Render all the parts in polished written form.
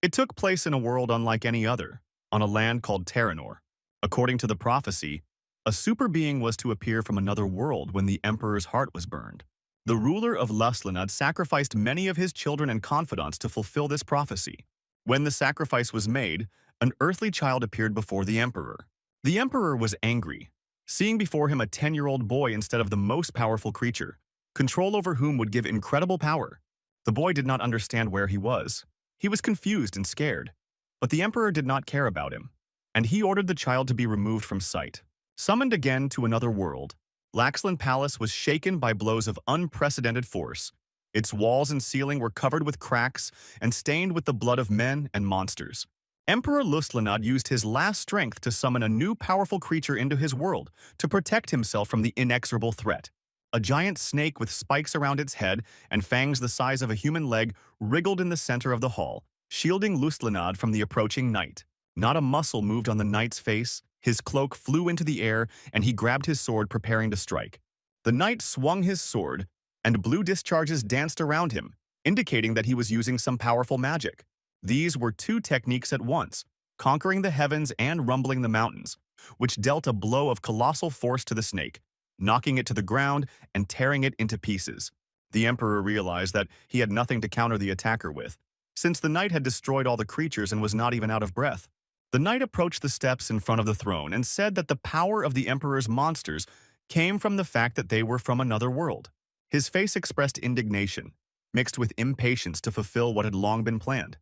It took place in a world unlike any other, on a land called Terranor. According to the prophecy, a super being was to appear from another world when the emperor's heart was burned. The ruler of Luslanad sacrificed many of his children and confidants to fulfill this prophecy. When the sacrifice was made, an earthly child appeared before the emperor. The emperor was angry, seeing before him a 10-year-old boy instead of the most powerful creature, control over whom would give incredible power. The boy did not understand where he was. He was confused and scared, but the emperor did not care about him, and he ordered the child to be removed from sight. Summoned again to another world, Laxland Palace was shaken by blows of unprecedented force. Its walls and ceiling were covered with cracks and stained with the blood of men and monsters. Emperor Luslanad used his last strength to summon a new powerful creature into his world to protect himself from the inexorable threat. A giant snake with spikes around its head and fangs the size of a human leg wriggled in the center of the hall, shielding Luslanad from the approaching knight. Not a muscle moved on the knight's face. His cloak flew into the air, and he grabbed his sword, preparing to strike. The knight swung his sword, and blue discharges danced around him, indicating that he was using some powerful magic. These were two techniques at once, conquering the heavens and rumbling the mountains, which dealt a blow of colossal force to the snake, knocking it to the ground and tearing it into pieces. The emperor realized that he had nothing to counter the attacker with, since the knight had destroyed all the creatures and was not even out of breath. The knight approached the steps in front of the throne and said that the power of the emperor's monsters came from the fact that they were from another world. His face expressed indignation, mixed with impatience to fulfill what had long been planned.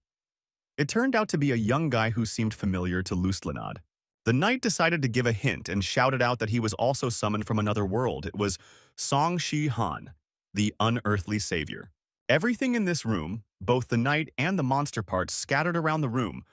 It turned out to be a young guy who seemed familiar to Luslanad. The knight decided to give a hint and shouted out that he was also summoned from another world. It was Song Shi Han, the unearthly savior. Everything in this room, both the knight and the monster parts scattered around the room,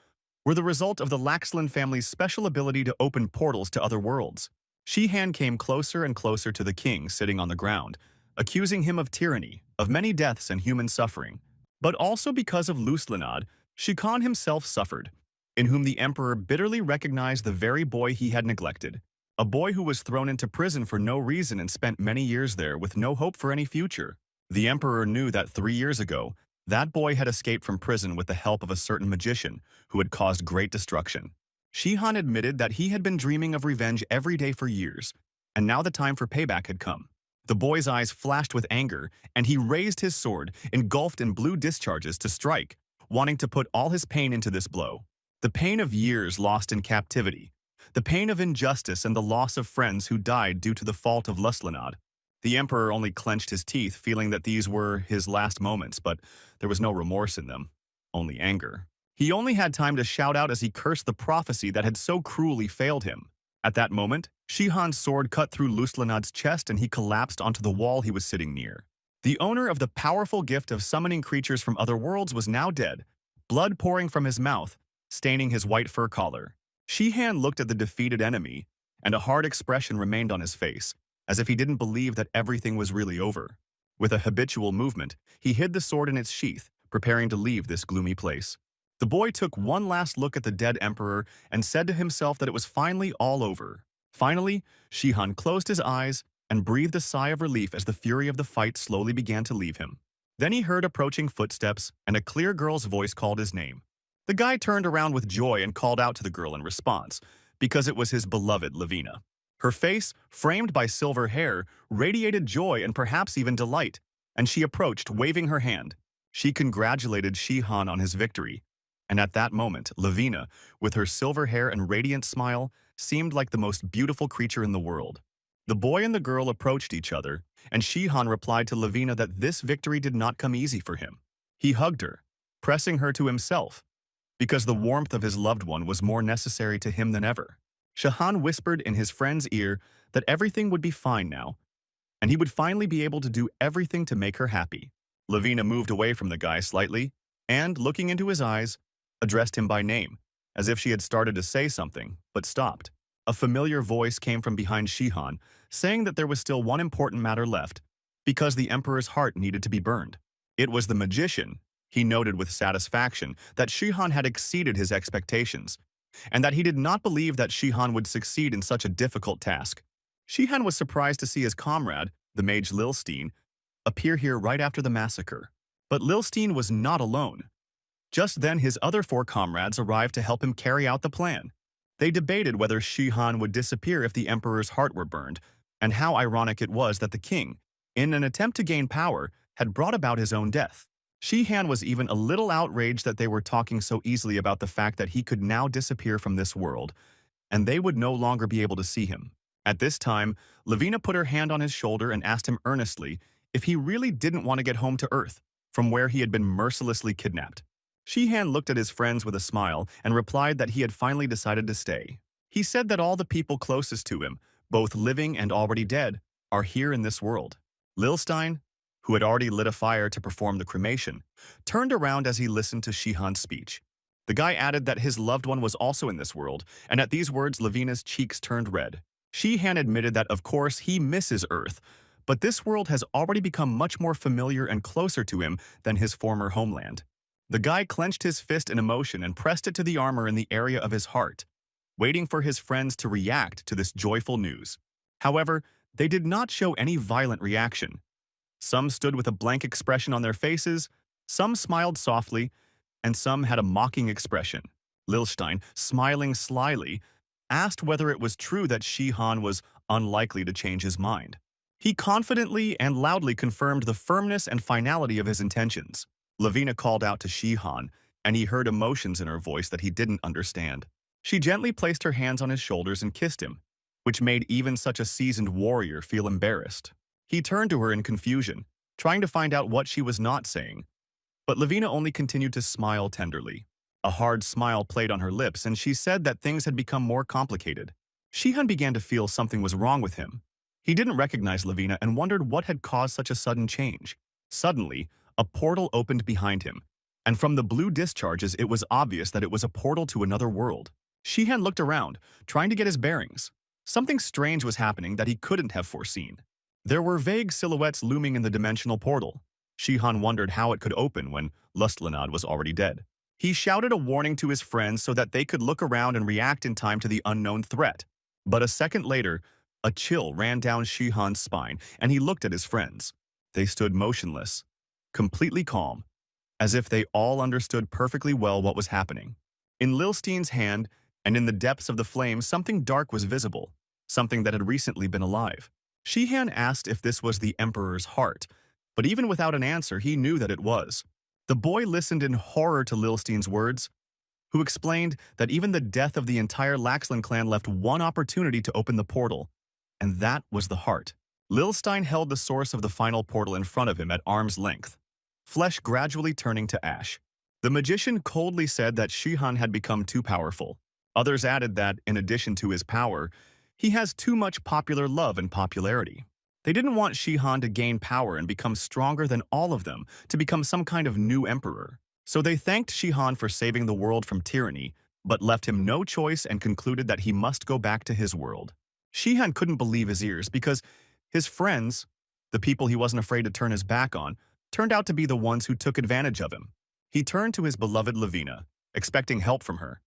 were the result of the Laxland family's special ability to open portals to other worlds. Shi-Han came closer and closer to the king sitting on the ground, accusing him of tyranny, of many deaths and human suffering. But also because of Luslanad, Shi-Khan himself suffered, in whom the emperor bitterly recognized the very boy he had neglected, a boy who was thrown into prison for no reason and spent many years there with no hope for any future. The emperor knew that 3 years ago, that boy had escaped from prison with the help of a certain magician who had caused great destruction. Shi-Han admitted that he had been dreaming of revenge every day for years, and now the time for payback had come. The boy's eyes flashed with anger, and he raised his sword, engulfed in blue discharges, to strike, wanting to put all his pain into this blow. The pain of years lost in captivity, the pain of injustice and the loss of friends who died due to the fault of Luslanad. The emperor only clenched his teeth, feeling that these were his last moments, but there was no remorse in them, only anger. He only had time to shout out as he cursed the prophecy that had so cruelly failed him. At that moment, Shi-Han's sword cut through Luslanad's chest and he collapsed onto the wall he was sitting near. The owner of the powerful gift of summoning creatures from other worlds was now dead, blood pouring from his mouth, staining his white fur collar. Shi-Han looked at the defeated enemy, and a hard expression remained on his face, as if he didn't believe that everything was really over. With a habitual movement, he hid the sword in its sheath, preparing to leave this gloomy place. The boy took one last look at the dead emperor and said to himself that it was finally all over. Finally, Shi-Han closed his eyes and breathed a sigh of relief as the fury of the fight slowly began to leave him. Then he heard approaching footsteps, and a clear girl's voice called his name. The guy turned around with joy and called out to the girl in response, because it was his beloved Lavina. Her face, framed by silver hair, radiated joy and perhaps even delight, and she approached, waving her hand. She congratulated Shi-Han on his victory, and at that moment, Lavina, with her silver hair and radiant smile, seemed like the most beautiful creature in the world. The boy and the girl approached each other, and Shi-Han replied to Lavina that this victory did not come easy for him. He hugged her, pressing her to himself, because the warmth of his loved one was more necessary to him than ever. Shi-Han whispered in his friend's ear that everything would be fine now, and he would finally be able to do everything to make her happy. Lavina moved away from the guy slightly, and, looking into his eyes, addressed him by name, as if she had started to say something, but stopped. A familiar voice came from behind Shi-Han, saying that there was still one important matter left, because the emperor's heart needed to be burned. It was the magician. He noted with satisfaction that Shi-Han had exceeded his expectations, and that he did not believe that Shi-Han would succeed in such a difficult task. Shi-Han was surprised to see his comrade, the mage Lilstein, appear here right after the massacre. But Lilstein was not alone. Just then, his other four comrades arrived to help him carry out the plan. They debated whether Shihan would disappear if the emperor's heart were burned, and how ironic it was that the king, in an attempt to gain power, had brought about his own death. Shihan was even a little outraged that they were talking so easily about the fact that he could now disappear from this world, and they would no longer be able to see him. At this time, Lavina put her hand on his shoulder and asked him earnestly if he really didn't want to get home to Earth, from where he had been mercilessly kidnapped. Shihan looked at his friends with a smile and replied that he had finally decided to stay. He said that all the people closest to him, both living and already dead, are here in this world. Lilstein, who had already lit a fire to perform the cremation, turned around as he listened to Shihan's speech. The guy added that his loved one was also in this world, and at these words Lavina's cheeks turned red. Shihan admitted that of course he misses Earth, but this world has already become much more familiar and closer to him than his former homeland. The guy clenched his fist in emotion and pressed it to the armor in the area of his heart, waiting for his friends to react to this joyful news. However, they did not show any violent reaction. Some stood with a blank expression on their faces, some smiled softly, and some had a mocking expression. Lilstein, smiling slyly, asked whether it was true that Shihan was unlikely to change his mind. He confidently and loudly confirmed the firmness and finality of his intentions. Lavina called out to Shihan, and he heard emotions in her voice that he didn't understand. She gently placed her hands on his shoulders and kissed him, which made even such a seasoned warrior feel embarrassed. He turned to her in confusion, trying to find out what she was not saying, but Lavina only continued to smile tenderly. A hard smile played on her lips, and she said that things had become more complicated. Shihan began to feel something was wrong with him. He didn't recognize Lavina and wondered what had caused such a sudden change. Suddenly, a portal opened behind him, and from the blue discharges it was obvious that it was a portal to another world. Shihan looked around, trying to get his bearings. Something strange was happening that he couldn't have foreseen. There were vague silhouettes looming in the dimensional portal. Shihan wondered how it could open when Lustlanad was already dead. He shouted a warning to his friends so that they could look around and react in time to the unknown threat. But a second later, a chill ran down Shihan's spine, and he looked at his friends. They stood motionless, completely calm, as if they all understood perfectly well what was happening. In Lilstein's hand, and in the depths of the flames, something dark was visible, something that had recently been alive. Shihan asked if this was the Emperor's heart, but even without an answer, he knew that it was. The boy listened in horror to Lilstein's words, who explained that even the death of the entire Laxland clan left one opportunity to open the portal, and that was the heart. Lilstein held the source of the final portal in front of him at arm's length, flesh gradually turning to ash. The magician coldly said that Shihan had become too powerful. Others added that, in addition to his power, he has too much popular love and popularity. They didn't want Shihan to gain power and become stronger than all of them, to become some kind of new emperor. So they thanked Shihan for saving the world from tyranny, but left him no choice and concluded that he must go back to his world. Shihan couldn't believe his ears because his friends, the people he wasn't afraid to turn his back on, turned out to be the ones who took advantage of him. He turned to his beloved Lavina, expecting help from her.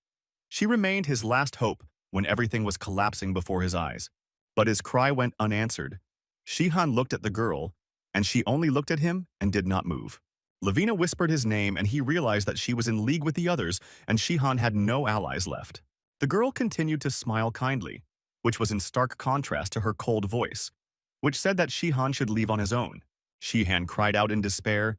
She remained his last hope when everything was collapsing before his eyes. But his cry went unanswered. Shihan looked at the girl, and she only looked at him and did not move. Lavina whispered his name, and he realized that she was in league with the others, and Shihan had no allies left. The girl continued to smile kindly, which was in stark contrast to her cold voice, which said that Shihan should leave on his own. Shihan cried out in despair.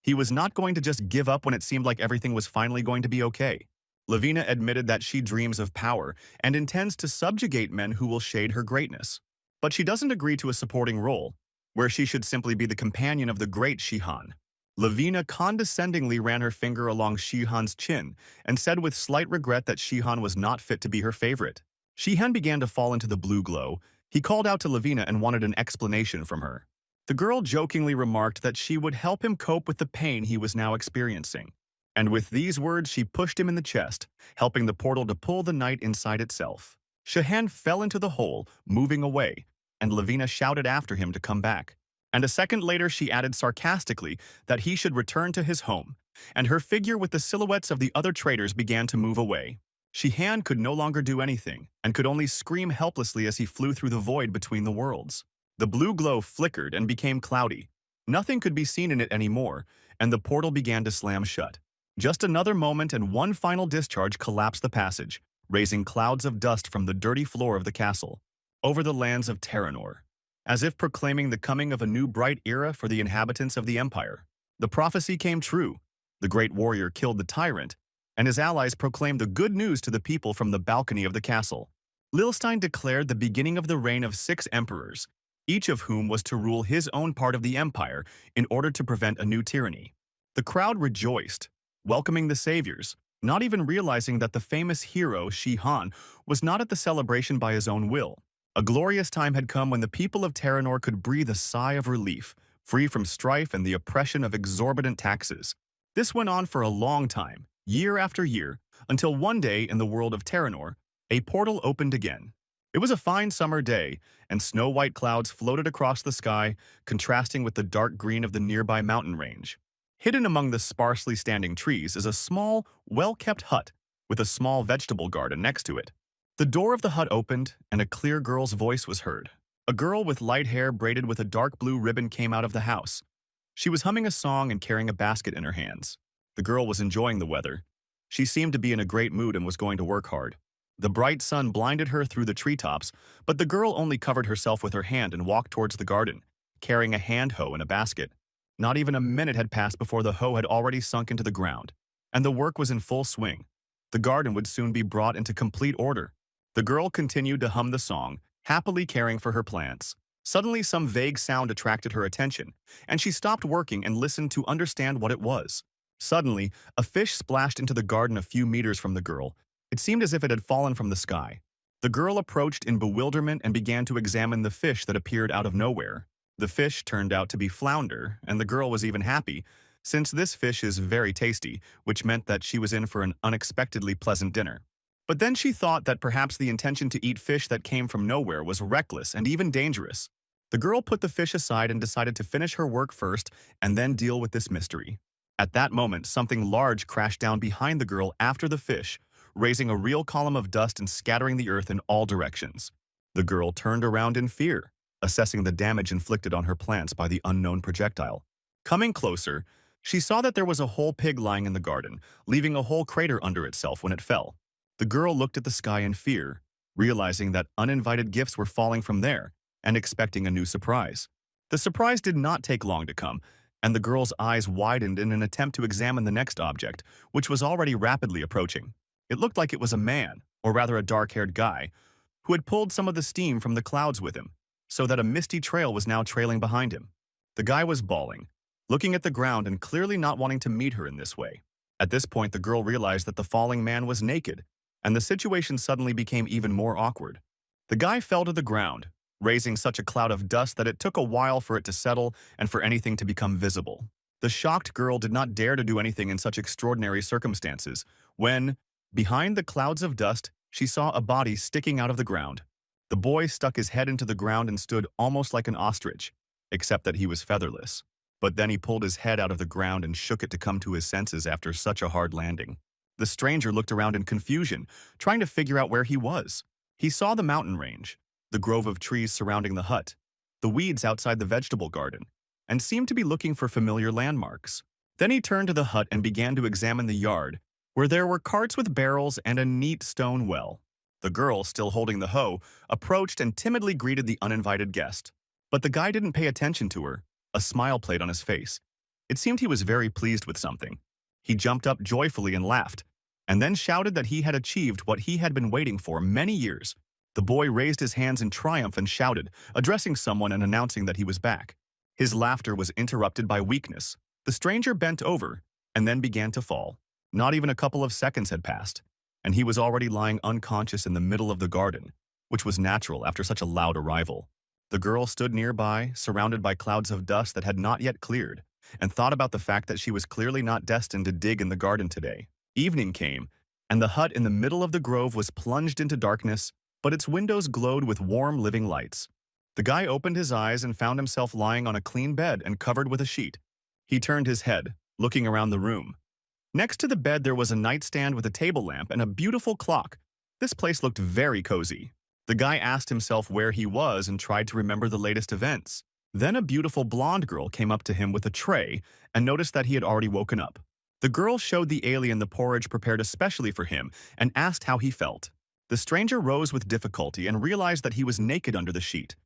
He was not going to just give up when it seemed like everything was finally going to be okay. Lavina admitted that she dreams of power and intends to subjugate men who will shade her greatness. But she doesn't agree to a supporting role, where she should simply be the companion of the great Shihan. Lavina condescendingly ran her finger along Shihan's chin and said with slight regret that Shihan was not fit to be her favorite. Shihan began to fall into the blue glow. He called out to Lavina and wanted an explanation from her. The girl jokingly remarked that she would help him cope with the pain he was now experiencing. And with these words, she pushed him in the chest, helping the portal to pull the knight inside itself. Shihan fell into the hole, moving away, and Lavina shouted after him to come back. And a second later, she added sarcastically that he should return to his home, and her figure with the silhouettes of the other traitors began to move away. Shihan could no longer do anything, and could only scream helplessly as he flew through the void between the worlds. The blue glow flickered and became cloudy. Nothing could be seen in it anymore, and the portal began to slam shut. Just another moment and one final discharge collapsed the passage, raising clouds of dust from the dirty floor of the castle, over the lands of Terranor, as if proclaiming the coming of a new bright era for the inhabitants of the Empire. The prophecy came true. The great warrior killed the tyrant, and his allies proclaimed the good news to the people from the balcony of the castle. Lilstein declared the beginning of the reign of 6 emperors, each of whom was to rule his own part of the empire in order to prevent a new tyranny. The crowd rejoiced, welcoming the saviors, not even realizing that the famous hero Shi Han was not at the celebration by his own will. A glorious time had come when the people of Terranor could breathe a sigh of relief, free from strife and the oppression of exorbitant taxes. This went on for a long time, year after year, until one day in the world of Terranor, a portal opened again. It was a fine summer day, and snow-white clouds floated across the sky, contrasting with the dark green of the nearby mountain range. Hidden among the sparsely standing trees is a small, well-kept hut with a small vegetable garden next to it. The door of the hut opened, and a clear girl's voice was heard. A girl with light hair braided with a dark blue ribbon came out of the house. She was humming a song and carrying a basket in her hands. The girl was enjoying the weather. She seemed to be in a great mood and was going to work hard. The bright sun blinded her through the treetops, but the girl only covered herself with her hand and walked towards the garden, carrying a hand hoe and a basket. Not even a minute had passed before the hoe had already sunk into the ground, and the work was in full swing. The garden would soon be brought into complete order. The girl continued to hum the song, happily caring for her plants. Suddenly, some vague sound attracted her attention, and she stopped working and listened to understand what it was. Suddenly, a fish splashed into the garden a few meters from the girl. It seemed as if it had fallen from the sky. The girl approached in bewilderment and began to examine the fish that appeared out of nowhere. The fish turned out to be flounder, and the girl was even happy, since this fish is very tasty, which meant that she was in for an unexpectedly pleasant dinner. But then she thought that perhaps the intention to eat fish that came from nowhere was reckless and even dangerous. The girl put the fish aside and decided to finish her work first and then deal with this mystery. At that moment, something large crashed down behind the girl after the fish, raising a real column of dust and scattering the earth in all directions. The girl turned around in fear, assessing the damage inflicted on her plants by the unknown projectile. Coming closer, she saw that there was a whole pig lying in the garden, leaving a whole crater under itself when it fell. The girl looked at the sky in fear, realizing that uninvited gifts were falling from there, and expecting a new surprise. The surprise did not take long to come, and the girl's eyes widened in an attempt to examine the next object, which was already rapidly approaching. It looked like it was a man, or rather a dark-haired guy, who had pulled some of the steam from the clouds with him, so that a misty trail was now trailing behind him. The guy was bawling, looking at the ground and clearly not wanting to meet her in this way. At this point, the girl realized that the falling man was naked, and the situation suddenly became even more awkward. The guy fell to the ground, raising such a cloud of dust that it took a while for it to settle and for anything to become visible. The shocked girl did not dare to do anything in such extraordinary circumstances, when, behind the clouds of dust, she saw a body sticking out of the ground. The boy stuck his head into the ground and stood almost like an ostrich, except that he was featherless. But then he pulled his head out of the ground and shook it to come to his senses after such a hard landing. The stranger looked around in confusion, trying to figure out where he was. He saw the mountain range, the grove of trees surrounding the hut, the weeds outside the vegetable garden, and seemed to be looking for familiar landmarks. Then he turned to the hut and began to examine the yard, where there were carts with barrels and a neat stone well. The girl, still holding the hoe, approached and timidly greeted the uninvited guest. But the guy didn't pay attention to her. A smile played on his face. It seemed he was very pleased with something. He jumped up joyfully and laughed, and then shouted that he had achieved what he had been waiting for many years. The boy raised his hands in triumph and shouted, addressing someone and announcing that he was back. His laughter was interrupted by weakness. The stranger bent over and then began to fall. Not even a couple of seconds had passed, and he was already lying unconscious in the middle of the garden, which was natural after such a loud arrival. The girl stood nearby, surrounded by clouds of dust that had not yet cleared, and thought about the fact that she was clearly not destined to dig in the garden today. Evening came, and the hut in the middle of the grove was plunged into darkness, but its windows glowed with warm, living lights. The guy opened his eyes and found himself lying on a clean bed and covered with a sheet. He turned his head, looking around the room. Next to the bed there was a nightstand with a table lamp and a beautiful clock. This place looked very cozy. The guy asked himself where he was and tried to remember the latest events. Then a beautiful blonde girl came up to him with a tray and noticed that he had already woken up. The girl showed the alien the porridge prepared especially for him and asked how he felt. The stranger rose with difficulty and realized that he was naked under the sheet,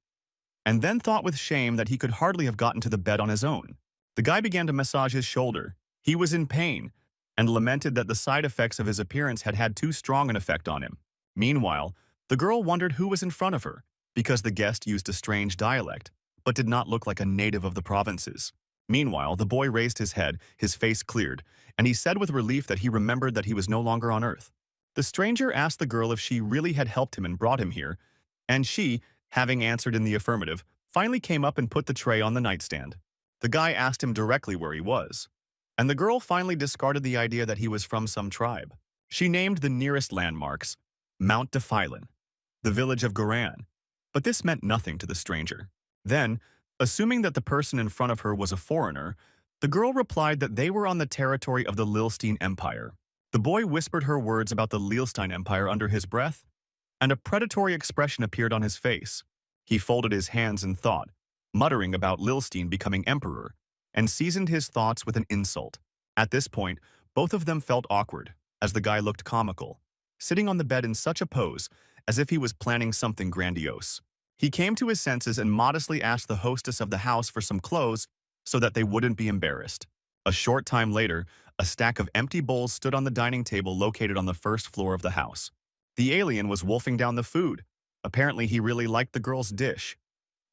and then thought with shame that he could hardly have gotten to the bed on his own. The guy began to massage his shoulder. He was in pain and lamented that the side effects of his appearance had had too strong an effect on him. Meanwhile, the girl wondered who was in front of her, because the guest used a strange dialect, but did not look like a native of the provinces. Meanwhile, the boy raised his head, his face cleared, and he said with relief that he remembered that he was no longer on Earth. The stranger asked the girl if she really had helped him and brought him here, and she, having answered in the affirmative, finally came up and put the tray on the nightstand. The guy asked him directly where he was, and the girl finally discarded the idea that he was from some tribe. She named the nearest landmarks Mount Defilan, the village of Goran, but this meant nothing to the stranger. Then, assuming that the person in front of her was a foreigner, the girl replied that they were on the territory of the Lilstein Empire. The boy whispered her words about the Lilstein Empire under his breath, and a predatory expression appeared on his face. He folded his hands in thought, muttering about Lilstein becoming emperor, and seasoned his thoughts with an insult. At this point, both of them felt awkward, as the guy looked comical, sitting on the bed in such a pose, as if he was planning something grandiose. He came to his senses and modestly asked the hostess of the house for some clothes so that they wouldn't be embarrassed. A short time later, a stack of empty bowls stood on the dining table located on the first floor of the house. The alien was wolfing down the food. Apparently, he really liked the girl's dish.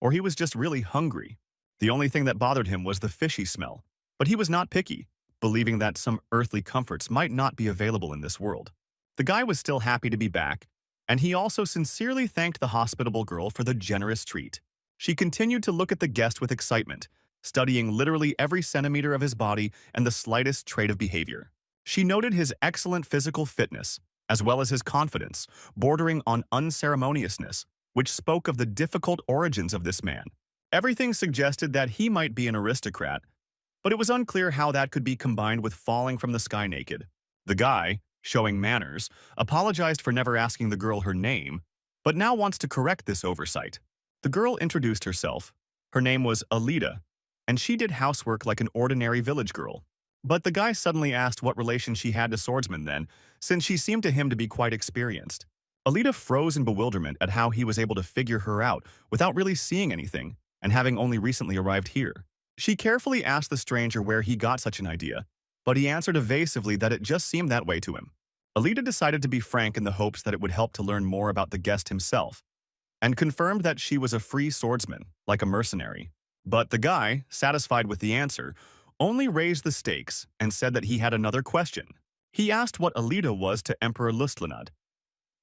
Or he was just really hungry. The only thing that bothered him was the fishy smell. But he was not picky, believing that some earthly comforts might not be available in this world. The guy was still happy to be back, and he also sincerely thanked the hospitable girl for the generous treat. She continued to look at the guest with excitement, studying literally every centimeter of his body and the slightest trait of behavior. She noted his excellent physical fitness, as well as his confidence, bordering on unceremoniousness, which spoke of the difficult origins of this man. Everything suggested that he might be an aristocrat, but it was unclear how that could be combined with falling from the sky naked. The guy, showing manners, apologized for never asking the girl her name, but now wants to correct this oversight. The girl introduced herself. Her name was Alida, and she did housework like an ordinary village girl. But the guy suddenly asked what relation she had to swordsmen then, since she seemed to him to be quite experienced. Alida froze in bewilderment at how he was able to figure her out without really seeing anything and having only recently arrived here. She carefully asked the stranger where he got such an idea, but he answered evasively that it just seemed that way to him. Alida decided to be frank in the hopes that it would help to learn more about the guest himself, and confirmed that she was a free swordsman, like a mercenary. But the guy, satisfied with the answer, only raised the stakes and said that he had another question. He asked what Alida was to Emperor Lustlanad,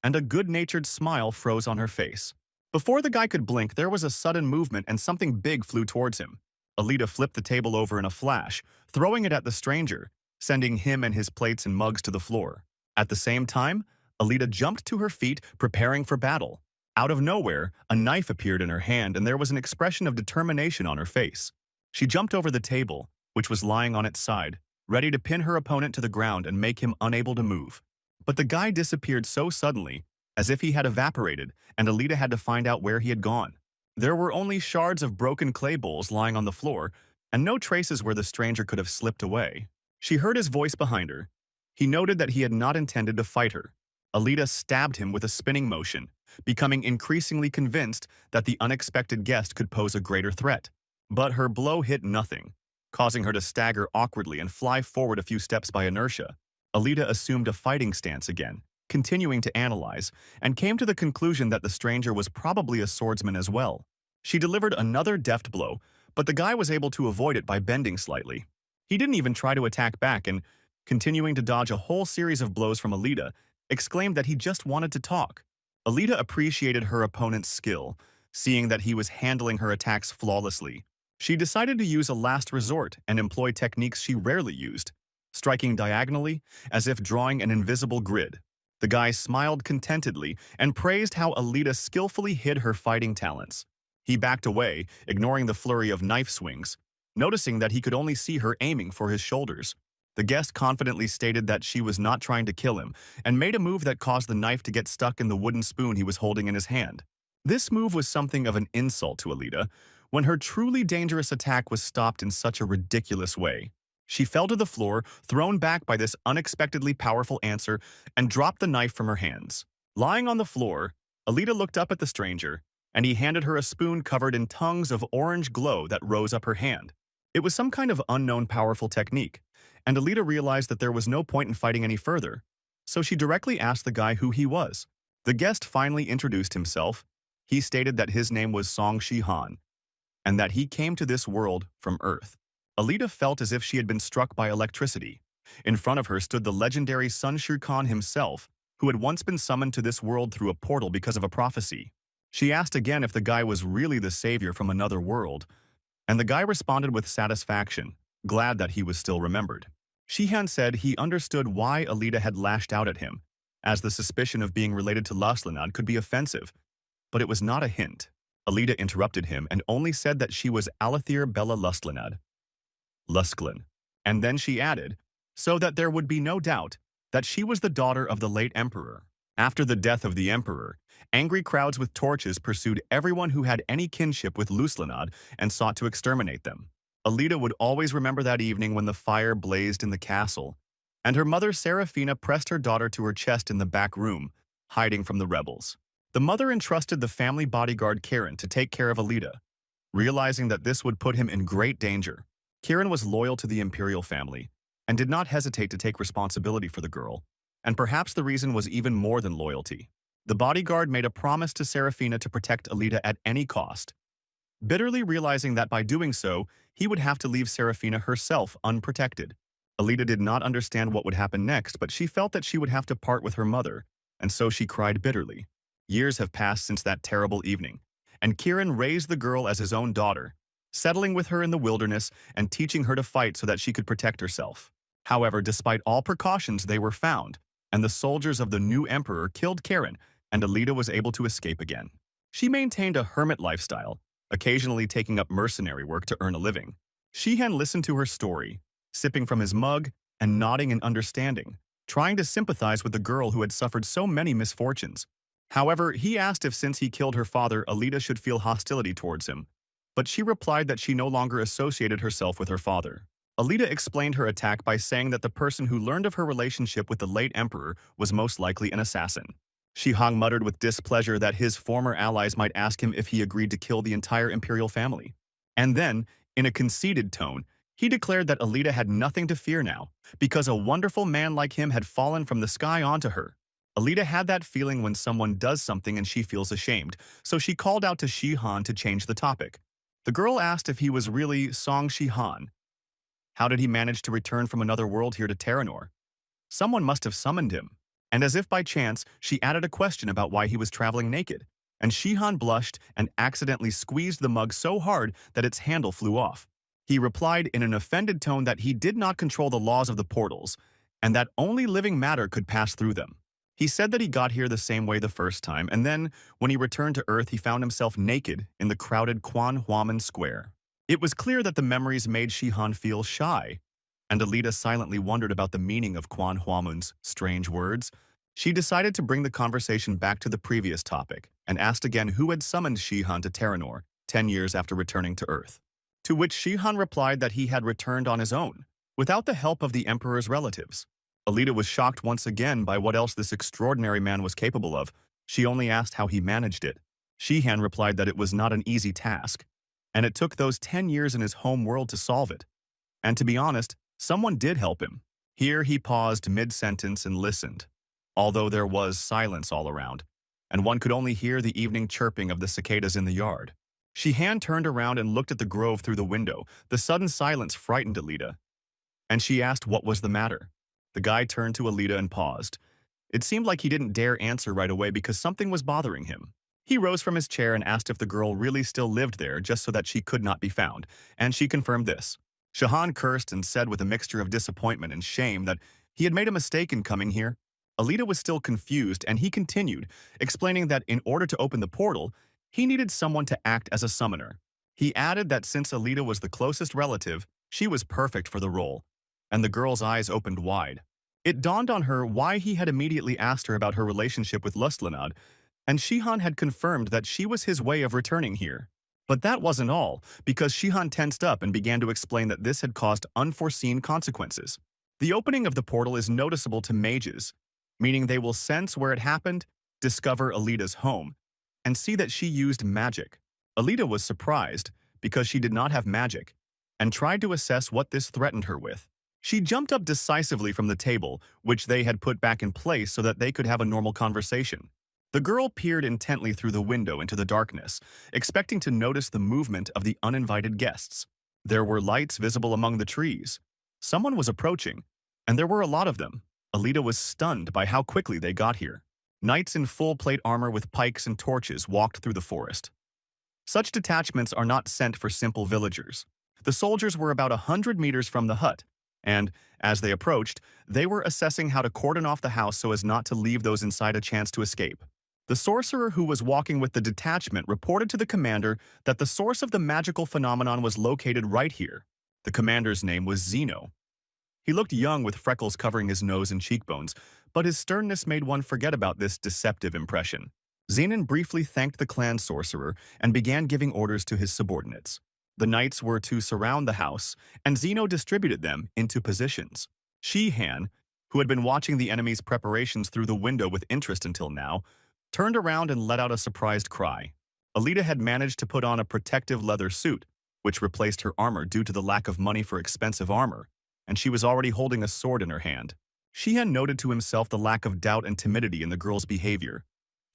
and a good-natured smile froze on her face. Before the guy could blink, there was a sudden movement and something big flew towards him. Alida flipped the table over in a flash, throwing it at the stranger, sending him and his plates and mugs to the floor. At the same time, Alida jumped to her feet, preparing for battle. Out of nowhere, a knife appeared in her hand and there was an expression of determination on her face. She jumped over the table, which was lying on its side, ready to pin her opponent to the ground and make him unable to move. But the guy disappeared so suddenly, as if he had evaporated, and Alida had to find out where he had gone. There were only shards of broken clay bowls lying on the floor, and no traces where the stranger could have slipped away. She heard his voice behind her. He noted that he had not intended to fight her. Alida stabbed him with a spinning motion, becoming increasingly convinced that the unexpected guest could pose a greater threat. But her blow hit nothing, causing her to stagger awkwardly and fly forward a few steps by inertia. Alida assumed a fighting stance again, continuing to analyze, and came to the conclusion that the stranger was probably a swordsman as well. She delivered another deft blow, but the guy was able to avoid it by bending slightly. He didn't even try to attack back and, continuing to dodge a whole series of blows from Alida, exclaimed that he just wanted to talk. Alida appreciated her opponent's skill, seeing that he was handling her attacks flawlessly. She decided to use a last resort and employ techniques she rarely used, striking diagonally as if drawing an invisible grid. The guy smiled contentedly and praised how Alida skillfully hid her fighting talents. He backed away, ignoring the flurry of knife swings, noticing that he could only see her aiming for his shoulders. The guest confidently stated that she was not trying to kill him and made a move that caused the knife to get stuck in the wooden spoon he was holding in his hand. This move was something of an insult to Alida when her truly dangerous attack was stopped in such a ridiculous way. She fell to the floor, thrown back by this unexpectedly powerful answer, and dropped the knife from her hands. Lying on the floor, Alita looked up at the stranger, and he handed her a spoon covered in tongues of orange glow that rose up her hand. It was some kind of unknown powerful technique, and Alita realized that there was no point in fighting any further, so she directly asked the guy who he was. The guest finally introduced himself. He stated that his name was Song Shi-han, and that he came to this world from Earth. Alita felt as if she had been struck by electricity. In front of her stood the legendary Sun Shu Khan himself, who had once been summoned to this world through a portal because of a prophecy. She asked again if the guy was really the savior from another world, and the guy responded with satisfaction, glad that he was still remembered. Shihan said he understood why Alita had lashed out at him, as the suspicion of being related to Luslanad could be offensive, but it was not a hint. Alita interrupted him and only said that she was Alathir Bella Lustlanad, Lusklin, and then she added, so that there would be no doubt, that she was the daughter of the late emperor. After the death of the emperor, angry crowds with torches pursued everyone who had any kinship with Luslanad and sought to exterminate them. Alita would always remember that evening when the fire blazed in the castle, and her mother Serafina pressed her daughter to her chest in the back room, hiding from the rebels. The mother entrusted the family bodyguard Kiran to take care of Alita, realizing that this would put him in great danger. Kiran was loyal to the imperial family and did not hesitate to take responsibility for the girl, and perhaps the reason was even more than loyalty. The bodyguard made a promise to Serafina to protect Alita at any cost, bitterly realizing that by doing so, he would have to leave Serafina herself unprotected. Alita did not understand what would happen next, but she felt that she would have to part with her mother, and so she cried bitterly. Years have passed since that terrible evening, and Kiran raised the girl as his own daughter, settling with her in the wilderness and teaching her to fight so that she could protect herself. However, despite all precautions, they were found, and the soldiers of the new emperor killed Kiran, and Alita was able to escape again. She maintained a hermit lifestyle, occasionally taking up mercenary work to earn a living. Shihan listened to her story, sipping from his mug and nodding in understanding, trying to sympathize with the girl who had suffered so many misfortunes. However, he asked if since he killed her father, Alita should feel hostility towards him, but she replied that she no longer associated herself with her father. Alita explained her attack by saying that the person who learned of her relationship with the late emperor was most likely an assassin. Shihang muttered with displeasure that his former allies might ask him if he agreed to kill the entire imperial family. And then, in a conceited tone, he declared that Alita had nothing to fear now, because a wonderful man like him had fallen from the sky onto her. Alita had that feeling when someone does something and she feels ashamed, so she called out to Shihan to change the topic. The girl asked if he was really Song Shihan. How did he manage to return from another world here to Terranor? Someone must have summoned him. And as if by chance, she added a question about why he was traveling naked, and Shihan blushed and accidentally squeezed the mug so hard that its handle flew off. He replied in an offended tone that he did not control the laws of the portals, and that only living matter could pass through them. He said that he got here the same way the first time, and then, when he returned to Earth, he found himself naked in the crowded Quan Huaman Square. It was clear that the memories made Shihan feel shy, and Alita silently wondered about the meaning of Quan Huaman's strange words. She decided to bring the conversation back to the previous topic, and asked again who had summoned Shihan to Terranor 10 years after returning to Earth. To which Shihan replied that he had returned on his own, without the help of the Emperor's relatives. Alita was shocked once again by what else this extraordinary man was capable of. She only asked how he managed it. Shihan replied that it was not an easy task, and it took those 10 years in his home world to solve it. And to be honest, someone did help him. Here he paused mid-sentence and listened, although there was silence all around, and one could only hear the evening chirping of the cicadas in the yard. Shihan turned around and looked at the grove through the window. The sudden silence frightened Alita, and she asked what was the matter. The guy turned to Alita and paused. It seemed like he didn't dare answer right away because something was bothering him. He rose from his chair and asked if the girl really still lived there just so that she could not be found, and she confirmed this. Shihan cursed and said with a mixture of disappointment and shame that he had made a mistake in coming here. Alita was still confused, and he continued, explaining that in order to open the portal, he needed someone to act as a summoner. He added that since Alita was the closest relative, she was perfect for the role, and the girl's eyes opened wide. It dawned on her why he had immediately asked her about her relationship with Lustlanad, and Shihan had confirmed that she was his way of returning here. But that wasn't all, because Shihan tensed up and began to explain that this had caused unforeseen consequences. The opening of the portal is noticeable to mages, meaning they will sense where it happened, discover Alita's home, and see that she used magic. Alita was surprised because she did not have magic and tried to assess what this threatened her with. She jumped up decisively from the table, which they had put back in place so that they could have a normal conversation. The girl peered intently through the window into the darkness, expecting to notice the movement of the uninvited guests. There were lights visible among the trees. Someone was approaching, and there were a lot of them. Alita was stunned by how quickly they got here. Knights in full plate armor with pikes and torches walked through the forest. Such detachments are not sent for simple villagers. The soldiers were about 100 meters from the hut, and, as they approached, they were assessing how to cordon off the house so as not to leave those inside a chance to escape. The sorcerer who was walking with the detachment reported to the commander that the source of the magical phenomenon was located right here. The commander's name was Zeno. He looked young with freckles covering his nose and cheekbones, but his sternness made one forget about this deceptive impression. Zenon briefly thanked the clan sorcerer and began giving orders to his subordinates. The knights were to surround the house, and Zeno distributed them into positions. Shihan, who had been watching the enemy's preparations through the window with interest until now, turned around and let out a surprised cry. Alita had managed to put on a protective leather suit, which replaced her armor due to the lack of money for expensive armor, and she was already holding a sword in her hand. Shihan noted to himself the lack of doubt and timidity in the girl's behavior,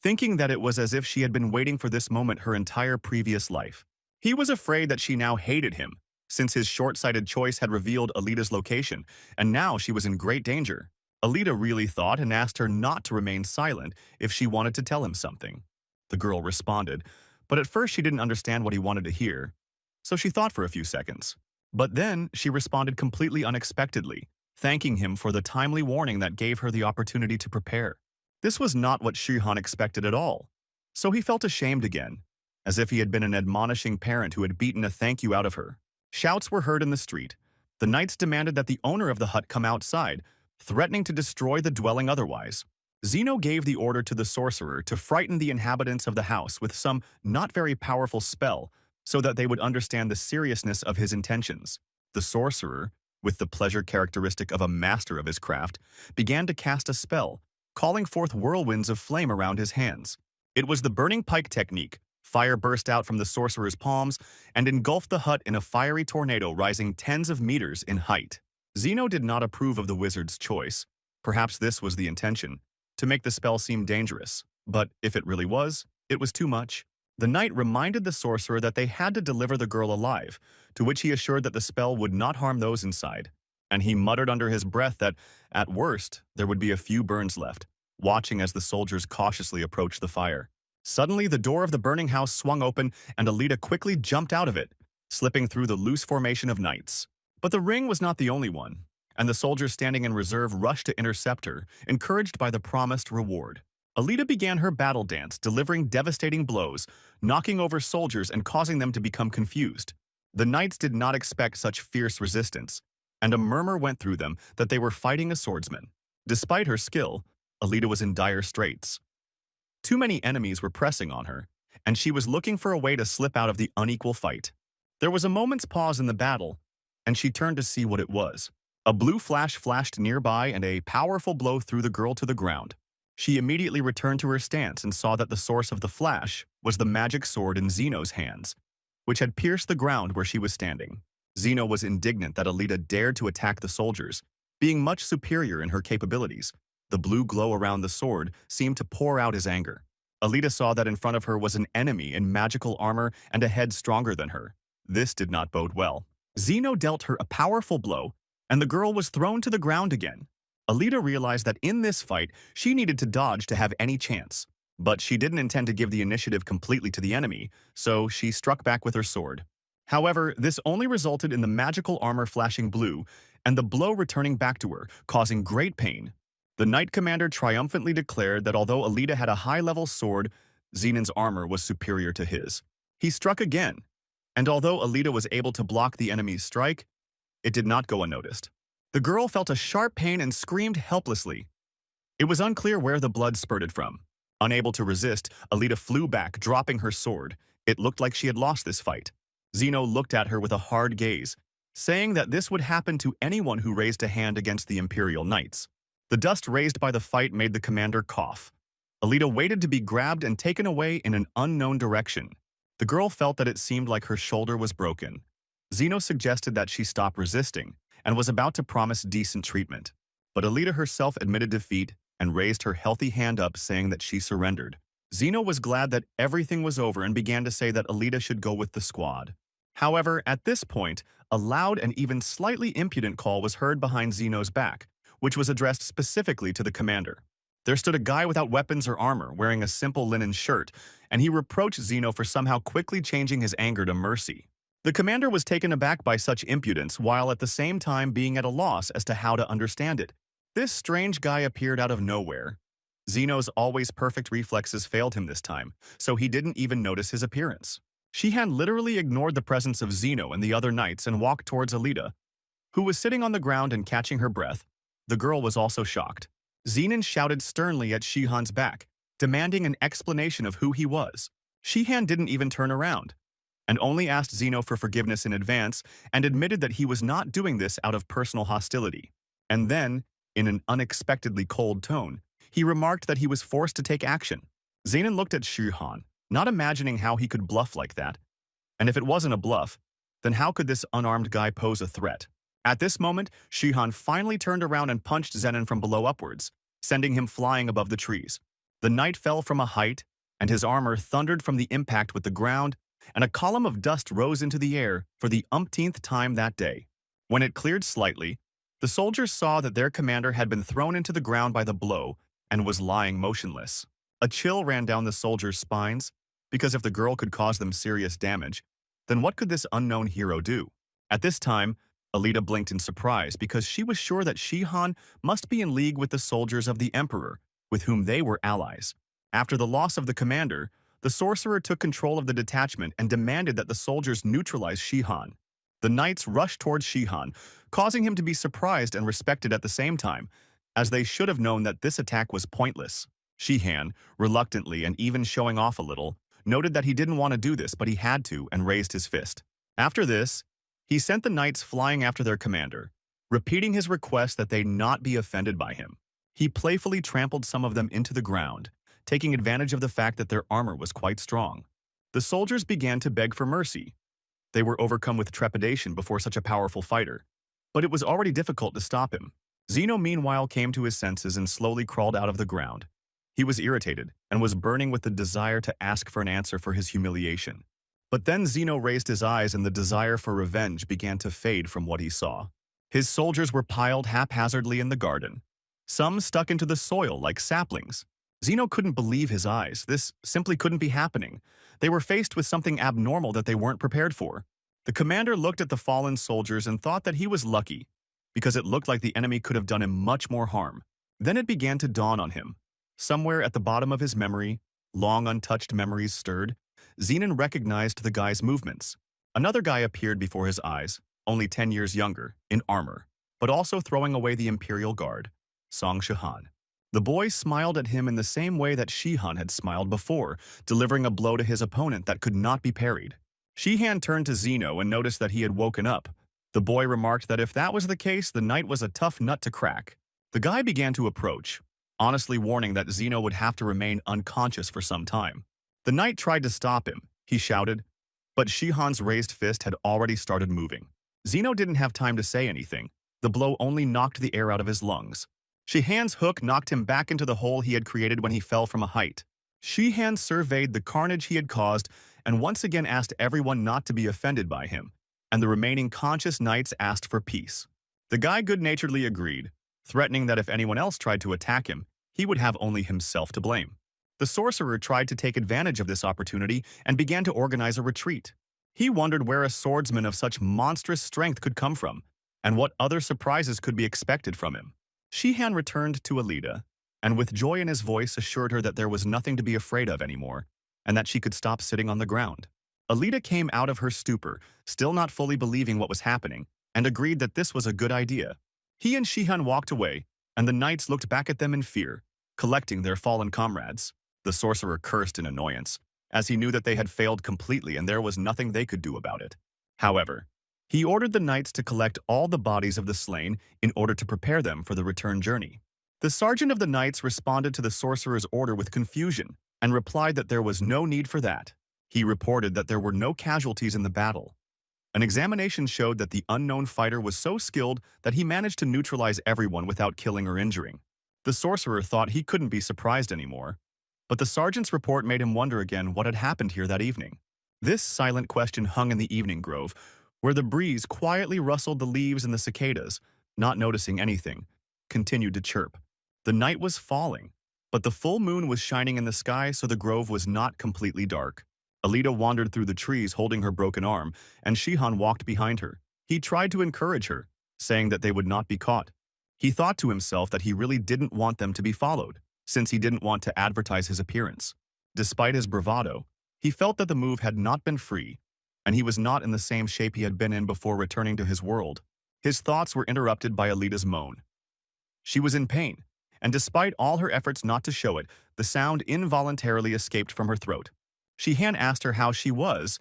thinking that it was as if she had been waiting for this moment her entire previous life. He was afraid that she now hated him, since his short-sighted choice had revealed Alita's location, and now she was in great danger. Alita really thought and asked her not to remain silent if she wanted to tell him something. The girl responded, but at first she didn't understand what he wanted to hear, so she thought for a few seconds. But then she responded completely unexpectedly, thanking him for the timely warning that gave her the opportunity to prepare. This was not what Shihan expected at all, so he felt ashamed again, as if he had been an admonishing parent who had beaten a thank you out of her. Shouts were heard in the street. The knights demanded that the owner of the hut come outside, threatening to destroy the dwelling otherwise. Zeno gave the order to the sorcerer to frighten the inhabitants of the house with some not very powerful spell so that they would understand the seriousness of his intentions. The sorcerer, with the pleasure characteristic of a master of his craft, began to cast a spell, calling forth whirlwinds of flame around his hands. It was the burning pike technique. Fire burst out from the sorcerer's palms and engulfed the hut in a fiery tornado rising tens of meters in height. Zeno did not approve of the wizard's choice. Perhaps this was the intention, to make the spell seem dangerous. But if it really was, it was too much. The knight reminded the sorcerer that they had to deliver the girl alive, to which he assured that the spell would not harm those inside. And he muttered under his breath that, at worst, there would be a few burns left, watching as the soldiers cautiously approached the fire. Suddenly, the door of the burning house swung open, and Alita quickly jumped out of it, slipping through the loose formation of knights. But the ring was not the only one, and the soldiers standing in reserve rushed to intercept her, encouraged by the promised reward. Alita began her battle dance, delivering devastating blows, knocking over soldiers and causing them to become confused. The knights did not expect such fierce resistance, and a murmur went through them that they were fighting a swordsman. Despite her skill, Alita was in dire straits. Too many enemies were pressing on her, and she was looking for a way to slip out of the unequal fight. There was a moment's pause in the battle, and she turned to see what it was. A blue flash flashed nearby, and a powerful blow threw the girl to the ground. She immediately returned to her stance and saw that the source of the flash was the magic sword in Zeno's hands, which had pierced the ground where she was standing. Zeno was indignant that Alita dared to attack the soldiers, being much superior in her capabilities. The blue glow around the sword seemed to pour out his anger. Alita saw that in front of her was an enemy in magical armor and a head stronger than her. This did not bode well. Zeno dealt her a powerful blow, and the girl was thrown to the ground again. Alita realized that in this fight, she needed to dodge to have any chance. But she didn't intend to give the initiative completely to the enemy, so she struck back with her sword. However, this only resulted in the magical armor flashing blue, and the blow returning back to her, causing great pain. The knight commander triumphantly declared that although Alita had a high-level sword, Zenon's armor was superior to his. He struck again, and although Alita was able to block the enemy's strike, it did not go unnoticed. The girl felt a sharp pain and screamed helplessly. It was unclear where the blood spurted from. Unable to resist, Alita flew back, dropping her sword, It looked like she had lost this fight. Zeno looked at her with a hard gaze, saying that this would happen to anyone who raised a hand against the Imperial Knights. The dust raised by the fight made the commander cough. Alita waited to be grabbed and taken away in an unknown direction. The girl felt that it seemed like her shoulder was broken. Zeno suggested that she stop resisting and was about to promise decent treatment. But Alita herself admitted defeat and raised her healthy hand up, saying that she surrendered. Zeno was glad that everything was over and began to say that Alita should go with the squad. However, at this point, a loud and even slightly impudent call was heard behind Zeno's back, which was addressed specifically to the commander. There stood a guy without weapons or armor, wearing a simple linen shirt, and he reproached Zeno for somehow quickly changing his anger to mercy. The commander was taken aback by such impudence, while at the same time being at a loss as to how to understand it. This strange guy appeared out of nowhere. Zeno's always perfect reflexes failed him this time, so he didn't even notice his appearance. Shihan literally ignored the presence of Zeno and the other knights and walked towards Alita, who was sitting on the ground and catching her breath. The girl was also shocked. Zenon shouted sternly at Shihan's back, demanding an explanation of who he was. Shihan didn't even turn around, and only asked Zeno for forgiveness in advance and admitted that he was not doing this out of personal hostility. And then, in an unexpectedly cold tone, he remarked that he was forced to take action. Zenon looked at Shihan, not imagining how he could bluff like that. And if it wasn't a bluff, then how could this unarmed guy pose a threat? At this moment, Shihan finally turned around and punched Zenon from below upwards, sending him flying above the trees. The knight fell from a height, and his armor thundered from the impact with the ground, and a column of dust rose into the air for the umpteenth time that day. When it cleared slightly, the soldiers saw that their commander had been thrown into the ground by the blow and was lying motionless. A chill ran down the soldiers' spines, because if the girl could cause them serious damage, then what could this unknown hero do? At this time, Alita blinked in surprise because she was sure that Shihan must be in league with the soldiers of the Emperor, with whom they were allies. After the loss of the commander, the sorcerer took control of the detachment and demanded that the soldiers neutralize Shihan. The knights rushed towards Shihan, causing him to be surprised and respected at the same time, as they should have known that this attack was pointless. Shihan, reluctantly and even showing off a little, noted that he didn't want to do this, but he had to, and raised his fist. After this, he sent the knights flying after their commander, repeating his request that they not be offended by him. He playfully trampled some of them into the ground, taking advantage of the fact that their armor was quite strong. The soldiers began to beg for mercy. They were overcome with trepidation before such a powerful fighter, but it was already difficult to stop him. Zeno meanwhile came to his senses and slowly crawled out of the ground. He was irritated and was burning with the desire to ask for an answer for his humiliation. But then Zeno raised his eyes and the desire for revenge began to fade from what he saw. His soldiers were piled haphazardly in the garden. Some stuck into the soil like saplings. Zeno couldn't believe his eyes. This simply couldn't be happening. They were faced with something abnormal that they weren't prepared for. The commander looked at the fallen soldiers and thought that he was lucky, because it looked like the enemy could have done him much more harm. Then it began to dawn on him. Somewhere at the bottom of his memory, long untouched memories stirred, Zenon recognized the guy's movements. Another guy appeared before his eyes, only 10 years younger, in armor, but also throwing away the Imperial Guard, Song Shihan. The boy smiled at him in the same way that Shihan had smiled before, delivering a blow to his opponent that could not be parried. Shihan turned to Zeno and noticed that he had woken up. The boy remarked that if that was the case, the knight was a tough nut to crack. The guy began to approach, honestly warning that Zeno would have to remain unconscious for some time. The knight tried to stop him, he shouted, but Shihan's raised fist had already started moving. Zeno didn't have time to say anything. The blow only knocked the air out of his lungs. Shihan's hook knocked him back into the hole he had created when he fell from a height. Shihan surveyed the carnage he had caused and once again asked everyone not to be offended by him, and the remaining conscious knights asked for peace. The guy good-naturedly agreed, threatening that if anyone else tried to attack him, he would have only himself to blame. The sorcerer tried to take advantage of this opportunity and began to organize a retreat. He wondered where a swordsman of such monstrous strength could come from, and what other surprises could be expected from him. Shihan returned to Alita, and with joy in his voice assured her that there was nothing to be afraid of anymore, and that she could stop sitting on the ground. Alita came out of her stupor, still not fully believing what was happening, and agreed that this was a good idea. He and Shihan walked away, and the knights looked back at them in fear, collecting their fallen comrades. The sorcerer cursed in annoyance. as he knew that they had failed completely and there was nothing they could do about it. However, he ordered the knights to collect all the bodies of the slain in order to prepare them for the return journey. The sergeant of the knights responded to the sorcerer's order with confusion and replied that there was no need for that. He reported that there were no casualties in the battle. An examination showed that the unknown fighter was so skilled that he managed to neutralize everyone without killing or injuring. The sorcerer thought he couldn't be surprised anymore, but the sergeant's report made him wonder again what had happened here that evening. This silent question hung in the evening grove, where the breeze quietly rustled the leaves and the cicadas, not noticing anything, continued to chirp. The night was falling, but the full moon was shining in the sky, so the grove was not completely dark. Alita wandered through the trees holding her broken arm, and Shihan walked behind her. He tried to encourage her, saying that they would not be caught. He thought to himself that he really didn't want them to be followed, since he didn't want to advertise his appearance. Despite his bravado, he felt that the move had not been free, and he was not in the same shape he had been in before returning to his world. His thoughts were interrupted by Alita's moan. She was in pain, and despite all her efforts not to show it, the sound involuntarily escaped from her throat. Shihan asked her how she was,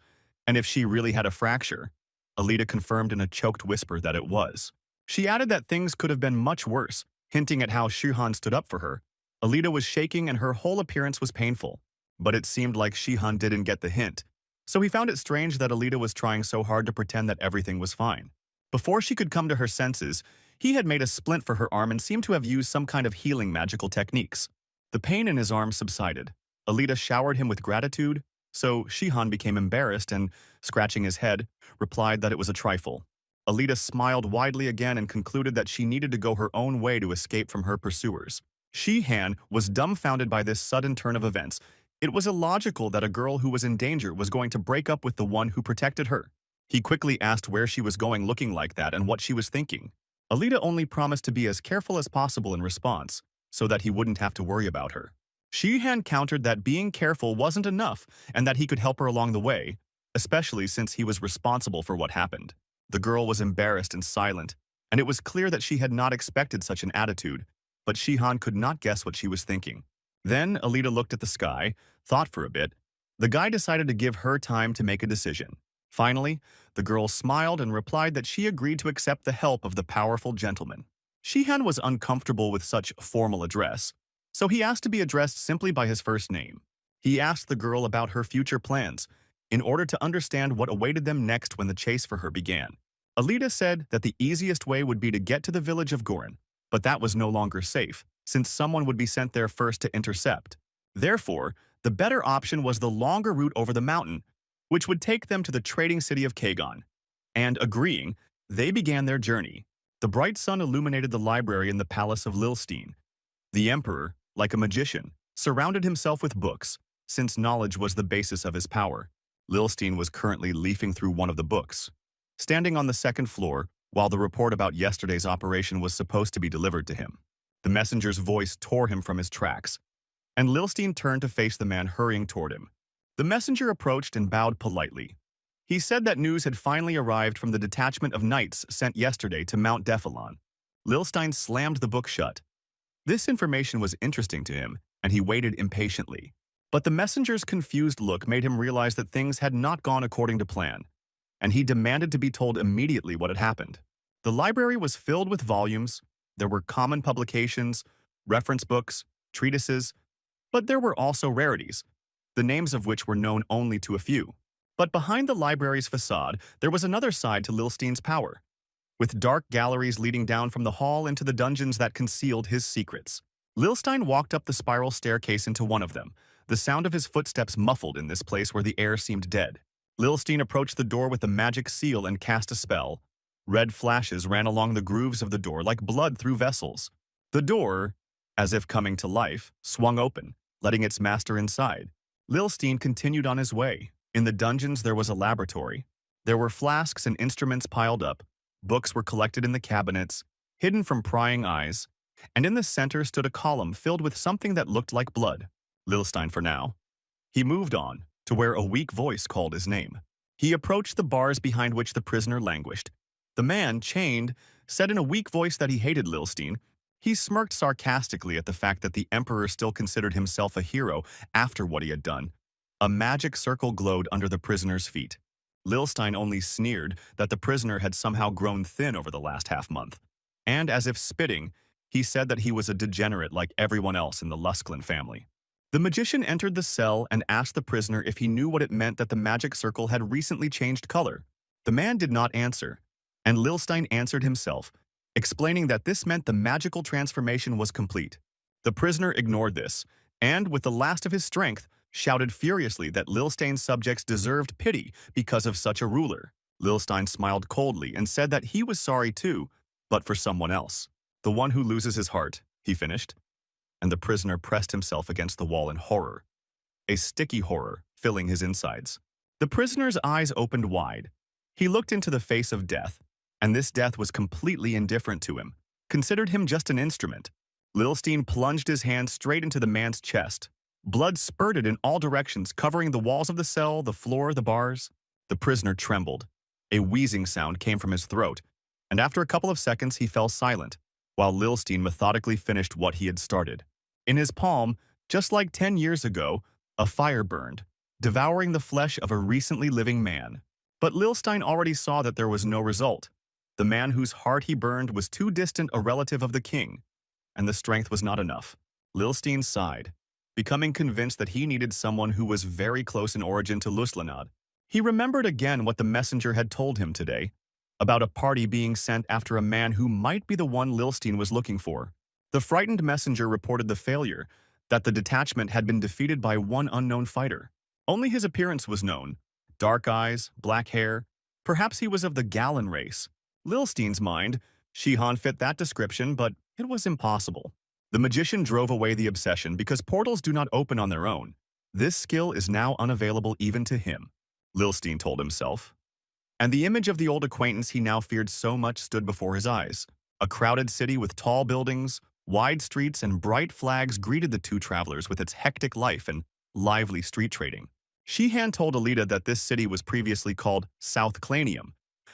and if she really had a fracture. Alita confirmed in a choked whisper that it was. She added that things could have been much worse, hinting at how Shihan stood up for her. Alita was shaking and her whole appearance was painful, but it seemed like Shihan didn't get the hint, so he found it strange that Alita was trying so hard to pretend that everything was fine. Before she could come to her senses, he had made a splint for her arm and seemed to have used some kind of healing magical techniques. The pain in his arm subsided. Alita showered him with gratitude, so Shihan became embarrassed and, scratching his head, replied that it was a trifle. Alita smiled widely again and concluded that she needed to go her own way to escape from her pursuers. Shihan was dumbfounded by this sudden turn of events. It was illogical that a girl who was in danger was going to break up with the one who protected her. He quickly asked where she was going looking like that and what she was thinking. Alita only promised to be as careful as possible in response, so that he wouldn't have to worry about her. Shihan countered that being careful wasn't enough and that he could help her along the way, especially since he was responsible for what happened. The girl was embarrassed and silent, and it was clear that she had not expected such an attitude, but Shihan could not guess what she was thinking. Then Alita looked at the sky, thought for a bit. The guy decided to give her time to make a decision. Finally, the girl smiled and replied that she agreed to accept the help of the powerful gentleman. Shihan was uncomfortable with such formal address, so he asked to be addressed simply by his first name. He asked the girl about her future plans, in order to understand what awaited them next when the chase for her began. Alita said that the easiest way would be to get to the village of Gorin, but that was no longer safe, since someone would be sent there first to intercept. Therefore, the better option was the longer route over the mountain, which would take them to the trading city of Kagon. And agreeing, they began their journey. The bright sun illuminated the library in the palace of Lilstein. The emperor, like a magician, surrounded himself with books, since knowledge was the basis of his power. Lilstein was currently leafing through one of the books. Standing on the second floor, while the report about yesterday's operation was supposed to be delivered to him, the messenger's voice tore him from his tracks, and Lilstein turned to face the man hurrying toward him. The messenger approached and bowed politely. He said that news had finally arrived from the detachment of knights sent yesterday to Mount Defilon. Lilstein slammed the book shut. This information was interesting to him, and he waited impatiently. But the messenger's confused look made him realize that things had not gone according to plan, and he demanded to be told immediately what had happened. The library was filled with volumes. There were common publications, reference books, treatises, but there were also rarities, the names of which were known only to a few. But behind the library's facade, there was another side to Lilstein's power, with dark galleries leading down from the hall into the dungeons that concealed his secrets. Lilstein walked up the spiral staircase into one of them, the sound of his footsteps muffled in this place where the air seemed dead. Lilstein approached the door with a magic seal and cast a spell. Red flashes ran along the grooves of the door like blood through vessels. The door, as if coming to life, swung open, letting its master inside. Lilstein continued on his way. In the dungeons there was a laboratory. There were flasks and instruments piled up. Books were collected in the cabinets, hidden from prying eyes, and in the center stood a column filled with something that looked like blood. Lilstein for now. He moved on to where a weak voice called his name. He approached the bars behind which the prisoner languished. The man, chained, said in a weak voice that he hated Lilstein. He smirked sarcastically at the fact that the emperor still considered himself a hero after what he had done. A magic circle glowed under the prisoner's feet. Lilstein only sneered that the prisoner had somehow grown thin over the last half-month. And as if spitting, he said that he was a degenerate like everyone else in the Lusklin family. The magician entered the cell and asked the prisoner if he knew what it meant that the magic circle had recently changed color. The man did not answer, and Lilstein answered himself, explaining that this meant the magical transformation was complete. The prisoner ignored this, and with the last of his strength, shouted furiously that Lilstein's subjects deserved pity because of such a ruler. Lilstein smiled coldly and said that he was sorry too, but for someone else. The one who loses his heart, he finished. And the prisoner pressed himself against the wall in horror, a sticky horror filling his insides. The prisoner's eyes opened wide. He looked into the face of death, and this death was completely indifferent to him, considered him just an instrument. Lilstein plunged his hand straight into the man's chest. Blood spurted in all directions, covering the walls of the cell, the floor, the bars. The prisoner trembled. A wheezing sound came from his throat, and after a couple of seconds he fell silent, while Lilstein methodically finished what he had started. In his palm, just like 10 years ago, a fire burned, devouring the flesh of a recently living man. But Lilstein already saw that there was no result. The man whose heart he burned was too distant a relative of the king, and the strength was not enough. Lilstein sighed, becoming convinced that he needed someone who was very close in origin to Luslanad. He remembered again what the messenger had told him today, about a party being sent after a man who might be the one Lilstein was looking for. The frightened messenger reported the failure, that the detachment had been defeated by one unknown fighter. Only his appearance was known. Dark eyes, black hair. Perhaps he was of the Gallon race. Lilstein's mind, Shihan fit that description, but it was impossible. The magician drove away the obsession because portals do not open on their own. This skill is now unavailable even to him, Lilstein told himself. And the image of the old acquaintance he now feared so much stood before his eyes. A crowded city with tall buildings, wide streets, and bright flags greeted the two travelers with its hectic life and lively street trading. Shihan told Alita that this city was previously called South Clanium,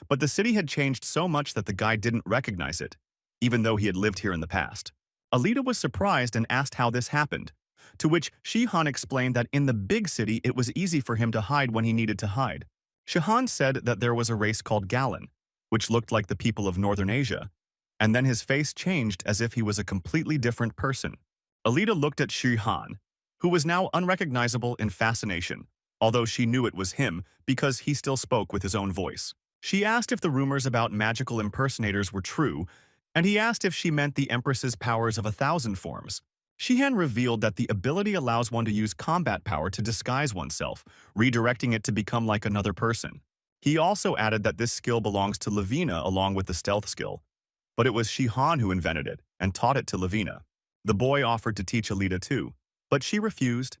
but the city had changed so much that the guy didn't recognize it, even though he had lived here in the past. Alita was surprised and asked how this happened, to which Shihan explained that in the big city it was easy for him to hide when he needed to hide. Shihan said that there was a race called Gallon, which looked like the people of Northern Asia, and then his face changed as if he was a completely different person. Alita looked at Shihan, who was now unrecognizable in fascination, although she knew it was him because he still spoke with his own voice. She asked if the rumors about magical impersonators were true, and he asked if she meant the Empress's powers of 1,000 forms. Shihan revealed that the ability allows one to use combat power to disguise oneself, redirecting it to become like another person. He also added that this skill belongs to Lavina along with the stealth skill, but it was Shihan who invented it and taught it to Lavina. The boy offered to teach Alita too, but she refused,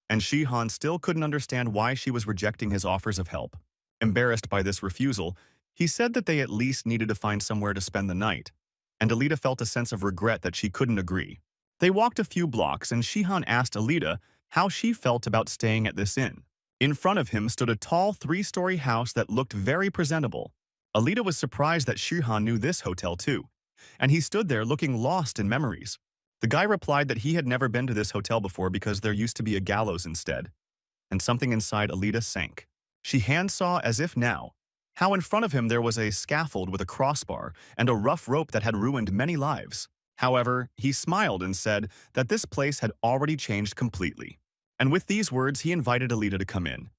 and Shihan still couldn't understand why she was rejecting his offers of help. Embarrassed by this refusal, he said that they at least needed to find somewhere to spend the night, and Alita felt a sense of regret that she couldn't agree. They walked a few blocks, and Shihan asked Alita how she felt about staying at this inn. In front of him stood a tall 3-story house that looked very presentable. Alita was surprised that Shihan knew this hotel too, and he stood there looking lost in memories. The guy replied that he had never been to this hotel before because there used to be a gallows instead, and something inside Alita sank. Shihan saw as if now, how in front of him there was a scaffold with a crossbar and a rough rope that had ruined many lives. However, he smiled and said that this place had already changed completely. And with these words, he invited Alita to come in.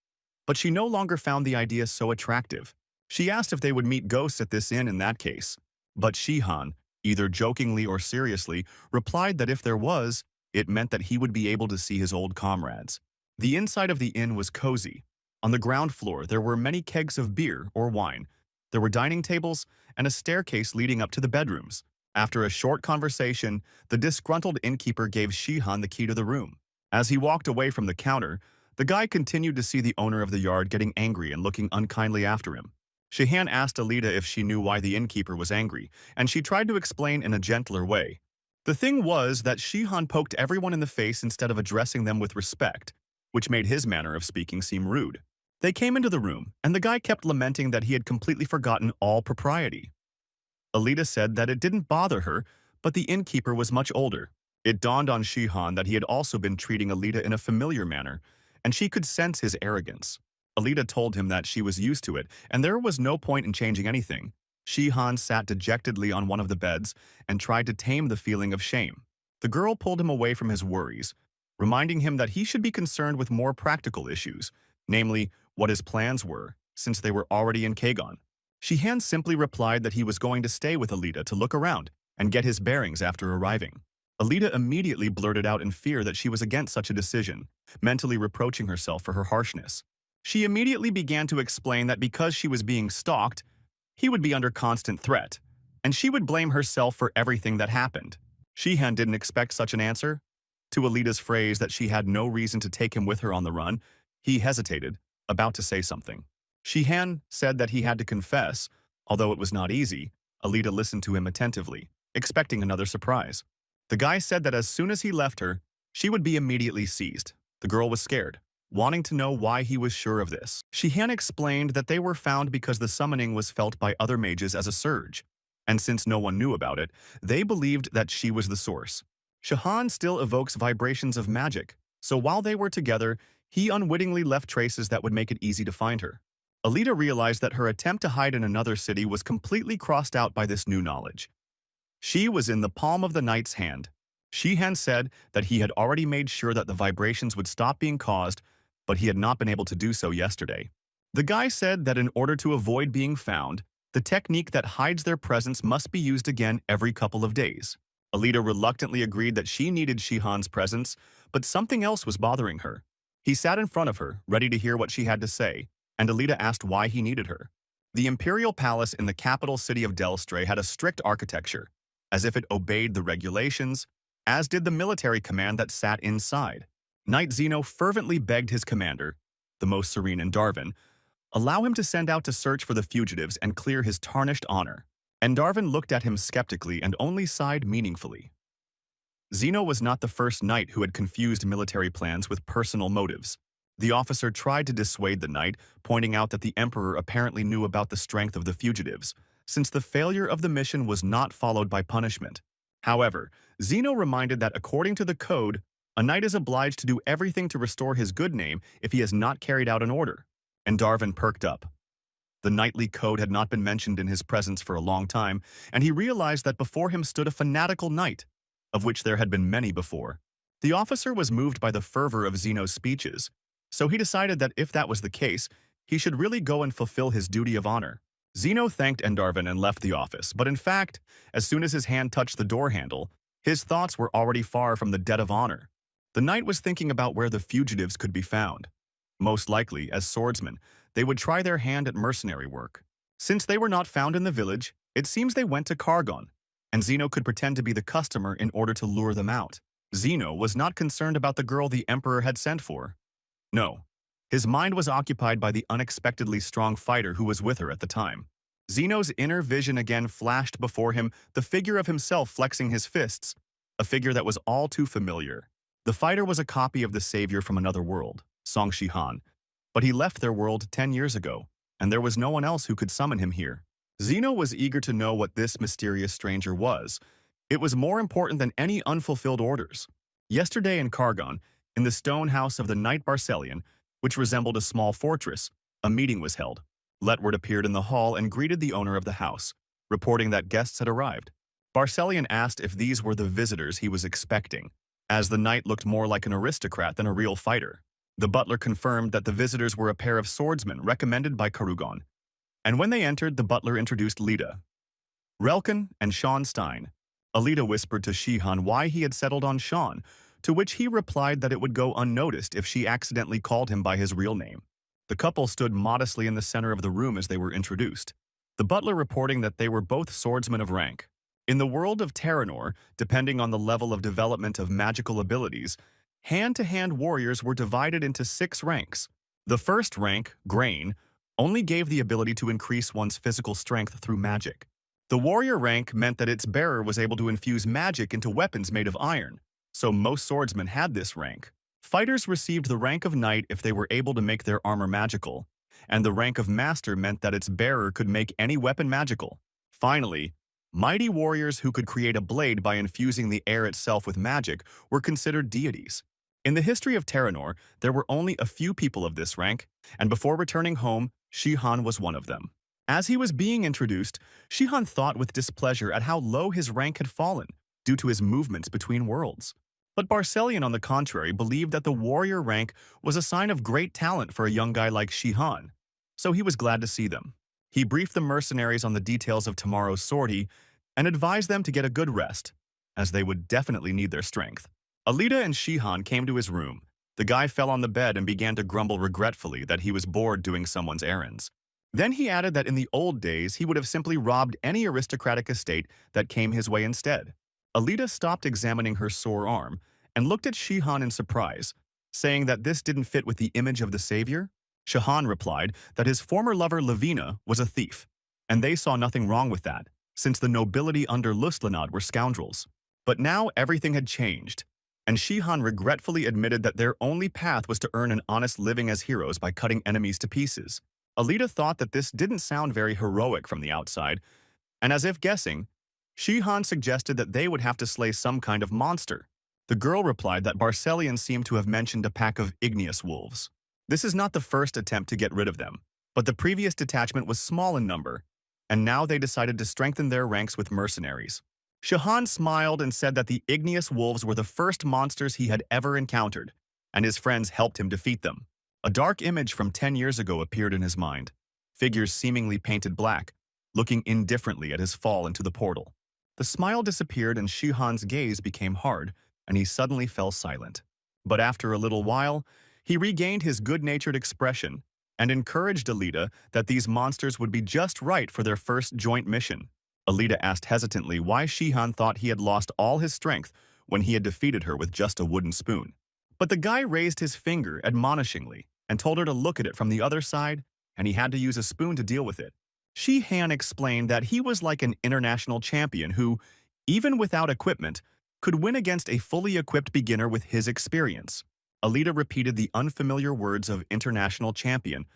But she no longer found the idea so attractive. She asked if they would meet ghosts at this inn in that case. But Shihan, either jokingly or seriously, replied that if there was, it meant that he would be able to see his old comrades. The inside of the inn was cozy. On the ground floor, there were many kegs of beer or wine. There were dining tables and a staircase leading up to the bedrooms. After a short conversation, the disgruntled innkeeper gave Shihan the key to the room. As he walked away from the counter, the guy continued to see the owner of the yard getting angry and looking unkindly after him. Shihan asked Alita if she knew why the innkeeper was angry, and she tried to explain in a gentler way. The thing was that Shihan poked everyone in the face instead of addressing them with respect, which made his manner of speaking seem rude. They came into the room, and the guy kept lamenting that he had completely forgotten all propriety. Alita said that it didn't bother her, but the innkeeper was much older. It dawned on Shihan that he had also been treating Alita in a familiar manner, and she could sense his arrogance. Alita told him that she was used to it, and there was no point in changing anything. Shihan sat dejectedly on one of the beds and tried to tame the feeling of shame. The girl pulled him away from his worries, reminding him that he should be concerned with more practical issues, namely, what his plans were, since they were already in Kagon. Shihan simply replied that he was going to stay with Alita to look around and get his bearings after arriving. Alita immediately blurted out in fear that she was against such a decision, mentally reproaching herself for her harshness. She immediately began to explain that because she was being stalked, he would be under constant threat, and she would blame herself for everything that happened. Shihan didn't expect such an answer. To Alita's phrase that she had no reason to take him with her on the run, he hesitated, about to say something. Shihan said that he had to confess, although it was not easy. Alita listened to him attentively, expecting another surprise. The guy said that as soon as he left her, she would be immediately seized. The girl was scared, wanting to know why he was sure of this. Shihan explained that they were found because the summoning was felt by other mages as a surge, and since no one knew about it, they believed that she was the source. Shihan still evokes vibrations of magic, so while they were together, he unwittingly left traces that would make it easy to find her. Alita realized that her attempt to hide in another city was completely crossed out by this new knowledge. She was in the palm of the knight's hand. Shihan said that he had already made sure that the vibrations would stop being caused, but he had not been able to do so yesterday. The guy said that in order to avoid being found, the technique that hides their presence must be used again every couple of days. Alita reluctantly agreed that she needed Shihan's presence, but something else was bothering her. He sat in front of her, ready to hear what she had to say, and Alita asked why he needed her. The imperial palace in the capital city of Delstre had a strict architecture, as if it obeyed the regulations, as did the military command that sat inside. Knight Zeno fervently begged his commander, the most serene Endarvin, allow him to send out to search for the fugitives and clear his tarnished honor. Endarvin looked at him skeptically and only sighed meaningfully. Zeno was not the first knight who had confused military plans with personal motives. The officer tried to dissuade the knight, pointing out that the emperor apparently knew about the strength of the fugitives, since the failure of the mission was not followed by punishment. However, Zeno reminded that according to the code, a knight is obliged to do everything to restore his good name if he has not carried out an order. And Darvin perked up. The knightly code had not been mentioned in his presence for a long time, and he realized that before him stood a fanatical knight, of which there had been many before. The officer was moved by the fervor of Zeno's speeches, so he decided that if that was the case, he should really go and fulfill his duty of honor. Zeno thanked Endarvin and left the office, but in fact, as soon as his hand touched the door handle, his thoughts were already far from the debt of honor. The knight was thinking about where the fugitives could be found. Most likely, as swordsmen, they would try their hand at mercenary work. Since they were not found in the village, it seems they went to Kargon, and Zeno could pretend to be the customer in order to lure them out. Zeno was not concerned about the girl the emperor had sent for. No, his mind was occupied by the unexpectedly strong fighter who was with her at the time. Zeno's inner vision again flashed before him, the figure of himself flexing his fists, a figure that was all too familiar. The fighter was a copy of the savior from another world, Song Shihan, but he left their world 10 years ago, and there was no one else who could summon him here. Zeno was eager to know what this mysterious stranger was. It was more important than any unfulfilled orders. Yesterday in Kargon, in the stone house of the Knight Barcelian, which resembled a small fortress, a meeting was held. Letward appeared in the hall and greeted the owner of the house, reporting that guests had arrived. Barcelian asked if these were the visitors he was expecting, as the knight looked more like an aristocrat than a real fighter. The butler confirmed that the visitors were a pair of swordsmen recommended by Karugon, and when they entered, the butler introduced Lita, Relkin, and Sean Stein. Alita whispered to Shihan why he had settled on Sean, to which he replied that it would go unnoticed if she accidentally called him by his real name. The couple stood modestly in the center of the room as they were introduced, the butler reporting that they were both swordsmen of rank. In the world of Terranor, depending on the level of development of magical abilities, hand-to-hand warriors were divided into 6 ranks. The first rank, Grain, only gave the ability to increase one's physical strength through magic. The warrior rank meant that its bearer was able to infuse magic into weapons made of iron, so most swordsmen had this rank. Fighters received the rank of knight if they were able to make their armor magical, and the rank of master meant that its bearer could make any weapon magical. Finally, mighty warriors who could create a blade by infusing the air itself with magic were considered deities. In the history of Terranor, there were only a few people of this rank, and before returning home, Shihan was one of them. As he was being introduced, Shihan thought with displeasure at how low his rank had fallen due to his movements between worlds. But Barcelion, on the contrary, believed that the warrior rank was a sign of great talent for a young guy like Shihan, so he was glad to see them. He briefed the mercenaries on the details of tomorrow's sortie and advised them to get a good rest, as they would definitely need their strength. Alita and Shihan came to his room. The guy fell on the bed and began to grumble regretfully that he was bored doing someone's errands. Then he added that in the old days he would have simply robbed any aristocratic estate that came his way instead. Alita stopped examining her sore arm and looked at Shihan in surprise, saying that this didn't fit with the image of the savior. Shihan replied that his former lover Lavina was a thief, and they saw nothing wrong with that, since the nobility under Luslanad were scoundrels. But now everything had changed, and Shihan regretfully admitted that their only path was to earn an honest living as heroes by cutting enemies to pieces. Alita thought that this didn't sound very heroic from the outside, and as if guessing, Shihan suggested that they would have to slay some kind of monster. The girl replied that Barcelion seemed to have mentioned a pack of igneous wolves. This is not the first attempt to get rid of them, but the previous detachment was small in number, and now they decided to strengthen their ranks with mercenaries. Shihan smiled and said that the igneous wolves were the first monsters he had ever encountered, and his friends helped him defeat them. A dark image from 10 years ago appeared in his mind, figures seemingly painted black, looking indifferently at his fall into the portal. The smile disappeared and Shihan's gaze became hard, and he suddenly fell silent. But after a little while, he regained his good-natured expression and encouraged Alita that these monsters would be just right for their first joint mission. Alita asked hesitantly why Shihan thought he had lost all his strength when he had defeated her with just a wooden spoon. But the guy raised his finger admonishingly and told her to look at it from the other side, and he had to use a spoon to deal with it. Shihan explained that he was like an international champion who, even without equipment, could win against a fully equipped beginner with his experience. Alita repeated the unfamiliar words of international champion,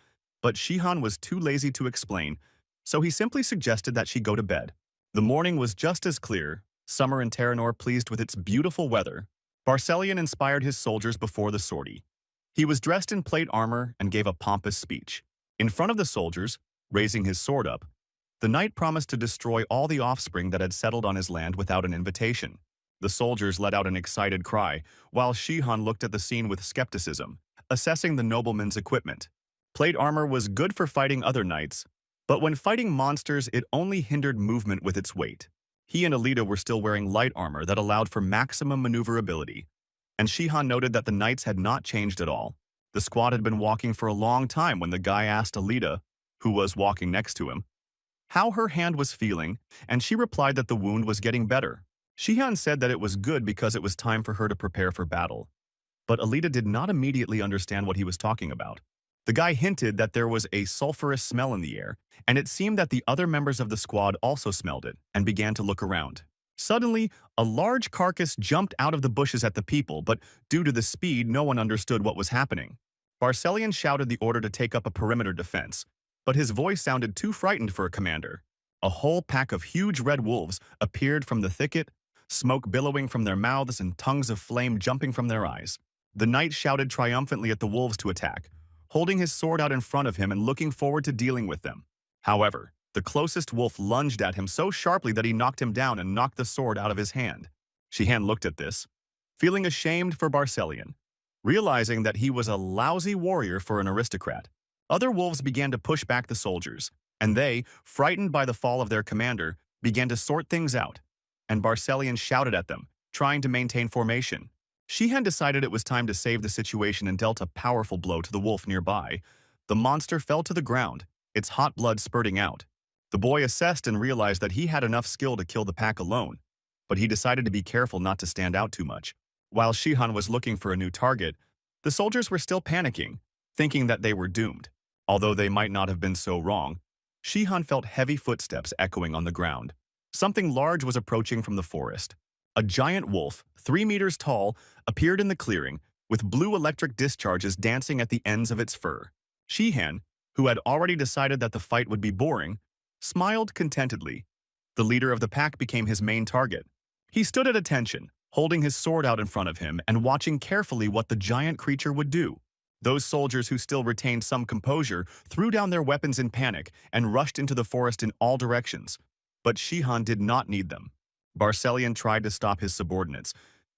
but Shihan was too lazy to explain, so he simply suggested that she go to bed. The morning was just as clear, summer in Terranor pleased with its beautiful weather. Barcelion inspired his soldiers before the sortie. He was dressed in plate armor and gave a pompous speech. In front of the soldiers, raising his sword up, the knight promised to destroy all the offspring that had settled on his land without an invitation. The soldiers let out an excited cry, while Shihan looked at the scene with skepticism, assessing the nobleman's equipment. Plate armor was good for fighting other knights, but when fighting monsters, it only hindered movement with its weight. He and Alita were still wearing light armor that allowed for maximum maneuverability, and Shihan noted that the knights had not changed at all. The squad had been walking for a long time when the guy asked Alita, who was walking next to him, how her hand was feeling, and she replied that the wound was getting better. Shihan said that it was good because it was time for her to prepare for battle, but Alita did not immediately understand what he was talking about. The guy hinted that there was a sulfurous smell in the air, and it seemed that the other members of the squad also smelled it and began to look around. Suddenly, a large carcass jumped out of the bushes at the people, but due to the speed, no one understood what was happening. Barcelion shouted the order to take up a perimeter defense, but his voice sounded too frightened for a commander. A whole pack of huge red wolves appeared from the thicket, smoke billowing from their mouths and tongues of flame jumping from their eyes. The knight shouted triumphantly at the wolves to attack, holding his sword out in front of him and looking forward to dealing with them. However, the closest wolf lunged at him so sharply that he knocked him down and knocked the sword out of his hand. Shihan looked at this, feeling ashamed for Barcelion, realizing that he was a lousy warrior for an aristocrat. Other wolves began to push back the soldiers, and they, frightened by the fall of their commander, began to sort things out, and Barcelion shouted at them, trying to maintain formation. Shihan decided it was time to save the situation and dealt a powerful blow to the wolf nearby. The monster fell to the ground, its hot blood spurting out. The boy assessed and realized that he had enough skill to kill the pack alone, but he decided to be careful not to stand out too much. While Shihan was looking for a new target, the soldiers were still panicking, thinking that they were doomed. Although they might not have been so wrong, Shihan felt heavy footsteps echoing on the ground. Something large was approaching from the forest. A giant wolf, 3 meters tall, appeared in the clearing, with blue electric discharges dancing at the ends of its fur. Shihan, who had already decided that the fight would be boring, smiled contentedly. The leader of the pack became his main target. He stood at attention, holding his sword out in front of him and watching carefully what the giant creature would do. Those soldiers who still retained some composure threw down their weapons in panic and rushed into the forest in all directions. But Shihan did not need them. Barcelian tried to stop his subordinates.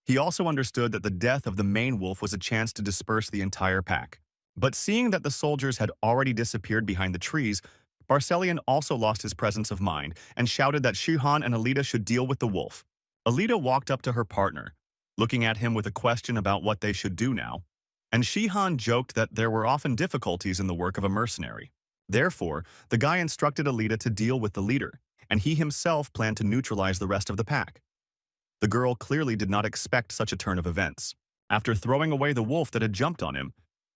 He also understood that the death of the main wolf was a chance to disperse the entire pack. But seeing that the soldiers had already disappeared behind the trees, Barcelian also lost his presence of mind and shouted that Shihan and Alita should deal with the wolf. Alita walked up to her partner, looking at him with a question about what they should do now, and Shihan joked that there were often difficulties in the work of a mercenary. Therefore, the guy instructed Alita to deal with the leader, and he himself planned to neutralize the rest of the pack. The girl clearly did not expect such a turn of events. After throwing away the wolf that had jumped on him,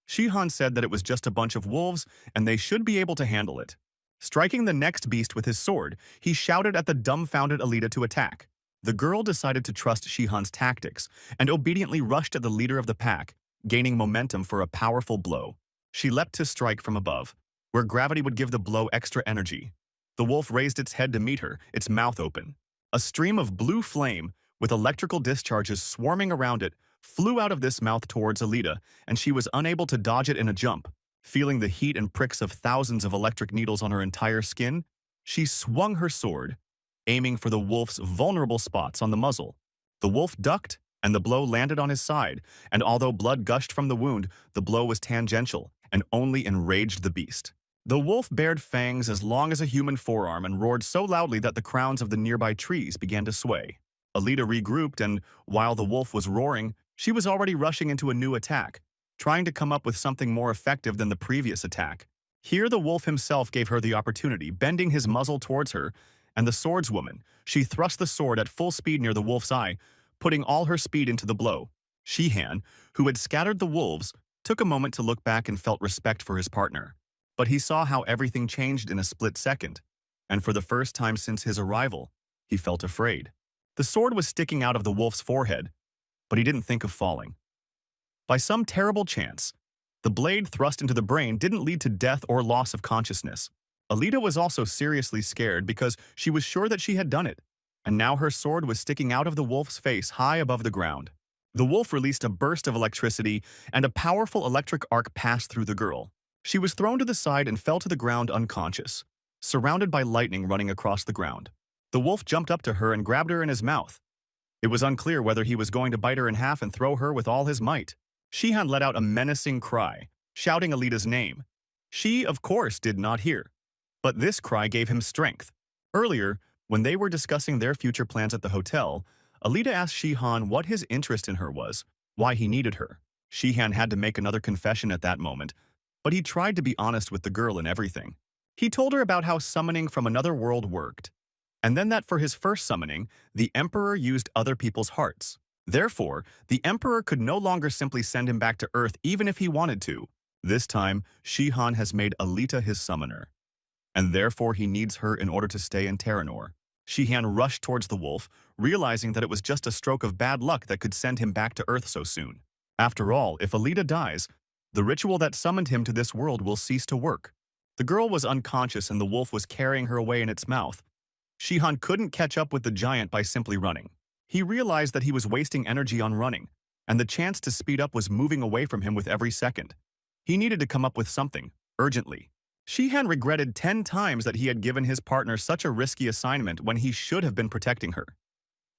Shihan said that it was just a bunch of wolves and they should be able to handle it. Striking the next beast with his sword, he shouted at the dumbfounded Alita to attack. The girl decided to trust Shihan's tactics and obediently rushed at the leader of the pack, gaining momentum for a powerful blow. She leapt to strike from above, where gravity would give the blow extra energy. The wolf raised its head to meet her, its mouth open. A stream of blue flame, with electrical discharges swarming around it, flew out of this mouth towards Alita, and she was unable to dodge it in a jump. Feeling the heat and pricks of thousands of electric needles on her entire skin, she swung her sword, aiming for the wolf's vulnerable spots on the muzzle. The wolf ducked, and the blow landed on his side, and although blood gushed from the wound, the blow was tangential and only enraged the beast. The wolf bared fangs as long as a human forearm and roared so loudly that the crowns of the nearby trees began to sway. Alita regrouped, and while the wolf was roaring, she was already rushing into a new attack, trying to come up with something more effective than the previous attack. Here the wolf himself gave her the opportunity, bending his muzzle towards her, and the swordswoman, she thrust the sword at full speed near the wolf's eye, putting all her speed into the blow. Shihan, who had scattered the wolves, took a moment to look back and felt respect for his partner. But he saw how everything changed in a split second, and for the first time since his arrival, he felt afraid. The sword was sticking out of the wolf's forehead, but he didn't think of falling. By some terrible chance, the blade thrust into the brain didn't lead to death or loss of consciousness. Alita was also seriously scared because she was sure that she had done it, and now her sword was sticking out of the wolf's face high above the ground. The wolf released a burst of electricity, and a powerful electric arc passed through the girl. She was thrown to the side and fell to the ground unconscious, surrounded by lightning running across the ground. The wolf jumped up to her and grabbed her in his mouth. It was unclear whether he was going to bite her in half and throw her with all his might. Shihan let out a menacing cry, shouting Alita's name. She, of course, did not hear. But this cry gave him strength. Earlier, when they were discussing their future plans at the hotel, Alita asked Shihan what his interest in her was, why he needed her. Shihan had to make another confession at that moment, but he tried to be honest with the girl in everything. He told her about how summoning from another world worked, and then that for his first summoning, the Emperor used other people's hearts. Therefore, the Emperor could no longer simply send him back to Earth even if he wanted to. This time, Shihan has made Alita his summoner, and therefore he needs her in order to stay in Terranor. Shihan rushed towards the wolf, realizing that it was just a stroke of bad luck that could send him back to Earth so soon. After all, if Alita dies, the ritual that summoned him to this world will cease to work. The girl was unconscious and the wolf was carrying her away in its mouth. Shihan couldn't catch up with the giant by simply running. He realized that he was wasting energy on running, and the chance to speed up was moving away from him with every second. He needed to come up with something, urgently. Shihan regretted 10 times that he had given his partner such a risky assignment when he should have been protecting her.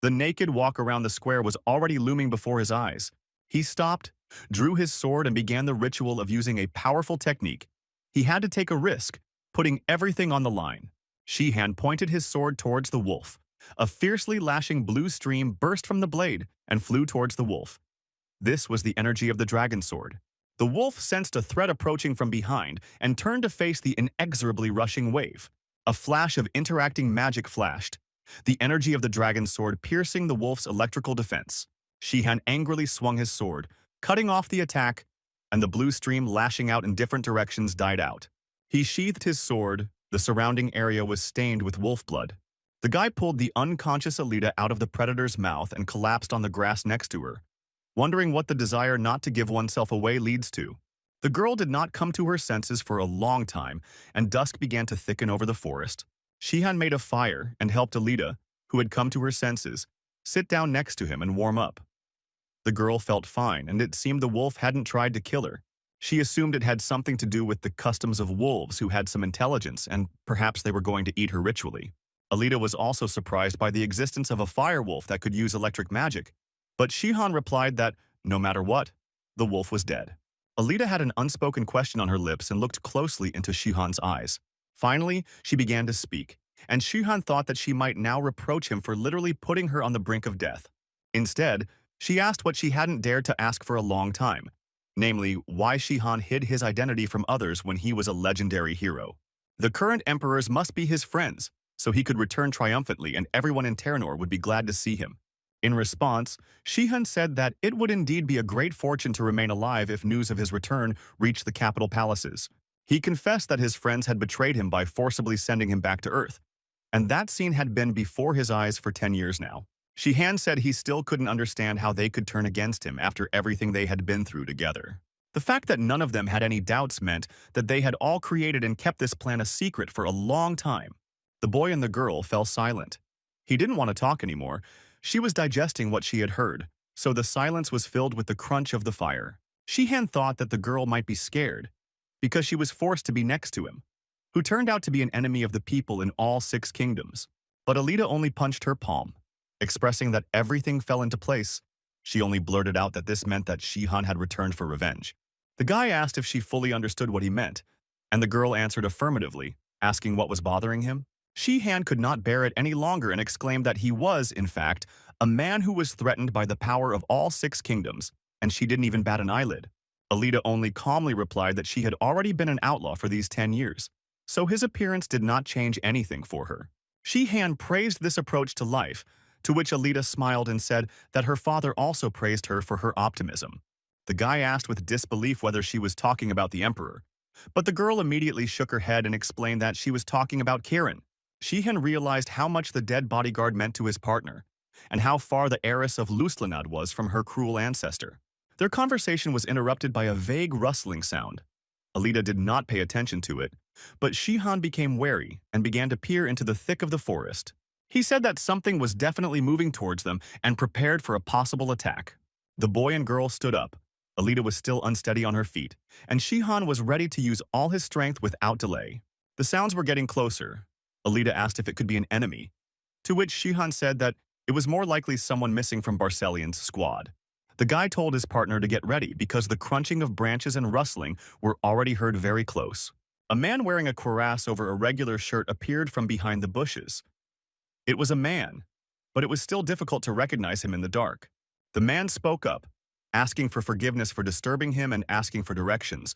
The naked walk around the square was already looming before his eyes. He stopped, drew his sword, and began the ritual of using a powerful technique. He had to take a risk, putting everything on the line. Shihan pointed his sword towards the wolf. A fiercely lashing blue stream burst from the blade and flew towards the wolf. This was the energy of the dragon sword. The wolf sensed a threat approaching from behind and turned to face the inexorably rushing wave. A flash of interacting magic flashed, the energy of the dragon sword piercing the wolf's electrical defense. Shihan angrily swung his sword, cutting off the attack, and the blue stream lashing out in different directions died out. He sheathed his sword. The surrounding area was stained with wolf blood. The guy pulled the unconscious Alita out of the predator's mouth and collapsed on the grass next to her, wondering what the desire not to give oneself away leads to. The girl did not come to her senses for a long time, and dusk began to thicken over the forest. Shihan made a fire and helped Alita, who had come to her senses, Sit down next to him and warm up." The girl felt fine, and it seemed the wolf hadn't tried to kill her. She assumed it had something to do with the customs of wolves who had some intelligence, and perhaps they were going to eat her ritually. Alita was also surprised by the existence of a fire wolf that could use electric magic, but Shihan replied that, no matter what, the wolf was dead. Alita had an unspoken question on her lips and looked closely into Shihan's eyes. Finally, she began to speak, and Shihan thought that she might now reproach him for literally putting her on the brink of death. Instead, she asked what she hadn't dared to ask for a long time, namely, why Shihan hid his identity from others when he was a legendary hero. The current emperors must be his friends, so he could return triumphantly and everyone in Terranor would be glad to see him. In response, Shihan said that it would indeed be a great fortune to remain alive if news of his return reached the capital palaces. He confessed that his friends had betrayed him by forcibly sending him back to Earth, and that scene had been before his eyes for 10 years now. Shihan said he still couldn't understand how they could turn against him after everything they had been through together. The fact that none of them had any doubts meant that they had all created and kept this plan a secret for a long time. The boy and the girl fell silent. He didn't want to talk anymore. She was digesting what she had heard, so the silence was filled with the crunch of the fire. Shihan thought that the girl might be scared, because she was forced to be next to him, who turned out to be an enemy of the people in all 6 kingdoms. But Alita only punched her palm, expressing that everything fell into place. She only blurted out that this meant that Shihan had returned for revenge. The guy asked if she fully understood what he meant, and the girl answered affirmatively, asking what was bothering him. Shihan could not bear it any longer and exclaimed that he was, in fact, a man who was threatened by the power of all 6 kingdoms, and she didn't even bat an eyelid. Alita only calmly replied that she had already been an outlaw for these 10 years, so his appearance did not change anything for her. Shihan praised this approach to life, to which Alita smiled and said that her father also praised her for her optimism. The guy asked with disbelief whether she was talking about the Emperor, but the girl immediately shook her head and explained that she was talking about Kirin. Shihan realized how much the dead bodyguard meant to his partner, and how far the heiress of Luslanad was from her cruel ancestor. Their conversation was interrupted by a vague rustling sound. Alita did not pay attention to it, but Shihan became wary and began to peer into the thick of the forest. He said that something was definitely moving towards them and prepared for a possible attack. The boy and girl stood up. Alita was still unsteady on her feet, and Shihan was ready to use all his strength without delay. The sounds were getting closer. Alita asked if it could be an enemy, to which Shihan said that it was more likely someone missing from Barcelian's squad. The guy told his partner to get ready because the crunching of branches and rustling were already heard very close. A man wearing a cuirass over a regular shirt appeared from behind the bushes. It was a man, but it was still difficult to recognize him in the dark. The man spoke up, asking for forgiveness for disturbing him and asking for directions,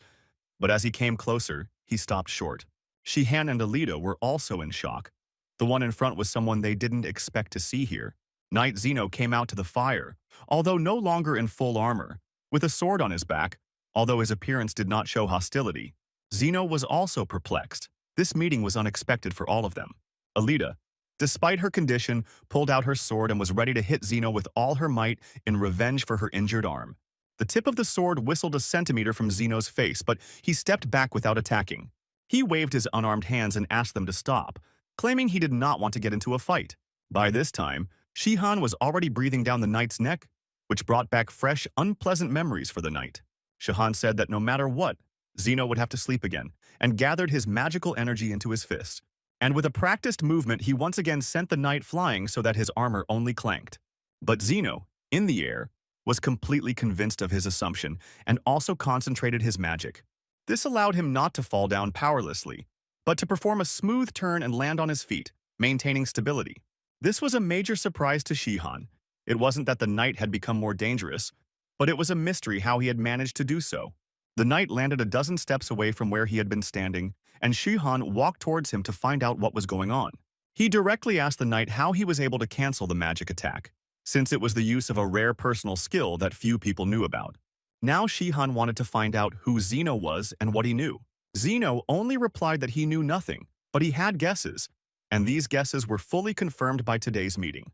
but as he came closer, he stopped short. Shihan and Alita were also in shock. The one in front was someone they didn't expect to see here. Knight Zeno came out to the fire, although no longer in full armor, with a sword on his back, although his appearance did not show hostility. Zeno was also perplexed. This meeting was unexpected for all of them. Alita, despite her condition, pulled out her sword and was ready to hit Zeno with all her might in revenge for her injured arm. The tip of the sword whistled a centimeter from Zeno's face, but he stepped back without attacking. He waved his unarmed hands and asked them to stop, claiming he did not want to get into a fight. By this time, Shihan was already breathing down the knight's neck, which brought back fresh, unpleasant memories for the knight. Shihan said that no matter what, Zeno would have to sleep again, and gathered his magical energy into his fist. And with a practiced movement, he once again sent the knight flying so that his armor only clanked. But Zeno, in the air, was completely convinced of his assumption and also concentrated his magic. This allowed him not to fall down powerlessly, but to perform a smooth turn and land on his feet, maintaining stability. This was a major surprise to Shihan. It wasn't that the knight had become more dangerous, but it was a mystery how he had managed to do so. The knight landed a dozen steps away from where he had been standing, and Shihan walked towards him to find out what was going on. He directly asked the knight how he was able to cancel the magic attack, since it was the use of a rare personal skill that few people knew about. Now Shihan wanted to find out who Zeno was and what he knew. Zeno only replied that he knew nothing, but he had guesses, and these guesses were fully confirmed by today's meeting.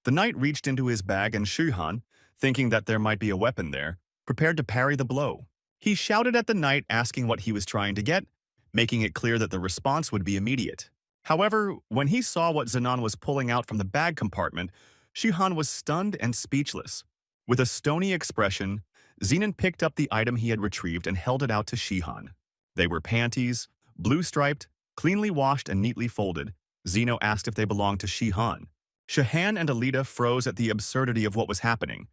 The knight reached into his bag and Shihan, thinking that there might be a weapon there, prepared to parry the blow. He shouted at the knight asking what he was trying to get, making it clear that the response would be immediate. However, when he saw what Zenon was pulling out from the bag compartment, Shihan was stunned and speechless. With a stony expression, Zenon picked up the item he had retrieved and held it out to Shihan. They were panties, blue-striped, cleanly washed and neatly folded. Zeno asked if they belonged to Shihan. Shihan and Alita froze at the absurdity of what was happening.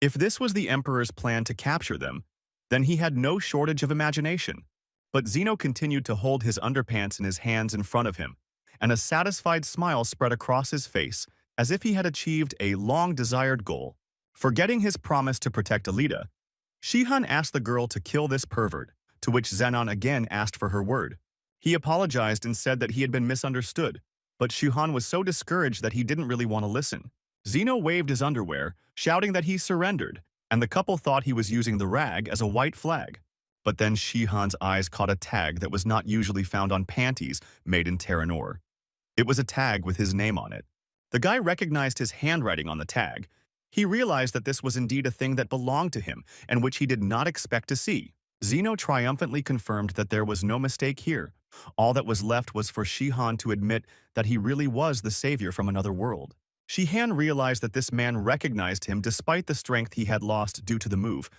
If this was the Emperor's plan to capture them, then he had no shortage of imagination. But Zeno continued to hold his underpants in his hands in front of him, and a satisfied smile spread across his face as if he had achieved a long-desired goal. Forgetting his promise to protect Alita, Shihan asked the girl to kill this pervert, to which Zenon again asked for her word. He apologized and said that he had been misunderstood, but Shihan was so discouraged that he didn't really want to listen. Zeno waved his underwear, shouting that he surrendered, and the couple thought he was using the rag as a white flag. But then Shihan's eyes caught a tag that was not usually found on panties made in Terranor. It was a tag with his name on it. The guy recognized his handwriting on the tag. He realized that this was indeed a thing that belonged to him and which he did not expect to see. Zeno triumphantly confirmed that there was no mistake here. All that was left was for Shihan to admit that he really was the savior from another world. Shihan realized that this man recognized him despite the strength he had lost due to the move,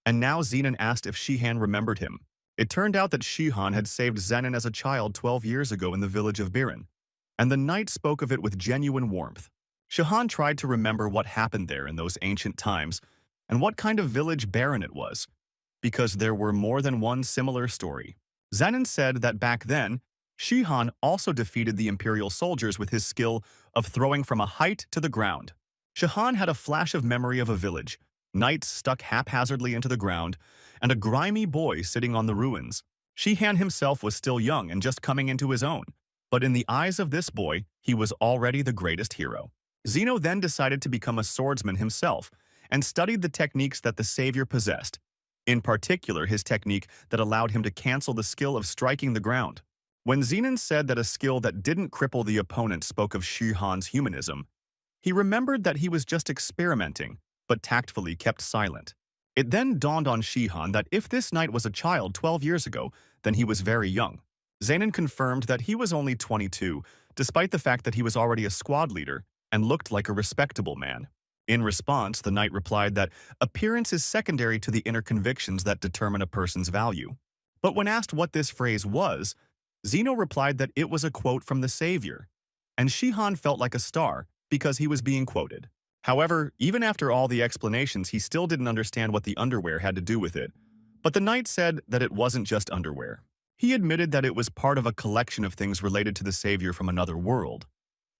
and now Zenon asked if Shihan remembered him. It turned out that Shihan had saved Zenon as a child 12 years ago in the village of Biren, and the knight spoke of it with genuine warmth. Shihan tried to remember what happened there in those ancient times and what kind of village baron it was, because there were more than one similar story. Zenon said that back then, Shihan also defeated the imperial soldiers with his skill of throwing from a height to the ground. Shihan had a flash of memory of a village, knights stuck haphazardly into the ground, and a grimy boy sitting on the ruins. Shihan himself was still young and just coming into his own, but in the eyes of this boy, he was already the greatest hero. Zeno then decided to become a swordsman himself and studied the techniques that the savior possessed, in particular his technique that allowed him to cancel the skill of striking the ground. When Zenon said that a skill that didn't cripple the opponent spoke of Shihan's humanism, he remembered that he was just experimenting, but tactfully kept silent. It then dawned on Shihan that if this knight was a child 12 years ago, then he was very young. Zenon confirmed that he was only 22, despite the fact that he was already a squad leader and looked like a respectable man. In response, the knight replied that appearance is secondary to the inner convictions that determine a person's value. But when asked what this phrase was, Zeno replied that it was a quote from the savior, and Shihan felt like a star because he was being quoted. However, even after all the explanations, he still didn't understand what the underwear had to do with it. But the knight said that it wasn't just underwear. He admitted that it was part of a collection of things related to the savior from another world.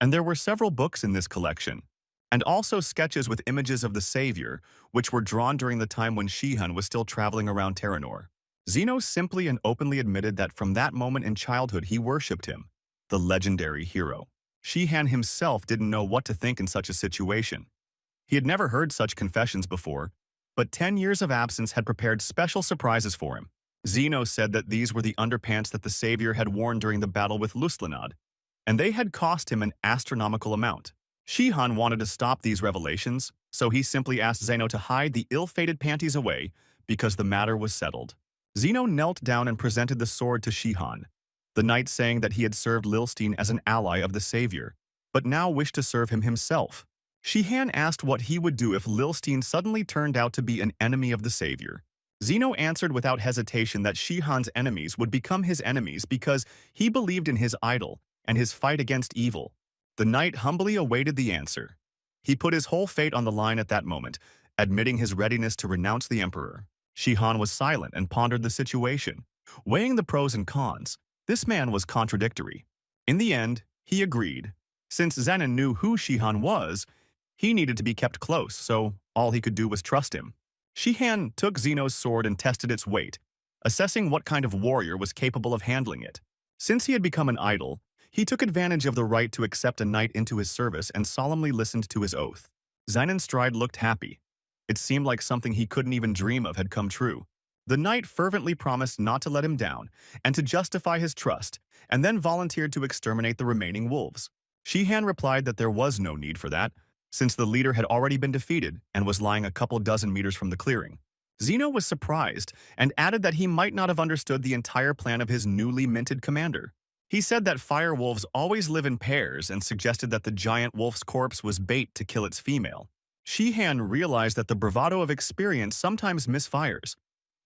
And there were several books in this collection, and also sketches with images of the savior, which were drawn during the time when Shihan was still traveling around Terranor. Zeno simply and openly admitted that from that moment in childhood he worshipped him, the legendary hero. Shihan himself didn't know what to think in such a situation. He had never heard such confessions before, but 10 years of absence had prepared special surprises for him. Zeno said that these were the underpants that the savior had worn during the battle with Luslanad, and they had cost him an astronomical amount. Shihan wanted to stop these revelations, so he simply asked Zeno to hide the ill-fated panties away because the matter was settled. Zeno knelt down and presented the sword to Shihan, the knight saying that he had served Lilstein as an ally of the savior, but now wished to serve him himself. Shihan asked what he would do if Lilstein suddenly turned out to be an enemy of the savior. Zeno answered without hesitation that Shihan's enemies would become his enemies because he believed in his idol and his fight against evil. The knight humbly awaited the answer. He put his whole fate on the line at that moment, admitting his readiness to renounce the emperor. Shihan was silent and pondered the situation. Weighing the pros and cons, this man was contradictory. In the end, he agreed. Since Zenon knew who Shihan was, he needed to be kept close, so all he could do was trust him. Shihan took Zeno's sword and tested its weight, assessing what kind of warrior was capable of handling it. Since he had become an idol, he took advantage of the right to accept a knight into his service and solemnly listened to his oath. Zenon's stride looked happy. It seemed like something he couldn't even dream of had come true. The knight fervently promised not to let him down and to justify his trust, and then volunteered to exterminate the remaining wolves. Shihan replied that there was no need for that, since the leader had already been defeated and was lying a couple dozen meters from the clearing. Zeno was surprised and added that he might not have understood the entire plan of his newly minted commander. He said that fire wolves always live in pairs and suggested that the giant wolf's corpse was bait to kill its female. Shihan realized that the bravado of experience sometimes misfires,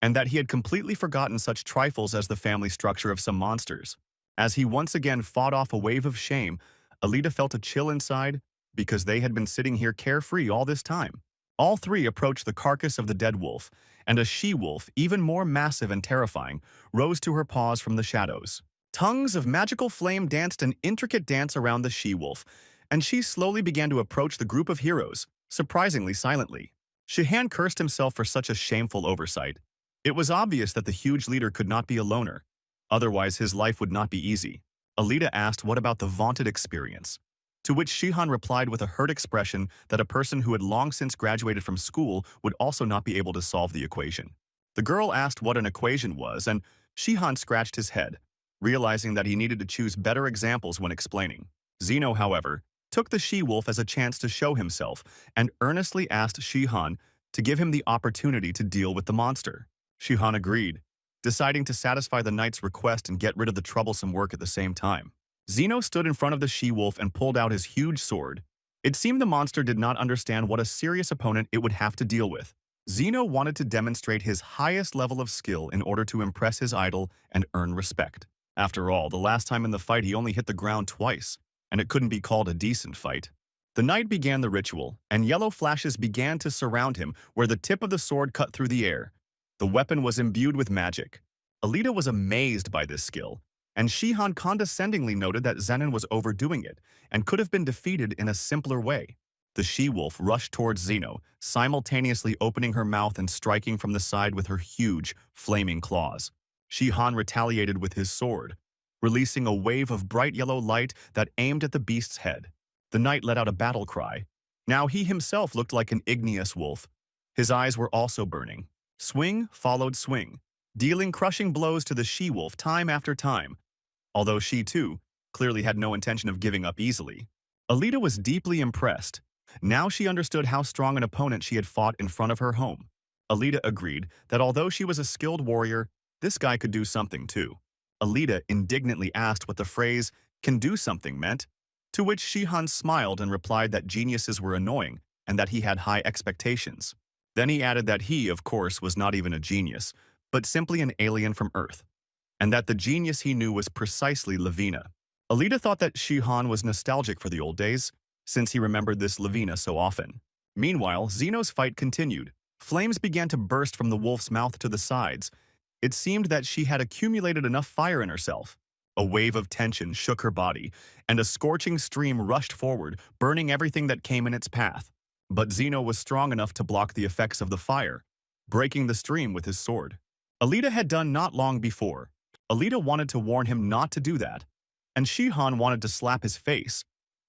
and that he had completely forgotten such trifles as the family structure of some monsters. As he once again fought off a wave of shame, Alita felt a chill inside because they had been sitting here carefree all this time. All three approached the carcass of the dead wolf, and a she-wolf, even more massive and terrifying, rose to her paws from the shadows. Tongues of magical flame danced an intricate dance around the she-wolf, and she slowly began to approach the group of heroes, surprisingly silently. Shihan cursed himself for such a shameful oversight. It was obvious that the huge leader could not be a loner. Otherwise, his life would not be easy. Alita asked what about the vaunted experience, to which Shihan replied with a hurt expression that a person who had long since graduated from school would also not be able to solve the equation. The girl asked what an equation was, and Shihan scratched his head, realizing that he needed to choose better examples when explaining. Zeno, however, took the she-wolf as a chance to show himself and earnestly asked Shihan to give him the opportunity to deal with the monster. Shihan agreed, deciding to satisfy the knight's request and get rid of the troublesome work at the same time. Zeno stood in front of the she-wolf and pulled out his huge sword. It seemed the monster did not understand what a serious opponent it would have to deal with. Zeno wanted to demonstrate his highest level of skill in order to impress his idol and earn respect. After all, the last time in the fight he only hit the ground twice, and it couldn't be called a decent fight. The knight began the ritual, and yellow flashes began to surround him where the tip of the sword cut through the air. The weapon was imbued with magic. Alita was amazed by this skill, and Shihan condescendingly noted that Zenon was overdoing it and could have been defeated in a simpler way. The she-wolf rushed towards Zeno, simultaneously opening her mouth and striking from the side with her huge, flaming claws. Shihan retaliated with his sword, releasing a wave of bright yellow light that aimed at the beast's head. The knight let out a battle cry. Now he himself looked like an igneous wolf. His eyes were also burning. Swing followed swing, dealing crushing blows to the she-wolf time after time, although she, too, clearly had no intention of giving up easily. Alita was deeply impressed. Now she understood how strong an opponent she had fought in front of her home. Alita agreed that although she was a skilled warrior, this guy could do something too. Alita indignantly asked what the phrase, "can do something" meant, to which Shihan smiled and replied that geniuses were annoying and that he had high expectations. Then he added that he, of course, was not even a genius, but simply an alien from Earth, and that the genius he knew was precisely Lavina. Alita thought that Shihan was nostalgic for the old days, since he remembered this Lavina so often. Meanwhile, Zeno's fight continued. Flames began to burst from the wolf's mouth to the sides. It seemed that she had accumulated enough fire in herself. A wave of tension shook her body, and a scorching stream rushed forward, burning everything that came in its path. But Zeno was strong enough to block the effects of the fire, breaking the stream with his sword. Alita had done not long before. Alita wanted to warn him not to do that, and Shihan wanted to slap his face,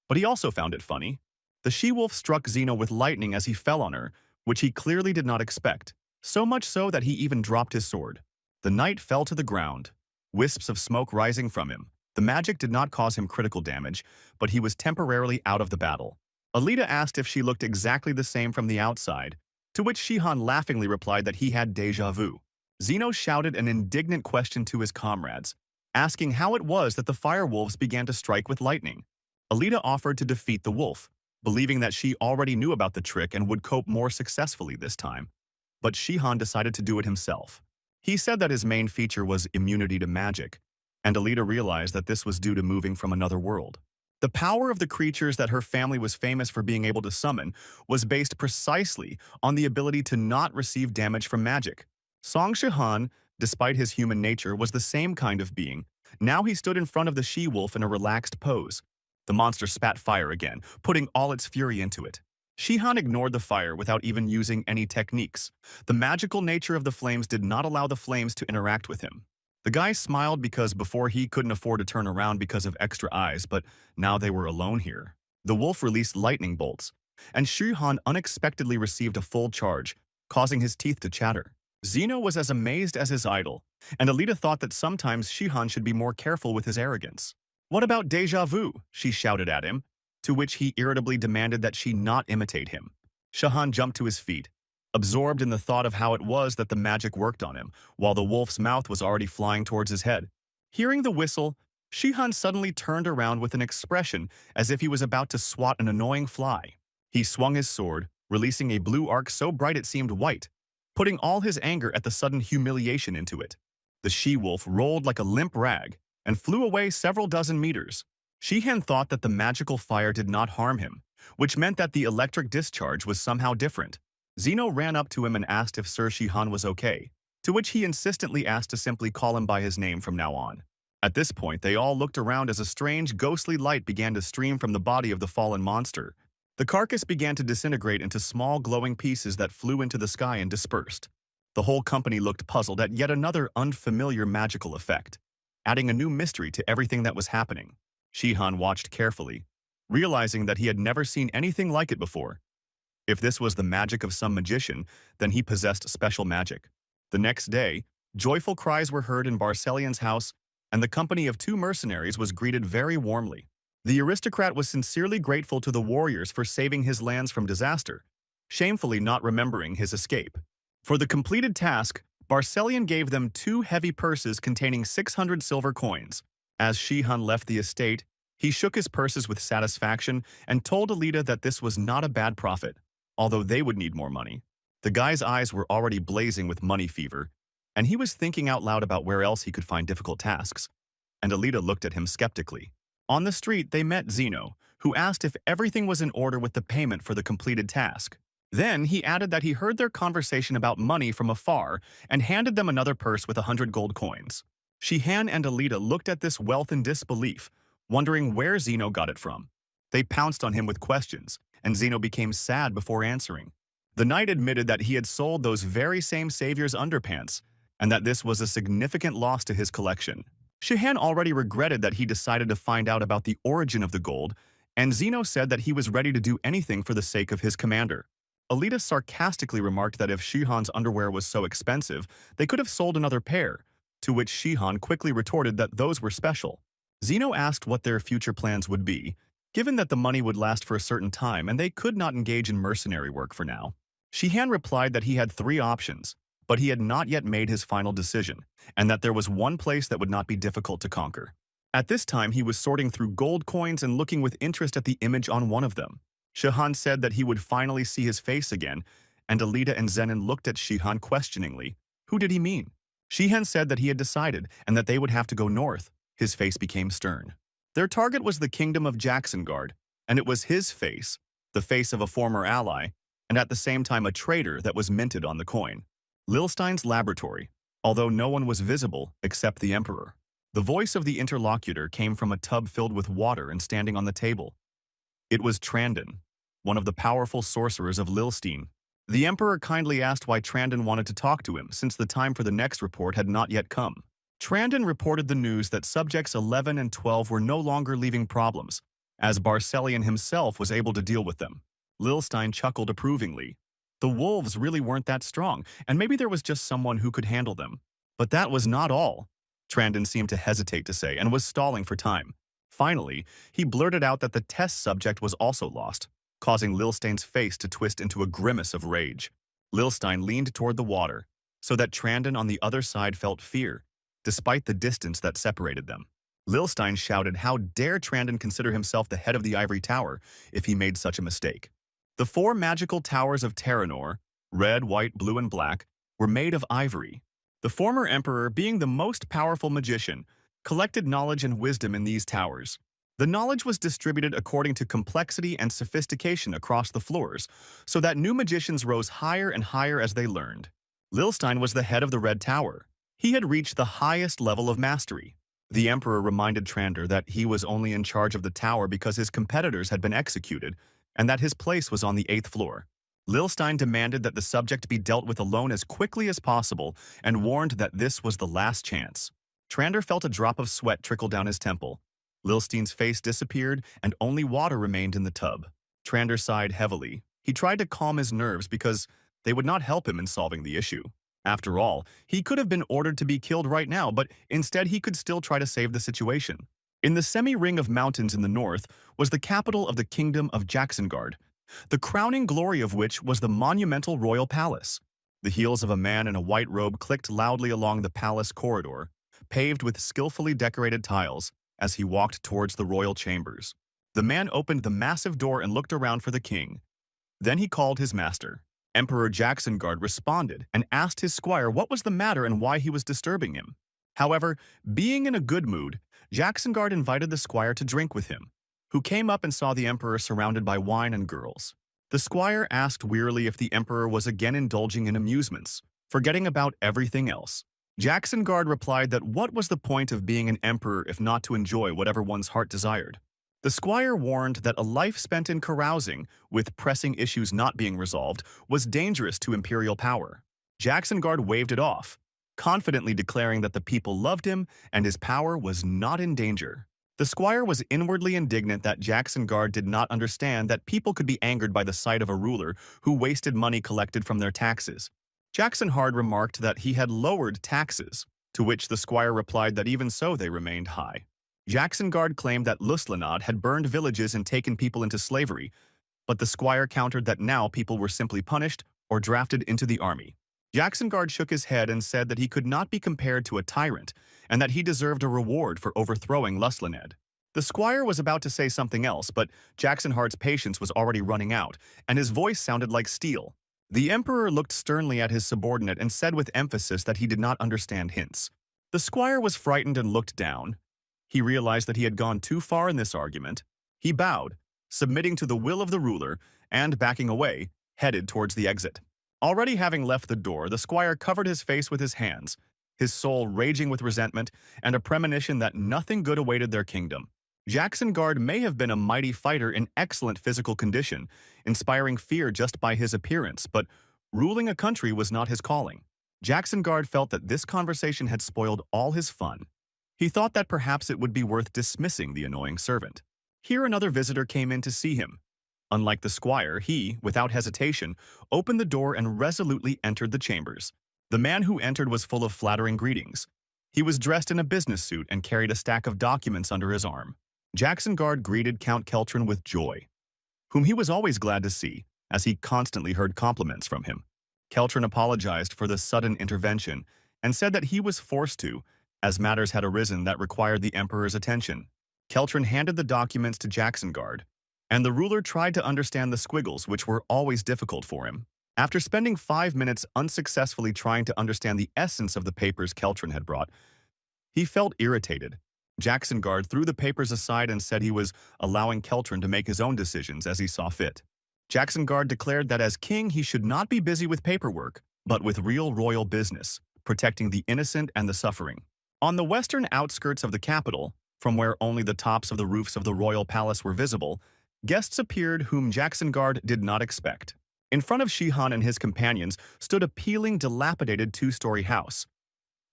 but he also found it funny. The she-wolf struck Zeno with lightning as he fell on her, which he clearly did not expect, so much so that he even dropped his sword. The knight fell to the ground, wisps of smoke rising from him. The magic did not cause him critical damage, but he was temporarily out of the battle. Alita asked if she looked exactly the same from the outside, to which Shihan laughingly replied that he had déjà vu. Zeno shouted an indignant question to his comrades, asking how it was that the fire wolves began to strike with lightning. Alita offered to defeat the wolf, believing that she already knew about the trick and would cope more successfully this time. But Shihan decided to do it himself. He said that his main feature was immunity to magic, and Alita realized that this was due to moving from another world. The power of the creatures that her family was famous for being able to summon was based precisely on the ability to not receive damage from magic. Song Shihan, despite his human nature, was the same kind of being. Now he stood in front of the she-wolf in a relaxed pose. The monster spat fire again, putting all its fury into it. Shihan ignored the fire without even using any techniques. The magical nature of the flames did not allow the flames to interact with him. The guy smiled because before he couldn't afford to turn around because of extra eyes, but now they were alone here. The wolf released lightning bolts, and Shihan unexpectedly received a full charge, causing his teeth to chatter. Zeno was as amazed as his idol, and Alita thought that sometimes Shihan should be more careful with his arrogance. "What about déjà vu?" she shouted at him, to which he irritably demanded that she not imitate him. Shihan jumped to his feet, absorbed in the thought of how it was that the magic worked on him, while the wolf's mouth was already flying towards his head. Hearing the whistle, Shihan suddenly turned around with an expression as if he was about to swat an annoying fly. He swung his sword, releasing a blue arc so bright it seemed white, putting all his anger at the sudden humiliation into it. The she-wolf rolled like a limp rag and flew away several dozen meters. Shihan thought that the magical fire did not harm him, which meant that the electric discharge was somehow different. Zeno ran up to him and asked if Sir Shihan was okay, to which he insistently asked to simply call him by his name from now on. At this point, they all looked around as a strange, ghostly light began to stream from the body of the fallen monster. The carcass began to disintegrate into small glowing pieces that flew into the sky and dispersed. The whole company looked puzzled at yet another unfamiliar magical effect, adding a new mystery to everything that was happening. Shihan watched carefully, realizing that he had never seen anything like it before. If this was the magic of some magician, then he possessed special magic. The next day, joyful cries were heard in Barcelian's house, and the company of 2 mercenaries was greeted very warmly. The aristocrat was sincerely grateful to the warriors for saving his lands from disaster, shamefully not remembering his escape. For the completed task, Barcelian gave them 2 heavy purses containing 600 silver coins. As Shihan left the estate, he shook his purses with satisfaction and told Alita that this was not a bad profit, although they would need more money. The guy's eyes were already blazing with money fever, and he was thinking out loud about where else he could find difficult tasks. And Alita looked at him skeptically. On the street, they met Zeno, who asked if everything was in order with the payment for the completed task. Then he added that he heard their conversation about money from afar and handed them another purse with 100 gold coins. Shihan and Alita looked at this wealth in disbelief, wondering where Zeno got it from. They pounced on him with questions, and Zeno became sad before answering. The knight admitted that he had sold those very same savior's underpants, and that this was a significant loss to his collection. Shihan already regretted that he decided to find out about the origin of the gold, and Zeno said that he was ready to do anything for the sake of his commander. Alita sarcastically remarked that if Shihan's underwear was so expensive, they could have sold another pair, to which Shihan quickly retorted that those were special. Zeno asked what their future plans would be, given that the money would last for a certain time and they could not engage in mercenary work for now. Shihan replied that he had 3 options, but he had not yet made his final decision, and that there was one place that would not be difficult to conquer. At this time, he was sorting through gold coins and looking with interest at the image on one of them. Shihan said that he would finally see his face again, and Alita and Zenon looked at Shihan questioningly. Who did he mean? Shihan said that he had decided and that they would have to go north. His face became stern. Their target was the kingdom of Jacksongard, and it was his face, the face of a former ally, and at the same time a traitor that was minted on the coin. Lilstein's laboratory, although no one was visible except the Emperor. The voice of the interlocutor came from a tub filled with water and standing on the table. It was Trandon, one of the powerful sorcerers of Lilstein. The Emperor kindly asked why Trandon wanted to talk to him, since the time for the next report had not yet come. Trandon reported the news that subjects 11 and 12 were no longer leaving problems, as Barcelian himself was able to deal with them. Lilstein chuckled approvingly. The wolves really weren't that strong, and maybe there was just someone who could handle them. But that was not all, Trandon seemed to hesitate to say, and was stalling for time. Finally, he blurted out that the test subject was also lost, causing Lilstein's face to twist into a grimace of rage. Lilstein leaned toward the water, so that Trandon on the other side felt fear, despite the distance that separated them. Lilstein shouted how dare Trandon consider himself the head of the ivory tower if he made such a mistake. The 4 magical towers of Terranor, red, white, blue, and black, were made of ivory. The former emperor, being the most powerful magician, collected knowledge and wisdom in these towers. The knowledge was distributed according to complexity and sophistication across the floors, so that new magicians rose higher and higher as they learned. Lilstein was the head of the Red Tower. He had reached the highest level of mastery. The emperor reminded Trandor that he was only in charge of the tower because his competitors had been executed, and that his place was on the 8th floor. Lilstein demanded that the subject be dealt with alone as quickly as possible and warned that this was the last chance. Trandor felt a drop of sweat trickle down his temple. Lilstein's face disappeared and only water remained in the tub. Trandor sighed heavily. He tried to calm his nerves because they would not help him in solving the issue. After all, he could have been ordered to be killed right now, but instead he could still try to save the situation. In the semi-ring of mountains in the north was the capital of the kingdom of Jacksongard, the crowning glory of which was the monumental royal palace. The heels of a man in a white robe clicked loudly along the palace corridor, paved with skillfully decorated tiles, as he walked towards the royal chambers. The man opened the massive door and looked around for the king. Then he called his master. Emperor Jacksonguard responded and asked his squire what was the matter and why he was disturbing him. However, being in a good mood, Jacksonguard invited the squire to drink with him, who came up and saw the emperor surrounded by wine and girls. The squire asked wearily if the emperor was again indulging in amusements, forgetting about everything else. Jacksonguard replied that what was the point of being an emperor if not to enjoy whatever one's heart desired. The squire warned that a life spent in carousing, with pressing issues not being resolved, was dangerous to imperial power. Jacksonguard waved it off, confidently declaring that the people loved him and his power was not in danger. The squire was inwardly indignant that Jacksonguard did not understand that people could be angered by the sight of a ruler who wasted money collected from their taxes. Jacksonguard remarked that he had lowered taxes, to which the squire replied that even so they remained high. Jacksonguard claimed that Luslanad had burned villages and taken people into slavery, but the squire countered that now people were simply punished or drafted into the army. Jacksonguard shook his head and said that he could not be compared to a tyrant and that he deserved a reward for overthrowing Luslanad. The squire was about to say something else, but Jacksonguard's patience was already running out, and his voice sounded like steel. The emperor looked sternly at his subordinate and said with emphasis that he did not understand hints. The squire was frightened and looked down. He realized that he had gone too far in this argument. He bowed, submitting to the will of the ruler, and backing away, headed towards the exit. Already having left the door, the squire covered his face with his hands, his soul raging with resentment and a premonition that nothing good awaited their kingdom. Jacksonguard may have been a mighty fighter in excellent physical condition, inspiring fear just by his appearance, but ruling a country was not his calling. Jacksonguard felt that this conversation had spoiled all his fun. He thought that perhaps it would be worth dismissing the annoying servant. Here another visitor came in to see him. Unlike the squire, he, without hesitation, opened the door and resolutely entered the chambers. The man who entered was full of flattering greetings. He was dressed in a business suit and carried a stack of documents under his arm. Jacksonguard greeted Count Keltron with joy, whom he was always glad to see, as he constantly heard compliments from him. Keltron apologized for the sudden intervention and said that he was forced to, as matters had arisen that required the emperor's attention. Keltron handed the documents to Jacksonguard, and the ruler tried to understand the squiggles, which were always difficult for him. After spending 5 minutes unsuccessfully trying to understand the essence of the papers Keltron had brought, he felt irritated. Jacksonguard threw the papers aside and said he was allowing Keltron to make his own decisions as he saw fit. Jacksonguard declared that as king he should not be busy with paperwork, but with real royal business, protecting the innocent and the suffering. On the western outskirts of the capital, from where only the tops of the roofs of the royal palace were visible, guests appeared whom Jacksonguard did not expect. In front of Shihan and his companions stood a peeling, dilapidated 2-story house.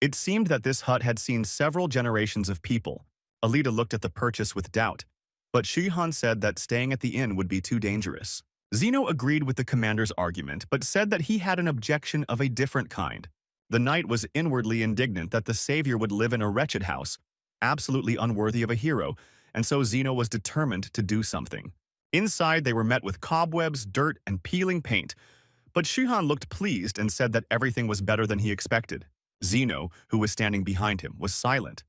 It seemed that this hut had seen several generations of people. Alita looked at the purchase with doubt, but Shihan said that staying at the inn would be too dangerous. Zeno agreed with the commander's argument, but said that he had an objection of a different kind. The knight was inwardly indignant that the savior would live in a wretched house, absolutely unworthy of a hero, and so Zeno was determined to do something. Inside, they were met with cobwebs, dirt, and peeling paint, but Shihan looked pleased and said that everything was better than he expected. Zeno, who was standing behind him, was silent.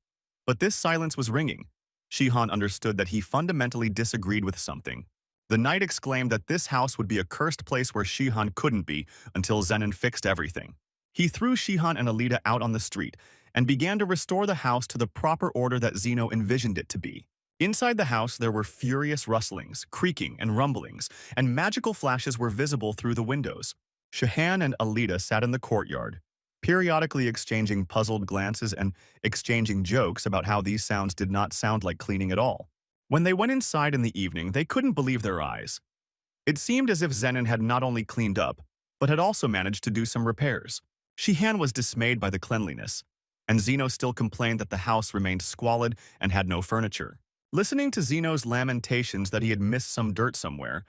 But this silence was ringing. Shihan understood that he fundamentally disagreed with something. The knight exclaimed that this house would be a cursed place where Shihan couldn't be until Zenon fixed everything. He threw Shihan and Alita out on the street and began to restore the house to the proper order that Zeno envisioned it to be. Inside the house, there were furious rustlings, creaking, and rumblings, and magical flashes were visible through the windows. Shihan and Alita sat in the courtyard, periodically exchanging puzzled glances and exchanging jokes about how these sounds did not sound like cleaning at all. When they went inside in the evening, they couldn't believe their eyes. It seemed as if Zenon had not only cleaned up, but had also managed to do some repairs. Shihan was dismayed by the cleanliness, and Zeno still complained that the house remained squalid and had no furniture. Listening to Zeno's lamentations that he had missed some dirt somewhere,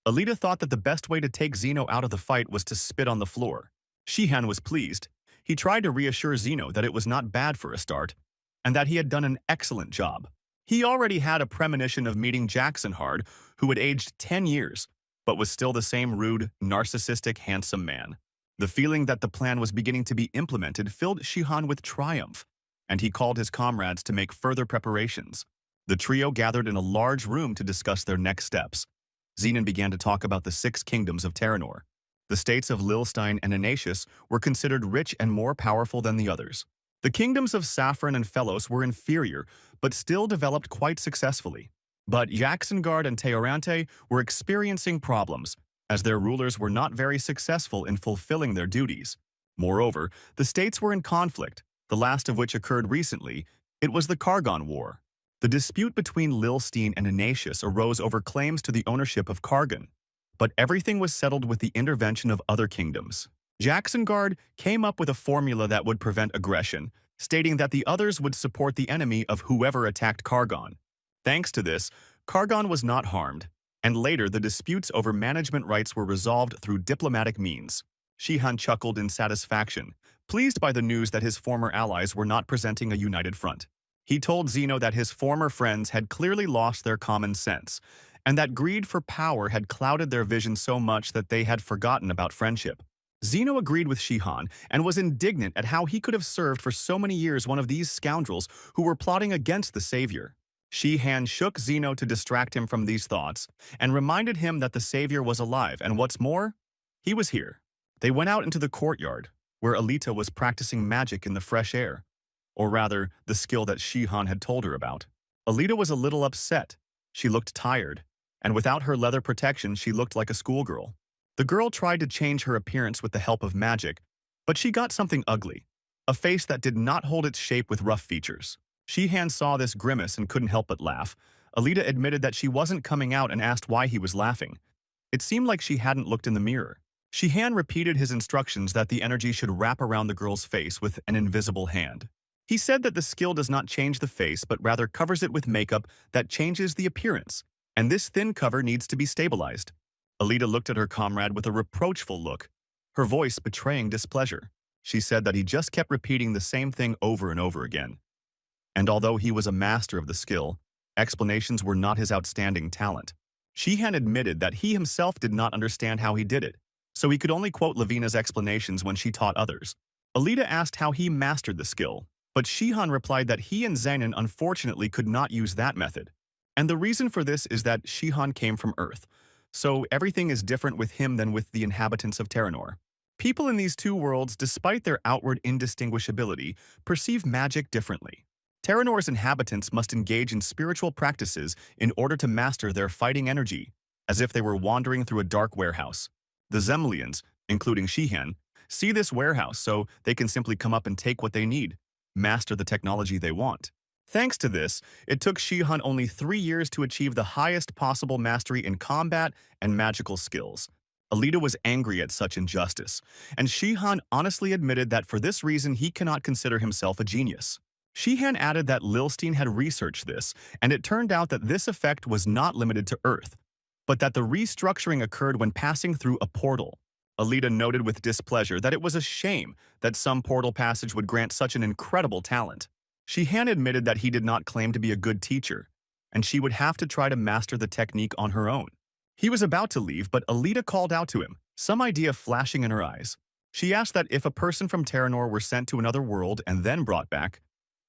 Alita thought that the best way to take Zeno out of the fight was to spit on the floor. Shihan was pleased. He tried to reassure Zeno that it was not bad for a start, and that he had done an excellent job. He already had a premonition of meeting Jacksonguard, who had aged 10 years, but was still the same rude, narcissistic, handsome man. The feeling that the plan was beginning to be implemented filled Shihan with triumph, and he called his comrades to make further preparations. The trio gathered in a large room to discuss their next steps. Zenon began to talk about the 6 kingdoms of Terranor. The states of Lilstein and Anasius were considered rich and more powerful than the others. The kingdoms of Saffron and Felos were inferior, but still developed quite successfully. But Jacksongard and Teorante were experiencing problems, as their rulers were not very successful in fulfilling their duties. Moreover, the states were in conflict, the last of which occurred recently. It was the Kargon War. The dispute between Lilstein and Anasius arose over claims to the ownership of Kargon, but everything was settled with the intervention of other kingdoms. Jacksongard came up with a formula that would prevent aggression, stating that the others would support the enemy of whoever attacked Kargon. Thanks to this, Kargon was not harmed, and later the disputes over management rights were resolved through diplomatic means. Shihan chuckled in satisfaction, pleased by the news that his former allies were not presenting a united front. He told Zeno that his former friends had clearly lost their common sense, and that greed for power had clouded their vision so much that they had forgotten about friendship. Zeno agreed with Shihan and was indignant at how he could have served for so many years one of these scoundrels who were plotting against the savior. Shihan shook Zeno to distract him from these thoughts and reminded him that the savior was alive, and what's more, he was here. They went out into the courtyard, where Alita was practicing magic in the fresh air, or rather, the skill that Shihan had told her about. Alita was a little upset. She looked tired, and without her leather protection, she looked like a schoolgirl. The girl tried to change her appearance with the help of magic, but she got something ugly, a face that did not hold its shape with rough features. Shihan saw this grimace and couldn't help but laugh. Alita admitted that she wasn't coming out and asked why he was laughing. It seemed like she hadn't looked in the mirror. Shihan repeated his instructions that the energy should wrap around the girl's face with an invisible hand. He said that the skill does not change the face but rather covers it with makeup that changes the appearance, and this thin cover needs to be stabilized. Alita looked at her comrade with a reproachful look, her voice betraying displeasure. She said that he just kept repeating the same thing over and over again. And although he was a master of the skill, explanations were not his outstanding talent. Shihan admitted that he himself did not understand how he did it, so he could only quote Lavina's explanations when she taught others. Alita asked how he mastered the skill, but Shihan replied that he and Zenon unfortunately could not use that method. And the reason for this is that Shihan came from Earth, so everything is different with him than with the inhabitants of Terranor. People in these two worlds, despite their outward indistinguishability, perceive magic differently. Terranor's inhabitants must engage in spiritual practices in order to master their fighting energy, as if they were wandering through a dark warehouse. The Zemlians, including Shihan, see this warehouse so they can simply come up and take what they need, master the technology they want. Thanks to this, it took Shihan only 3 years to achieve the highest possible mastery in combat and magical skills. Alita was angry at such injustice, and Shihan honestly admitted that for this reason he cannot consider himself a genius. Shihan added that Lilstein had researched this, and it turned out that this effect was not limited to Earth, but that the restructuring occurred when passing through a portal. Alita noted with displeasure that it was a shame that some portal passage would grant such an incredible talent. Shihan admitted that he did not claim to be a good teacher, and she would have to try to master the technique on her own. He was about to leave, but Alita called out to him, some idea flashing in her eyes. She asked that if a person from Terranor were sent to another world and then brought back,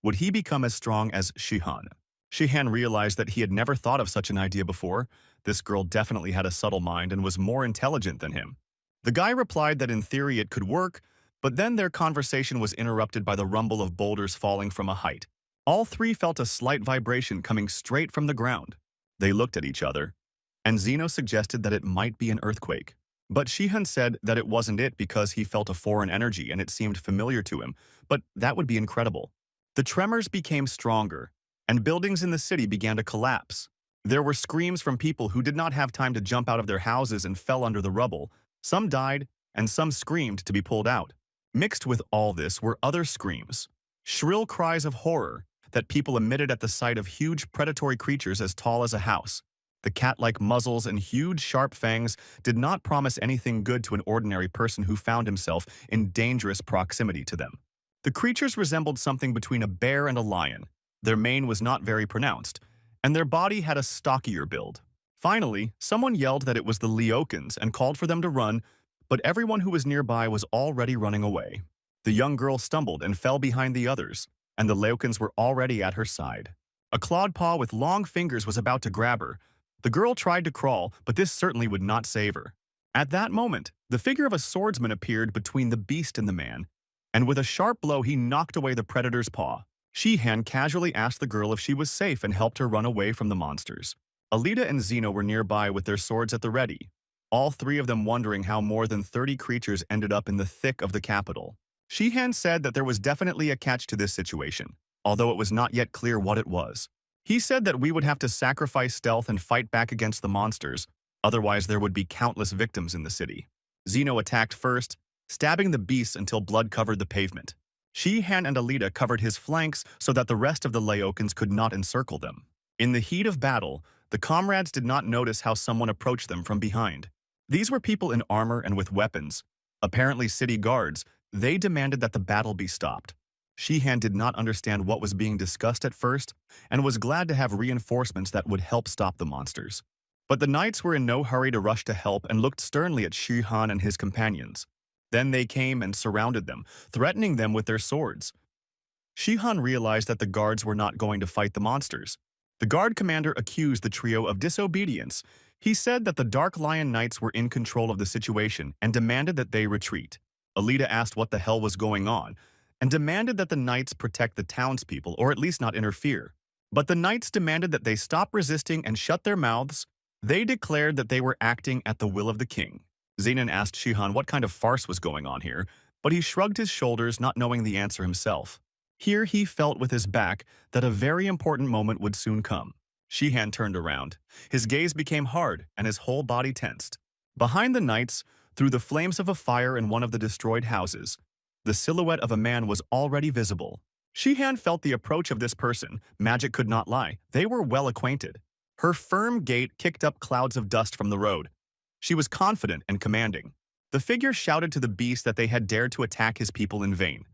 would he become as strong as Shihan? Shihan realized that he had never thought of such an idea before. This girl definitely had a subtle mind and was more intelligent than him. The guy replied that in theory it could work, but then their conversation was interrupted by the rumble of boulders falling from a height. All three felt a slight vibration coming straight from the ground. They looked at each other, and Zeno suggested that it might be an earthquake. But Shihan said that it wasn't it because he felt a foreign energy and it seemed familiar to him, but that would be incredible. The tremors became stronger, and buildings in the city began to collapse. There were screams from people who did not have time to jump out of their houses and fell under the rubble. Some died, and some screamed to be pulled out. Mixed with all this were other screams, shrill cries of horror that people emitted at the sight of huge predatory creatures as tall as a house. The cat-like muzzles and huge sharp fangs did not promise anything good to an ordinary person who found himself in dangerous proximity to them. The creatures resembled something between a bear and a lion. Their mane was not very pronounced, and their body had a stockier build. Finally, someone yelled that it was the Leokans and called for them to run, but everyone who was nearby was already running away. The young girl stumbled and fell behind the others, and the Leokans were already at her side. A clawed paw with long fingers was about to grab her. The girl tried to crawl, but this certainly would not save her. At that moment, the figure of a swordsman appeared between the beast and the man, and with a sharp blow he knocked away the predator's paw. Shihan casually asked the girl if she was safe and helped her run away from the monsters. Alita and Zeno were nearby with their swords at the ready, all three of them wondering how more than 30 creatures ended up in the thick of the capital. Shihan said that there was definitely a catch to this situation, although it was not yet clear what it was. He said that we would have to sacrifice stealth and fight back against the monsters, otherwise there would be countless victims in the city. Zeno attacked first, stabbing the beasts until blood covered the pavement. Shihan and Alita covered his flanks so that the rest of the Laokans could not encircle them. In the heat of battle, the comrades did not notice how someone approached them from behind. These were people in armor and with weapons, apparently city guards. They demanded that the battle be stopped. Shihan did not understand what was being discussed at first and was glad to have reinforcements that would help stop the monsters. But the knights were in no hurry to rush to help and looked sternly at Shihan and his companions. Then they came and surrounded them, threatening them with their swords. Shihan realized that the guards were not going to fight the monsters. The guard commander accused the trio of disobedience. He said that the Dark Lion Knights were in control of the situation and demanded that they retreat. Alita asked what the hell was going on and demanded that the knights protect the townspeople or at least not interfere. But the knights demanded that they stop resisting and shut their mouths. They declared that they were acting at the will of the king. Zenon asked Shihan what kind of farce was going on here, but he shrugged his shoulders, not knowing the answer himself. Here he felt with his back that a very important moment would soon come. Shihan turned around. His gaze became hard and his whole body tensed. Behind the knights, through the flames of a fire in one of the destroyed houses, the silhouette of a man was already visible. Shihan felt the approach of this person. Magic could not lie. They were well acquainted. Her firm gait kicked up clouds of dust from the road. She was confident and commanding. The figure shouted to the beast that they had dared to attack his people in vain.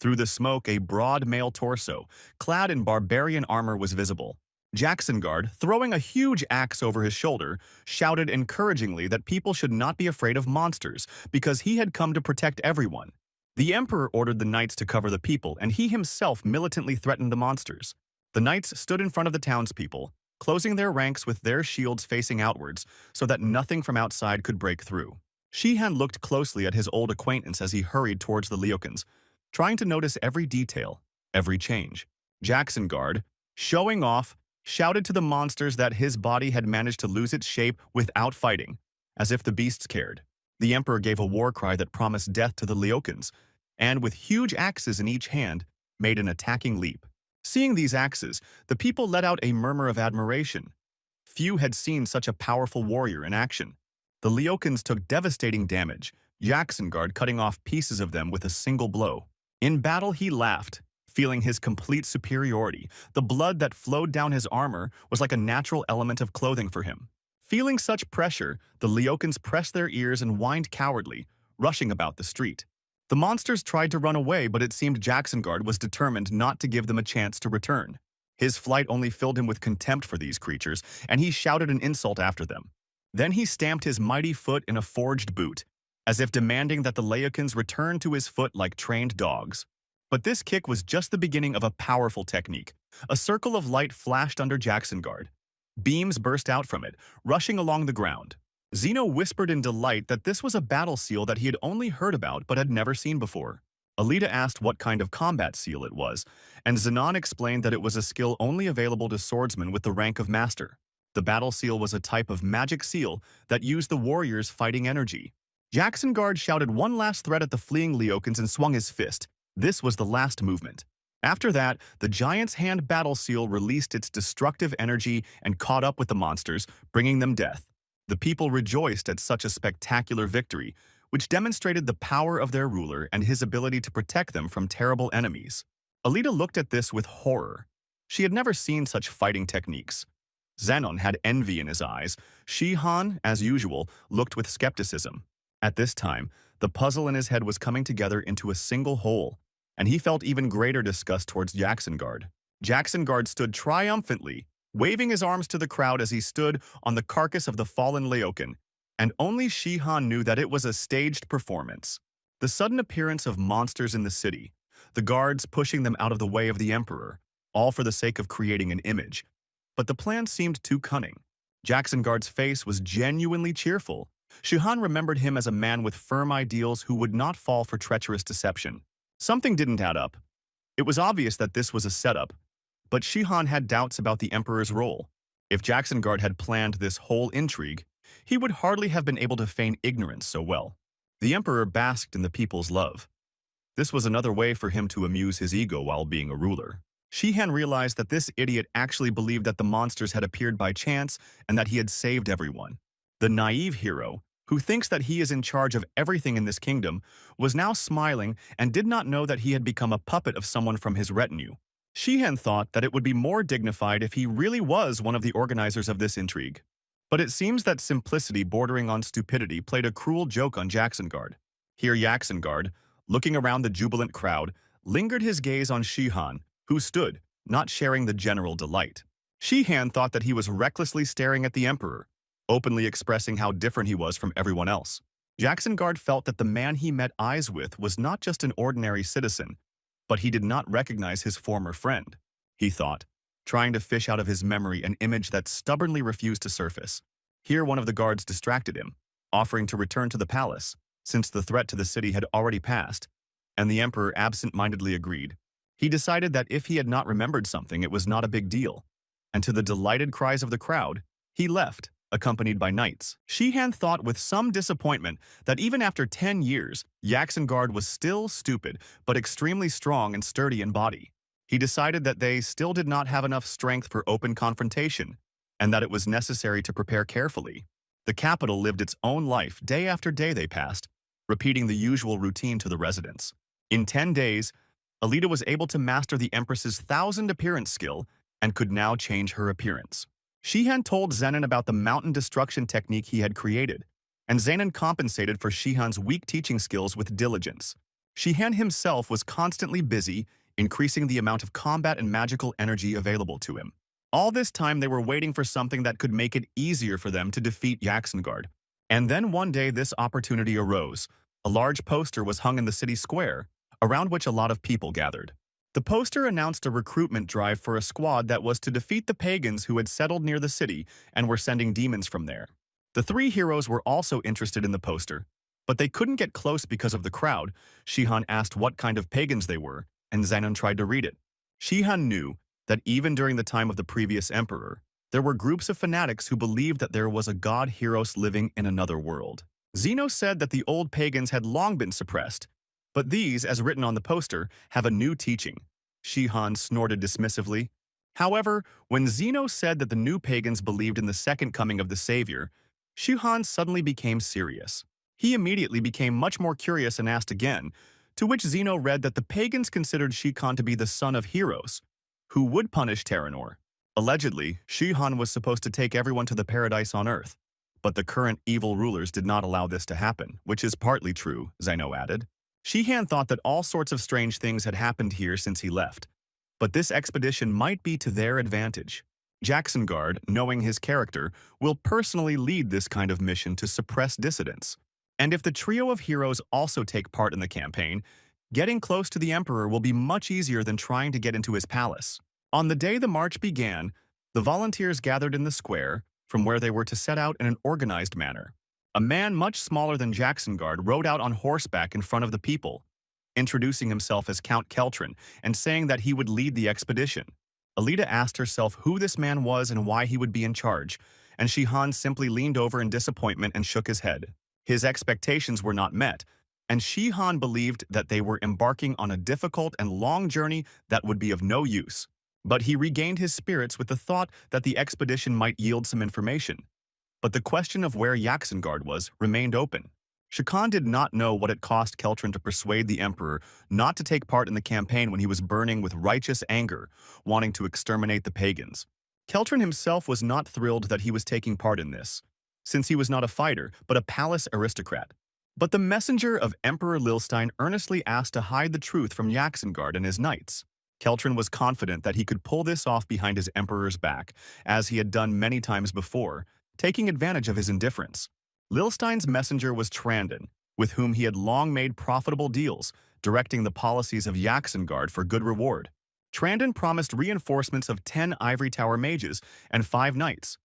Through the smoke, a broad male torso, clad in barbarian armor, was visible. Jacksonguard, throwing a huge axe over his shoulder, shouted encouragingly that people should not be afraid of monsters because he had come to protect everyone. The emperor ordered the knights to cover the people, and he himself militantly threatened the monsters. The knights stood in front of the townspeople, closing their ranks with their shields facing outwards so that nothing from outside could break through. Shihan looked closely at his old acquaintance as he hurried towards the Laokans, trying to notice every detail, every change. Jacksonguard, showing off, shouted to the monsters that his body had managed to lose its shape without fighting, as if the beasts cared. The emperor gave a war cry that promised death to the Laokans, and with huge axes in each hand, made an attacking leap. Seeing these axes, the people let out a murmur of admiration. Few had seen such a powerful warrior in action. The Laokans took devastating damage, Jacksonguard cutting off pieces of them with a single blow. In battle, he laughed, feeling his complete superiority. The blood that flowed down his armor was like a natural element of clothing for him. Feeling such pressure, the Laokans pressed their ears and whined cowardly, rushing about the street. The monsters tried to run away, but it seemed Jacksonguard was determined not to give them a chance to return. His flight only filled him with contempt for these creatures, and he shouted an insult after them. Then he stamped his mighty foot in a forged boot, as if demanding that the Laokans return to his foot like trained dogs. But this kick was just the beginning of a powerful technique. A circle of light flashed under Jacksonguard. Beams burst out from it, rushing along the ground. Zeno whispered in delight that this was a battle seal that he had only heard about but had never seen before. Alita asked what kind of combat seal it was, and Zenon explained that it was a skill only available to swordsmen with the rank of master. The battle seal was a type of magic seal that used the warrior's fighting energy. Jacksonguard shouted one last threat at the fleeing Laokans and swung his fist. This was the last movement. After that, the giant's hand battle seal released its destructive energy and caught up with the monsters, bringing them death. The people rejoiced at such a spectacular victory, which demonstrated the power of their ruler and his ability to protect them from terrible enemies. Alita looked at this with horror. She had never seen such fighting techniques. Zenon had envy in his eyes. Shihan, as usual, looked with skepticism. At this time, the puzzle in his head was coming together into a single whole, and he felt even greater disgust towards Jacksonguard. Jacksonguard stood triumphantly, waving his arms to the crowd as he stood on the carcass of the fallen Laokan, and only Shihan knew that it was a staged performance. The sudden appearance of monsters in the city, the guards pushing them out of the way of the emperor, all for the sake of creating an image. But the plan seemed too cunning. Jacksonguard's face was genuinely cheerful. Shihan remembered him as a man with firm ideals who would not fall for treacherous deception. Something didn't add up. It was obvious that this was a setup, but Shihan had doubts about the Emperor's role. If Jacksonguard had planned this whole intrigue, he would hardly have been able to feign ignorance so well. The Emperor basked in the people's love. This was another way for him to amuse his ego while being a ruler. Shihan realized that this idiot actually believed that the monsters had appeared by chance and that he had saved everyone. The naive hero, who thinks that he is in charge of everything in this kingdom, was now smiling and did not know that he had become a puppet of someone from his retinue. Shihan thought that it would be more dignified if he really was one of the organizers of this intrigue. But it seems that simplicity bordering on stupidity played a cruel joke on Jacksonguard. Here Jacksonguard, looking around the jubilant crowd, lingered his gaze on Shihan, who stood, not sharing the general delight. Shihan thought that he was recklessly staring at the Emperor, openly expressing how different he was from everyone else. Jacksonguard felt that the man he met eyes with was not just an ordinary citizen, but he did not recognize his former friend. He thought, trying to fish out of his memory an image that stubbornly refused to surface. Here one of the guards distracted him, offering to return to the palace, since the threat to the city had already passed, and the Emperor absent-mindedly agreed. He decided that if he had not remembered something, it was not a big deal, and to the delighted cries of the crowd, he left, accompanied by knights. Shihan thought with some disappointment that even after 10 years, Jacksonguard was still stupid, but extremely strong and sturdy in body. He decided that they still did not have enough strength for open confrontation, and that it was necessary to prepare carefully. The capital lived its own life day after day they passed, repeating the usual routine to the residents. In 10 days, Alita was able to master the Empress's 1,000 appearance skill and could now change her appearance. Shihan told Zenon about the mountain destruction technique he had created, and Zenon compensated for Shihan's weak teaching skills with diligence. Shihan himself was constantly busy, increasing the amount of combat and magical energy available to him. All this time they were waiting for something that could make it easier for them to defeat Jacksonguard. And then one day this opportunity arose. A large poster was hung in the city square, around which a lot of people gathered. The poster announced a recruitment drive for a squad that was to defeat the pagans who had settled near the city and were sending demons from there. The three heroes were also interested in the poster, but they couldn't get close because of the crowd. Shihan asked what kind of pagans they were, and Zenon tried to read it. Shihan knew that even during the time of the previous emperor, there were groups of fanatics who believed that there was a god Heros living in another world. Zeno said that the old pagans had long been suppressed, but these, as written on the poster, have a new teaching. Shihan snorted dismissively. However, when Zeno said that the new pagans believed in the second coming of the Savior, Shihan suddenly became serious. He immediately became much more curious and asked again, to which Zeno read that the pagans considered Shihan to be the son of Heros, who would punish Terranor. Allegedly, Shihan was supposed to take everyone to the paradise on Earth, but the current evil rulers did not allow this to happen, which is partly true, Zeno added. Shihan thought that all sorts of strange things had happened here since he left, but this expedition might be to their advantage. Jacksonguard, knowing his character, will personally lead this kind of mission to suppress dissidents. And if the trio of heroes also take part in the campaign, getting close to the Emperor will be much easier than trying to get into his palace. On the day the march began, the volunteers gathered in the square, from where they were to set out in an organized manner. A man much smaller than Jacksonguard rode out on horseback in front of the people, introducing himself as Count Keltrin and saying that he would lead the expedition. Alita asked herself who this man was and why he would be in charge, and Shihan simply leaned over in disappointment and shook his head. His expectations were not met, and Shihan believed that they were embarking on a difficult and long journey that would be of no use. But he regained his spirits with the thought that the expedition might yield some information. But the question of where Jacksonguard was remained open. Shihan did not know what it cost Keltrin to persuade the Emperor not to take part in the campaign when he was burning with righteous anger, wanting to exterminate the pagans. Keltrin himself was not thrilled that he was taking part in this, since he was not a fighter, but a palace aristocrat. But the messenger of Emperor Lilstein earnestly asked to hide the truth from Jacksonguard and his knights. Keltrin was confident that he could pull this off behind his emperor's back, as he had done many times before, taking advantage of his indifference. Lilstein's messenger was Trandon, with whom he had long made profitable deals, directing the policies of Jacksonguard for good reward. Trandon promised reinforcements of 10 ivory tower mages and 5 knights.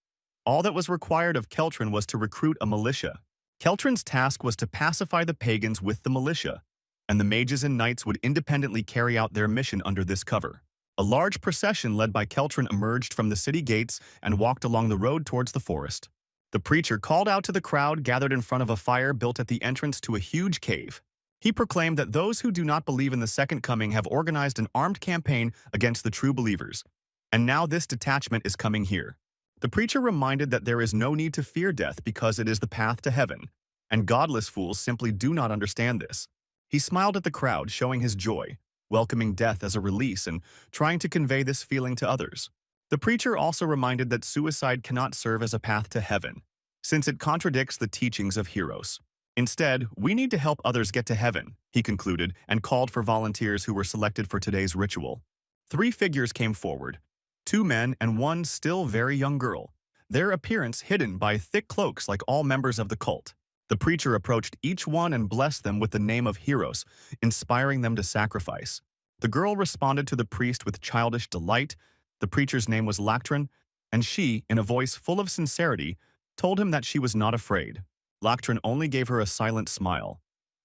All that was required of Keltron was to recruit a militia. Keltron's task was to pacify the pagans with the militia, and the mages and knights would independently carry out their mission under this cover. A large procession led by Keltron emerged from the city gates and walked along the road towards the forest. The preacher called out to the crowd gathered in front of a fire built at the entrance to a huge cave. He proclaimed that those who do not believe in the second coming have organized an armed campaign against the true believers, and now this detachment is coming here. The preacher reminded that there is no need to fear death because it is the path to heaven, and godless fools simply do not understand this. He smiled at the crowd, showing his joy, welcoming death as a release and trying to convey this feeling to others. The preacher also reminded that suicide cannot serve as a path to heaven, since it contradicts the teachings of heroes. Instead, we need to help others get to heaven, he concluded, and called for volunteers who were selected for today's ritual. 3 figures came forward, 2 men and 1 still very young girl, their appearance hidden by thick cloaks like all members of the cult. The preacher approached each one and blessed them with the name of heroes, inspiring them to sacrifice. The girl responded to the priest with childish delight. The preacher's name was Lactron, and she, in a voice full of sincerity, told him that she was not afraid. Lactron only gave her a silent smile.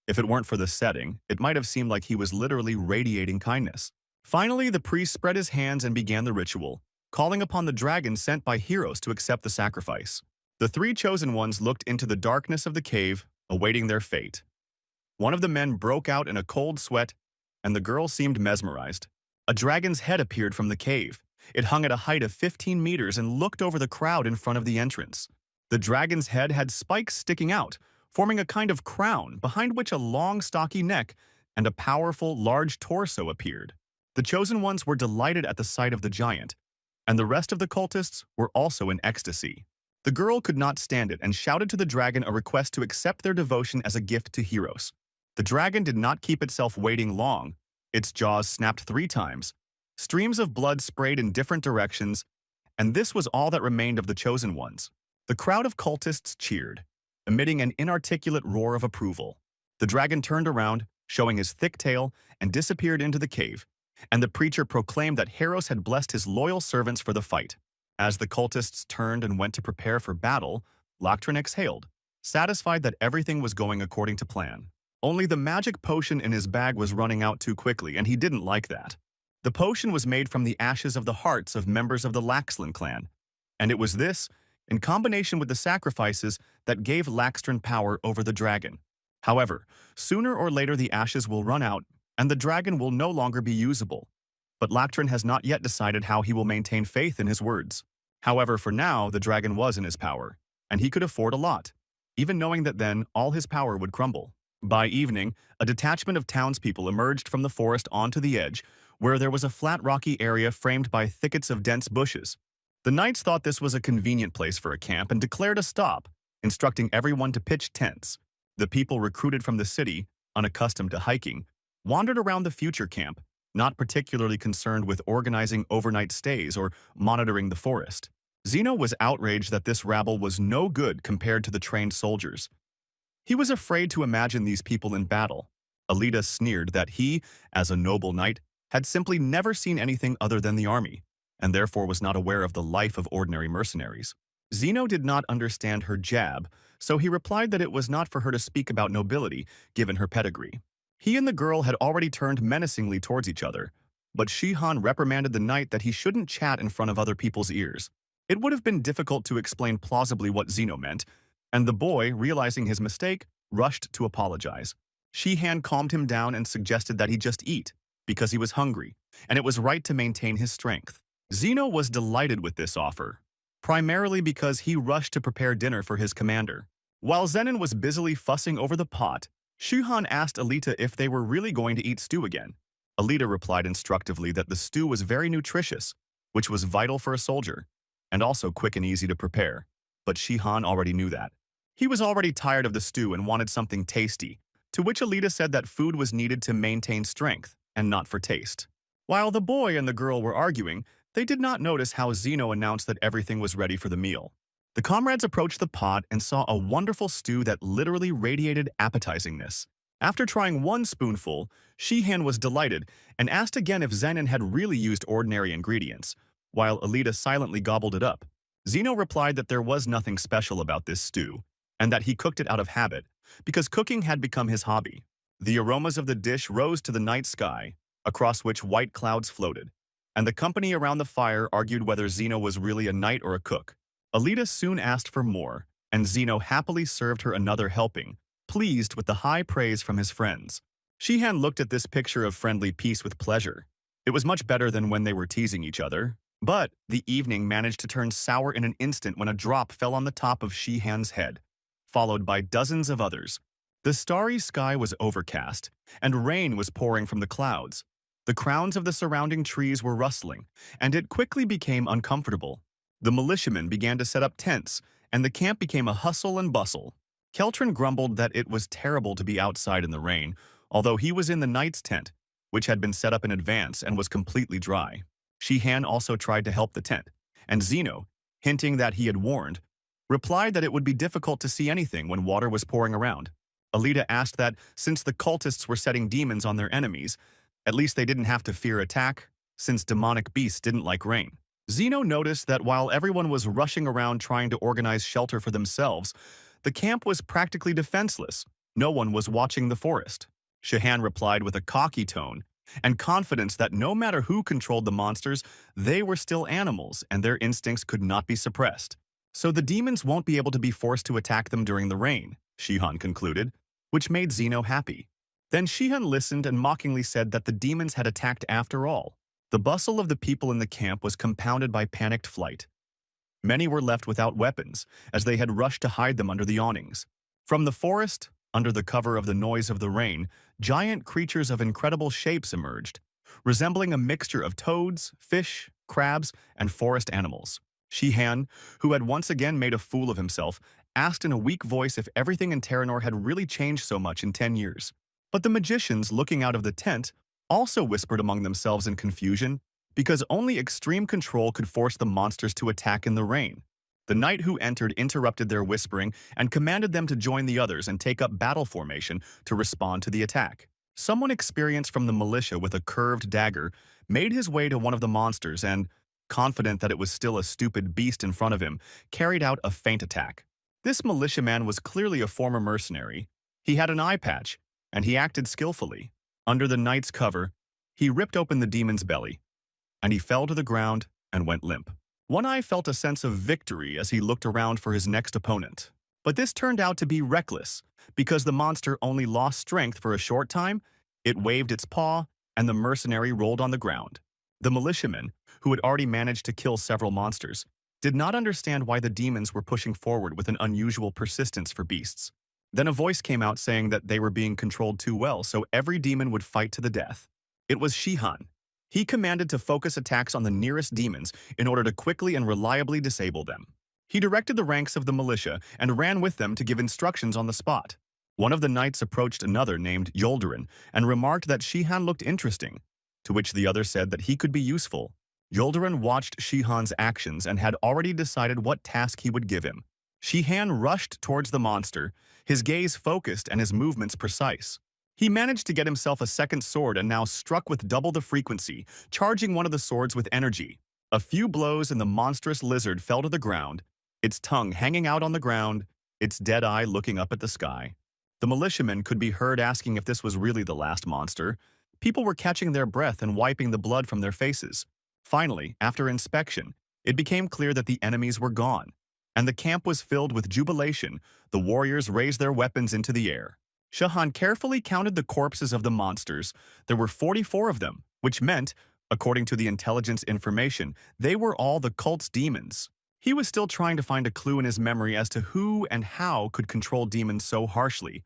If it weren't for the setting, it might have seemed like he was literally radiating kindness. Finally, the priest spread his hands and began the ritual, calling upon the dragon sent by heroes to accept the sacrifice. The 3 chosen ones looked into the darkness of the cave, awaiting their fate. One of the men broke out in a cold sweat, and the girl seemed mesmerized. A dragon's head appeared from the cave. It hung at a height of 15 meters and looked over the crowd in front of the entrance. The dragon's head had spikes sticking out, forming a kind of crown, behind which a long, stocky neck and a powerful, large torso appeared. The chosen ones were delighted at the sight of the giant, and the rest of the cultists were also in ecstasy. The girl could not stand it and shouted to the dragon a request to accept their devotion as a gift to heroes. The dragon did not keep itself waiting long. Its jaws snapped 3 times. Streams of blood sprayed in different directions, and this was all that remained of the chosen ones. The crowd of cultists cheered, emitting an inarticulate roar of approval. The dragon turned around, showing his thick tail, and disappeared into the cave, and the preacher proclaimed that Heros had blessed his loyal servants for the fight. As the cultists turned and went to prepare for battle, Lactron exhaled, satisfied that everything was going according to plan. Only the magic potion in his bag was running out too quickly, and he didn't like that. The potion was made from the ashes of the hearts of members of the Laxlin clan, and it was this, in combination with the sacrifices, that gave Laxtron power over the dragon. However, sooner or later the ashes will run out, and the dragon will no longer be usable. But Lactron has not yet decided how he will maintain faith in his words. However, for now, the dragon was in his power, and he could afford a lot, even knowing that then all his power would crumble. By evening, a detachment of townspeople emerged from the forest onto the edge, where there was a flat rocky area framed by thickets of dense bushes. The knights thought this was a convenient place for a camp and declared a stop, instructing everyone to pitch tents. The people recruited from the city, unaccustomed to hiking, wandered around the future camp, not particularly concerned with organizing overnight stays or monitoring the forest. Zeno was outraged that this rabble was no good compared to the trained soldiers. He was afraid to imagine these people in battle. Alita sneered that he, as a noble knight, had simply never seen anything other than the army, and therefore was not aware of the life of ordinary mercenaries. Zeno did not understand her jab, so he replied that it was not for her to speak about nobility, given her pedigree. He and the girl had already turned menacingly towards each other, but Shihan reprimanded the knight that he shouldn't chat in front of other people's ears. It would have been difficult to explain plausibly what Zeno meant, and the boy, realizing his mistake, rushed to apologize. Shihan calmed him down and suggested that he just eat, because he was hungry, and it was right to maintain his strength. Zeno was delighted with this offer, primarily because he rushed to prepare dinner for his commander. While Zenon was busily fussing over the pot, Shuhan asked Alita if they were really going to eat stew again. Alita replied instructively that the stew was very nutritious, which was vital for a soldier, and also quick and easy to prepare. But Shihan already knew that. He was already tired of the stew and wanted something tasty, to which Alita said that food was needed to maintain strength, and not for taste. While the boy and the girl were arguing, they did not notice how Zeno announced that everything was ready for the meal. The comrades approached the pot and saw a wonderful stew that literally radiated appetizingness, After trying one spoonful, Shihan was delighted and asked again if Zenon had really used ordinary ingredients, while Alita silently gobbled it up. Zeno replied that there was nothing special about this stew, and that he cooked it out of habit, because cooking had become his hobby. The aromas of the dish rose to the night sky, across which white clouds floated, and the company around the fire argued whether Zeno was really a knight or a cook. Alita soon asked for more, and Zeno happily served her another helping, pleased with the high praise from his friends. Shihan looked at this picture of friendly peace with pleasure. It was much better than when they were teasing each other. But the evening managed to turn sour in an instant when a drop fell on the top of Shihan's head, followed by dozens of others. The starry sky was overcast, and rain was pouring from the clouds. The crowns of the surrounding trees were rustling, and it quickly became uncomfortable. The militiamen began to set up tents, and the camp became a hustle and bustle. Keltrin grumbled that it was terrible to be outside in the rain, although he was in the knight's tent, which had been set up in advance and was completely dry. Shihan also tried to help the tent, and Zeno, hinting that he had warned, replied that it would be difficult to see anything when water was pouring around. Alita asked that, since the cultists were setting demons on their enemies, at least they didn't have to fear attack, since demonic beasts didn't like rain. Zeno noticed that while everyone was rushing around trying to organize shelter for themselves, the camp was practically defenseless. No one was watching the forest. Shihan replied with a cocky tone and confidence that no matter who controlled the monsters, they were still animals and their instincts could not be suppressed. So the demons won't be able to be forced to attack them during the rain, Shihan concluded, which made Zeno happy. Then Shihan listened and mockingly said that the demons had attacked after all. The bustle of the people in the camp was compounded by panicked flight. Many were left without weapons, as they had rushed to hide them under the awnings. From the forest, under the cover of the noise of the rain, giant creatures of incredible shapes emerged, resembling a mixture of toads, fish, crabs, and forest animals. Shihan, who had once again made a fool of himself, asked in a weak voice if everything in Terranor had really changed so much in 10 years. But the magicians, looking out of the tent, also whispered among themselves in confusion, because only extreme control could force the monsters to attack in the rain. The knight who entered interrupted their whispering and commanded them to join the others and take up battle formation to respond to the attack. Someone experienced from the militia with a curved dagger made his way to one of the monsters and, confident that it was still a stupid beast in front of him, carried out a feint attack. This militiaman was clearly a former mercenary. He had an eye patch, and he acted skillfully. Under the knight's cover, he ripped open the demon's belly, and he fell to the ground and went limp. One Eye felt a sense of victory as he looked around for his next opponent. But this turned out to be reckless, because the monster only lost strength for a short time, it waved its paw, and the mercenary rolled on the ground. The militiamen, who had already managed to kill several monsters, did not understand why the demons were pushing forward with an unusual persistence for beasts. Then a voice came out saying that they were being controlled too well, so every demon would fight to the death. It was Shihan. He commanded to focus attacks on the nearest demons in order to quickly and reliably disable them. He directed the ranks of the militia and ran with them to give instructions on the spot. One of the knights approached another named Yoldarin and remarked that Shihan looked interesting, to which the other said that he could be useful. Yoldarin watched Shihan's actions and had already decided what task he would give him. Shihan rushed towards the monster, his gaze focused and his movements precise. He managed to get himself a second sword and now struck with double the frequency, charging one of the swords with energy. A few blows and the monstrous lizard fell to the ground, its tongue hanging out on the ground, its dead eye looking up at the sky. The militiamen could be heard asking if this was really the last monster. People were catching their breath and wiping the blood from their faces. Finally, after inspection, it became clear that the enemies were gone, and the camp was filled with jubilation. The warriors raised their weapons into the air. Shihan carefully counted the corpses of the monsters. There were 44 of them, which meant, according to the intelligence information, they were all the cult's demons. He was still trying to find a clue in his memory as to who and how could control demons so harshly.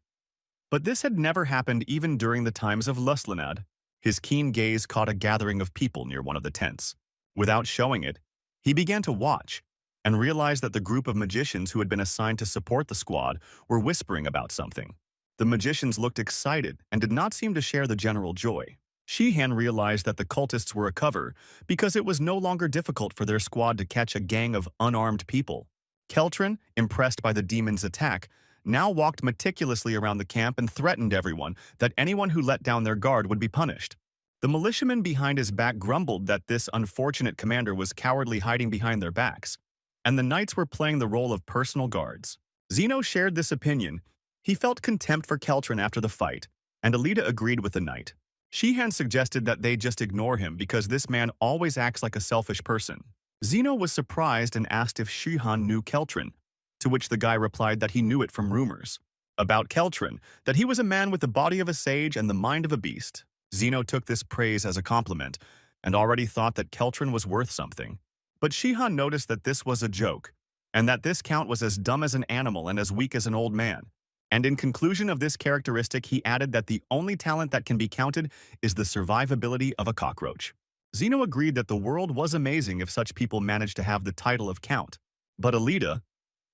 But this had never happened even during the times of Luslanad. His keen gaze caught a gathering of people near one of the tents. Without showing it, he began to watch and realized that the group of magicians who had been assigned to support the squad were whispering about something. The magicians looked excited and did not seem to share the general joy. Shihan realized that the cultists were a cover because it was no longer difficult for their squad to catch a gang of unarmed people. Keltrin, impressed by the demon's attack, now walked meticulously around the camp and threatened everyone that anyone who let down their guard would be punished. The militiamen behind his back grumbled that this unfortunate commander was cowardly hiding behind their backs, and the knights were playing the role of personal guards. Zeno shared this opinion. He felt contempt for Keltrin after the fight, and Alita agreed with the knight. Shihan suggested that they just ignore him because this man always acts like a selfish person. Zeno was surprised and asked if Shihan knew Keltrin, to which the guy replied that he knew it from rumors. About Keltrin, that he was a man with the body of a sage and the mind of a beast. Zeno took this praise as a compliment, and already thought that Keltrin was worth something. But Shihan noticed that this was a joke, and that this count was as dumb as an animal and as weak as an old man. And in conclusion of this characteristic, he added that the only talent that can be counted is the survivability of a cockroach. Zeno agreed that the world was amazing if such people managed to have the title of count. But Alita,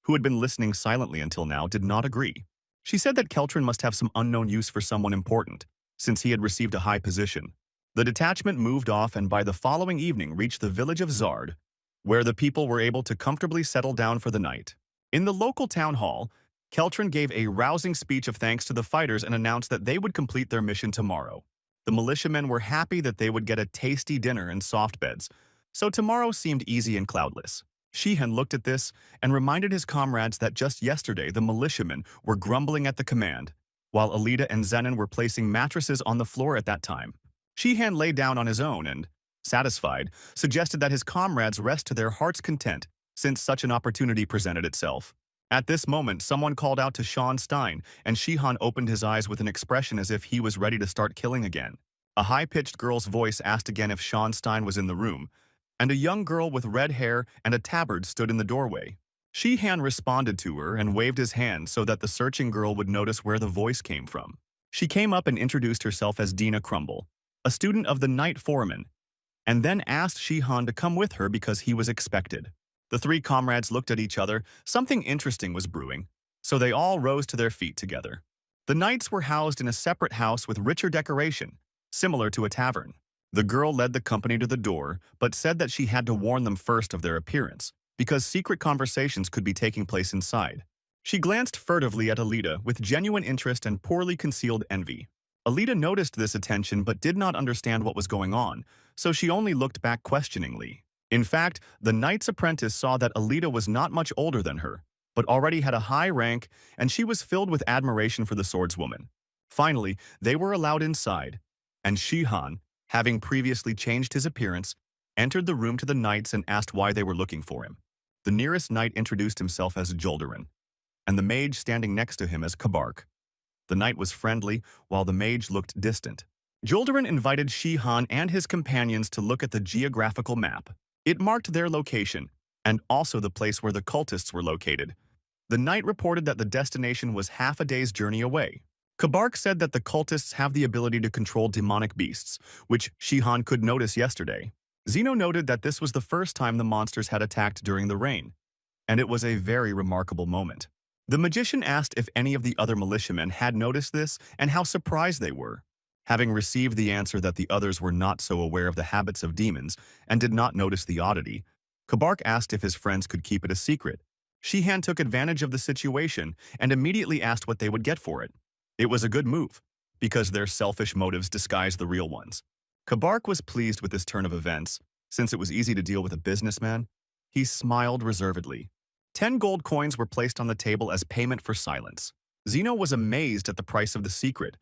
who had been listening silently until now, did not agree. She said that Keltrin must have some unknown use for someone important, since he had received a high position. The detachment moved off and by the following evening reached the village of Zard, where the people were able to comfortably settle down for the night. In the local town hall, Keltrin gave a rousing speech of thanks to the fighters and announced that they would complete their mission tomorrow. The militiamen were happy that they would get a tasty dinner and soft beds, so tomorrow seemed easy and cloudless. Shihan looked at this and reminded his comrades that just yesterday the militiamen were grumbling at the command, while Alita and Zenon were placing mattresses on the floor at that time. Shihan lay down on his own and, satisfied, suggested that his comrades rest to their heart's content since such an opportunity presented itself. At this moment, someone called out to Sean Stein, and Shihan opened his eyes with an expression as if he was ready to start killing again. A high-pitched girl's voice asked again if Sean Stein was in the room, and a young girl with red hair and a tabard stood in the doorway. Shihan responded to her and waved his hand so that the searching girl would notice where the voice came from. She came up and introduced herself as Dina Crumble, a student of the Night Foreman, and then asked Shihan to come with her because he was expected. The three comrades looked at each other. Something interesting was brewing, so they all rose to their feet together. The knights were housed in a separate house with richer decoration, similar to a tavern. The girl led the company to the door, but said that she had to warn them first of their appearance, because secret conversations could be taking place inside. She glanced furtively at Alita with genuine interest and poorly concealed envy. Alita noticed this attention but did not understand what was going on, so she only looked back questioningly. In fact, the knight's apprentice saw that Alita was not much older than her, but already had a high rank, and she was filled with admiration for the swordswoman. Finally, they were allowed inside, and Shihan, having previously changed his appearance, entered the room to the knights and asked why they were looking for him. The nearest knight introduced himself as Joldarin, and the mage standing next to him as Kabark. The knight was friendly, while the mage looked distant. Joldarin invited Shihan and his companions to look at the geographical map. It marked their location, and also the place where the cultists were located. The knight reported that the destination was half a day's journey away. Kabark said that the cultists have the ability to control demonic beasts, which Shihan could notice yesterday. Zeno noted that this was the first time the monsters had attacked during the rain, and it was a very remarkable moment. The magician asked if any of the other militiamen had noticed this and how surprised they were. Having received the answer that the others were not so aware of the habits of demons and did not notice the oddity, Kabark asked if his friends could keep it a secret. Shihan took advantage of the situation and immediately asked what they would get for it. It was a good move, because their selfish motives disguised the real ones. Kabark was pleased with this turn of events. Since it was easy to deal with a businessman, he smiled reservedly. 10 gold coins were placed on the table as payment for silence. Zeno was amazed at the price of the secret,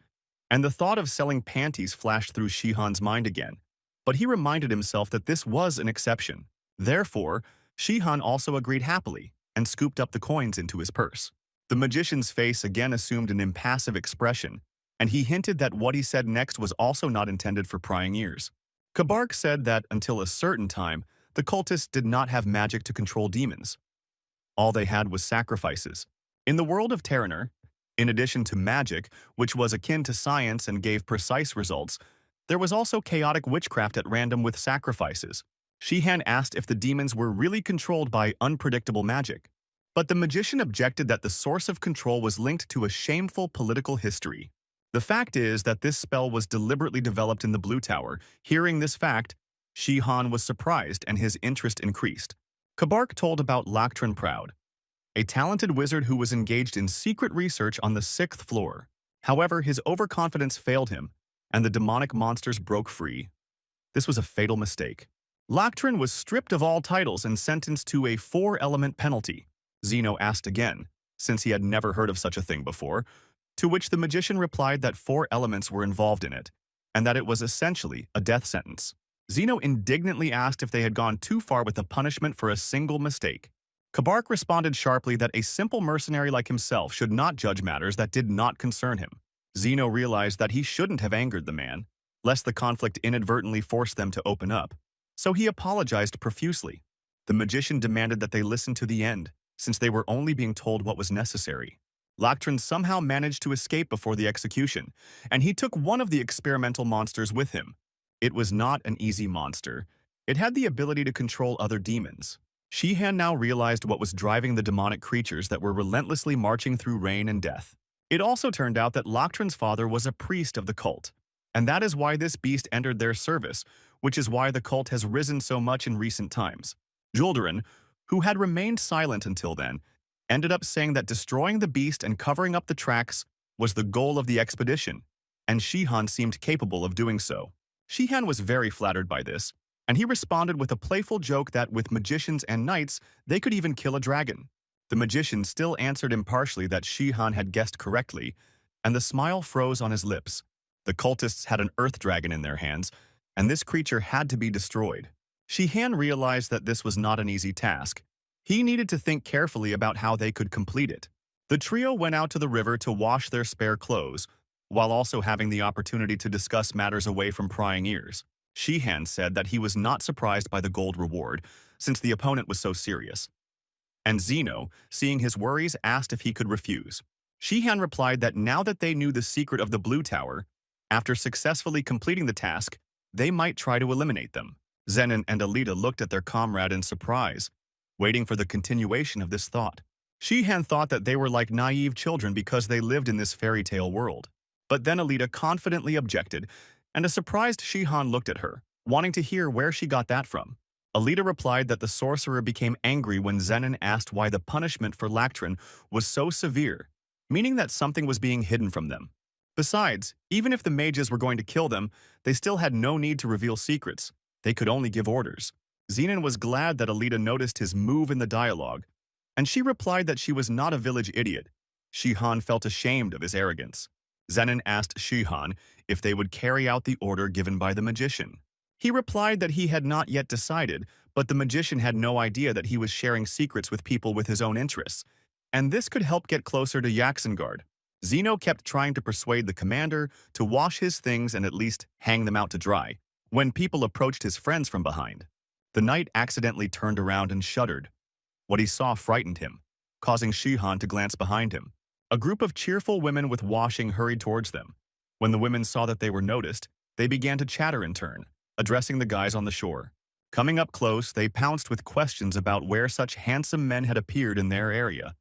and the thought of selling panties flashed through Shihan's mind again. But he reminded himself that this was an exception. Therefore, Shihan also agreed happily and scooped up the coins into his purse. The magician's face again assumed an impassive expression, and he hinted that what he said next was also not intended for prying ears. Kabark said that until a certain time, the cultists did not have magic to control demons. All they had was sacrifices. In the world of Terranor, in addition to magic, which was akin to science and gave precise results, there was also chaotic witchcraft at random with sacrifices. Shihan asked if the demons were really controlled by unpredictable magic. But the magician objected that the source of control was linked to a shameful political history. The fact is that this spell was deliberately developed in the Blue Tower. Hearing this fact, Shihan was surprised and his interest increased. Kabark told about Lactrin Proud, a talented wizard who was engaged in secret research on the 6th floor. However, his overconfidence failed him, and the demonic monsters broke free. This was a fatal mistake. Loctrin was stripped of all titles and sentenced to a 4-element penalty. Zeno asked again, since he had never heard of such a thing before, to which the magician replied that 4 elements were involved in it, and that it was essentially a death sentence. Zeno indignantly asked if they had gone too far with the punishment for a single mistake. Kabark responded sharply that a simple mercenary like himself should not judge matters that did not concern him. Zeno realized that he shouldn't have angered the man, lest the conflict inadvertently force them to open up, so he apologized profusely. The magician demanded that they listen to the end, since they were only being told what was necessary. Loctrin somehow managed to escape before the execution, and he took one of the experimental monsters with him. It was not an easy monster. It had the ability to control other demons. Shihan now realized what was driving the demonic creatures that were relentlessly marching through rain and death. It also turned out that Loctrin's father was a priest of the cult, and that is why this beast entered their service, which is why the cult has risen so much in recent times. Juldarin, who had remained silent until then, ended up saying that destroying the beast and covering up the tracks was the goal of the expedition, and Shihan seemed capable of doing so. Shihan was very flattered by this, and he responded with a playful joke that with magicians and knights, they could even kill a dragon. The magician still answered impartially that Shihan had guessed correctly, and the smile froze on his lips. The cultists had an earth dragon in their hands, and this creature had to be destroyed. Shihan realized that this was not an easy task. He needed to think carefully about how they could complete it. The trio went out to the river to wash their spare clothes, while also having the opportunity to discuss matters away from prying ears. Shihan said that he was not surprised by the gold reward, since the opponent was so serious. And Zeno, seeing his worries, asked if he could refuse. Shihan replied that now that they knew the secret of the Blue Tower, after successfully completing the task, they might try to eliminate them. Zenon and Alita looked at their comrade in surprise, waiting for the continuation of this thought. Shihan thought that they were like naive children because they lived in this fairy tale world. But then Alita confidently objected, and a surprised Shihan looked at her, wanting to hear where she got that from. Alita replied that the sorcerer became angry when Zenon asked why the punishment for Loctrin was so severe, meaning that something was being hidden from them. Besides, even if the mages were going to kill them, they still had no need to reveal secrets. They could only give orders. Zenon was glad that Alita noticed his move in the dialogue, and she replied that she was not a village idiot. Shihan felt ashamed of his arrogance. Zenon asked Shihan if they would carry out the order given by the magician. He replied that he had not yet decided, but the magician had no idea that he was sharing secrets with people with his own interests, and this could help get closer to Yaxengard. Zeno kept trying to persuade the commander to wash his things and at least hang them out to dry, when people approached his friends from behind. The knight accidentally turned around and shuddered. What he saw frightened him, causing Shihan to glance behind him. A group of cheerful women with washing hurried towards them. When the women saw that they were noticed, they began to chatter in turn, addressing the guys on the shore. Coming up close, they pounced with questions about where such handsome men had appeared in their area,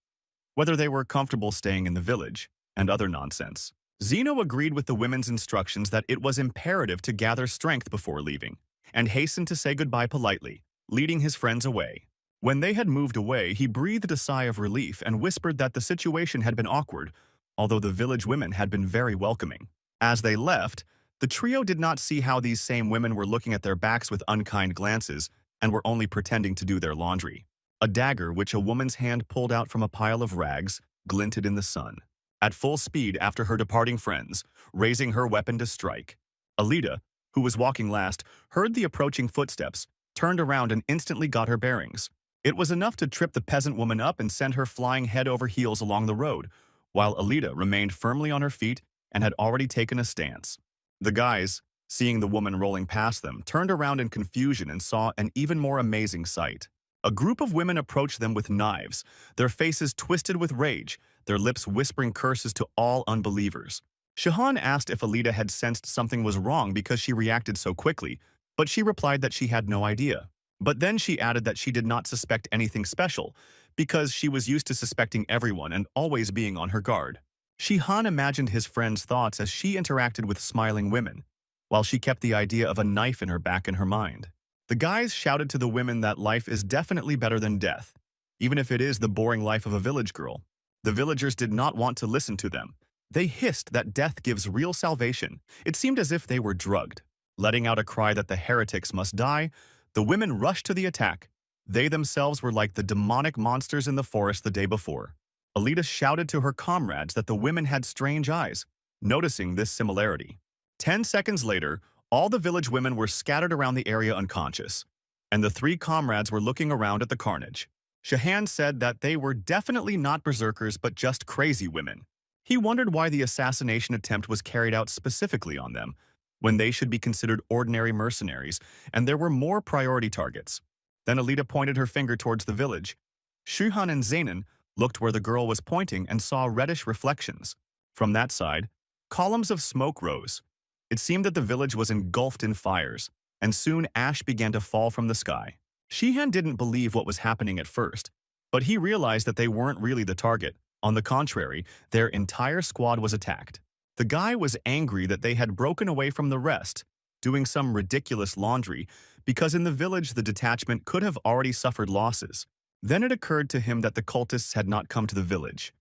whether they were comfortable staying in the village, and other nonsense. Zeno agreed with the women's instructions that it was imperative to gather strength before leaving, and hastened to say goodbye politely, leading his friends away. When they had moved away, he breathed a sigh of relief and whispered that the situation had been awkward, although the village women had been very welcoming. As they left, the trio did not see how these same women were looking at their backs with unkind glances and were only pretending to do their laundry. A dagger, which a woman's hand pulled out from a pile of rags, glinted in the sun. At full speed after her departing friends, raising her weapon to strike. Alita, who was walking last, heard the approaching footsteps, turned around and instantly got her bearings. It was enough to trip the peasant woman up and send her flying head over heels along the road, while Alita remained firmly on her feet and had already taken a stance. The guys, seeing the woman rolling past them, turned around in confusion and saw an even more amazing sight. A group of women approached them with knives, their faces twisted with rage, their lips whispering curses to all unbelievers. Shihan asked if Alita had sensed something was wrong because she reacted so quickly, but she replied that she had no idea. But then she added that she did not suspect anything special, because she was used to suspecting everyone and always being on her guard. Shihan imagined his friend's thoughts as she interacted with smiling women, while she kept the idea of a knife in her back in her mind. The guys shouted to the women that life is definitely better than death, even if it is the boring life of a village girl. The villagers did not want to listen to them. They hissed that death gives real salvation. It seemed as if they were drugged. Letting out a cry that the heretics must die, the women rushed to the attack. They themselves were like the demonic monsters in the forest the day before. Alita shouted to her comrades that the women had strange eyes, noticing this similarity. 10 seconds later, all the village women were scattered around the area unconscious, and the three comrades were looking around at the carnage. Shahan said that they were definitely not berserkers but just crazy women. He wondered why the assassination attempt was carried out specifically on them, when they should be considered ordinary mercenaries, and there were more priority targets. Then Alita pointed her finger towards the village. Shuhan and Zainan looked where the girl was pointing and saw reddish reflections. From that side, columns of smoke rose. It seemed that the village was engulfed in fires, and soon ash began to fall from the sky. Shihan didn't believe what was happening at first, but he realized that they weren't really the target. On the contrary, their entire squad was attacked. The guy was angry that they had broken away from the rest, doing some ridiculous laundry, because in the village the detachment could have already suffered losses. Then it occurred to him that the cultists had not come to the village.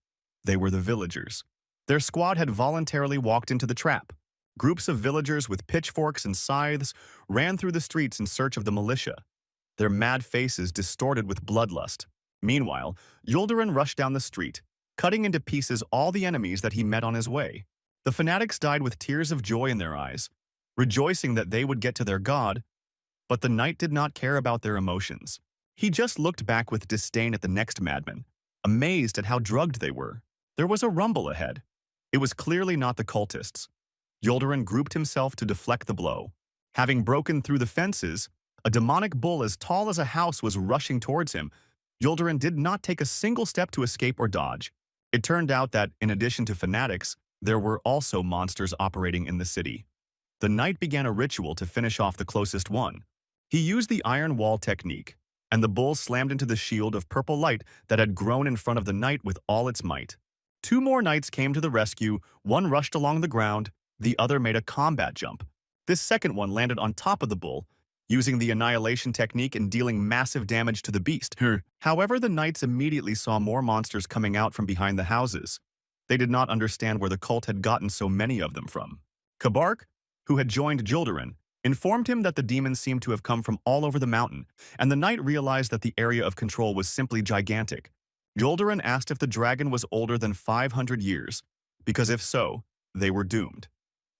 They were the villagers. Their squad had voluntarily walked into the trap. Groups of villagers with pitchforks and scythes ran through the streets in search of the militia, their mad faces distorted with bloodlust. Meanwhile, Yuldurin rushed down the street, cutting into pieces all the enemies that he met on his way. The fanatics died with tears of joy in their eyes, rejoicing that they would get to their god, but the knight did not care about their emotions. He just looked back with disdain at the next madman, amazed at how drugged they were. There was a rumble ahead. It was clearly not the cultists. Yuldurin grouped himself to deflect the blow. Having broken through the fences, a demonic bull as tall as a house was rushing towards him. Yuldurin did not take a single step to escape or dodge. It turned out that, in addition to fanatics, there were also monsters operating in the city. The knight began a ritual to finish off the closest one. He used the iron wall technique, and the bull slammed into the shield of purple light that had grown in front of the knight with all its might. Two more knights came to the rescue. One rushed along the ground, the other made a combat jump. This second one landed on top of the bull, using the annihilation technique and dealing massive damage to the beast. However, the knights immediately saw more monsters coming out from behind the houses. They did not understand where the cult had gotten so many of them from. Kabark, who had joined Yuldurin, informed him that the demons seemed to have come from all over the mountain, and the knight realized that the area of control was simply gigantic. Yuldurin asked if the dragon was older than 500 years, because if so, they were doomed.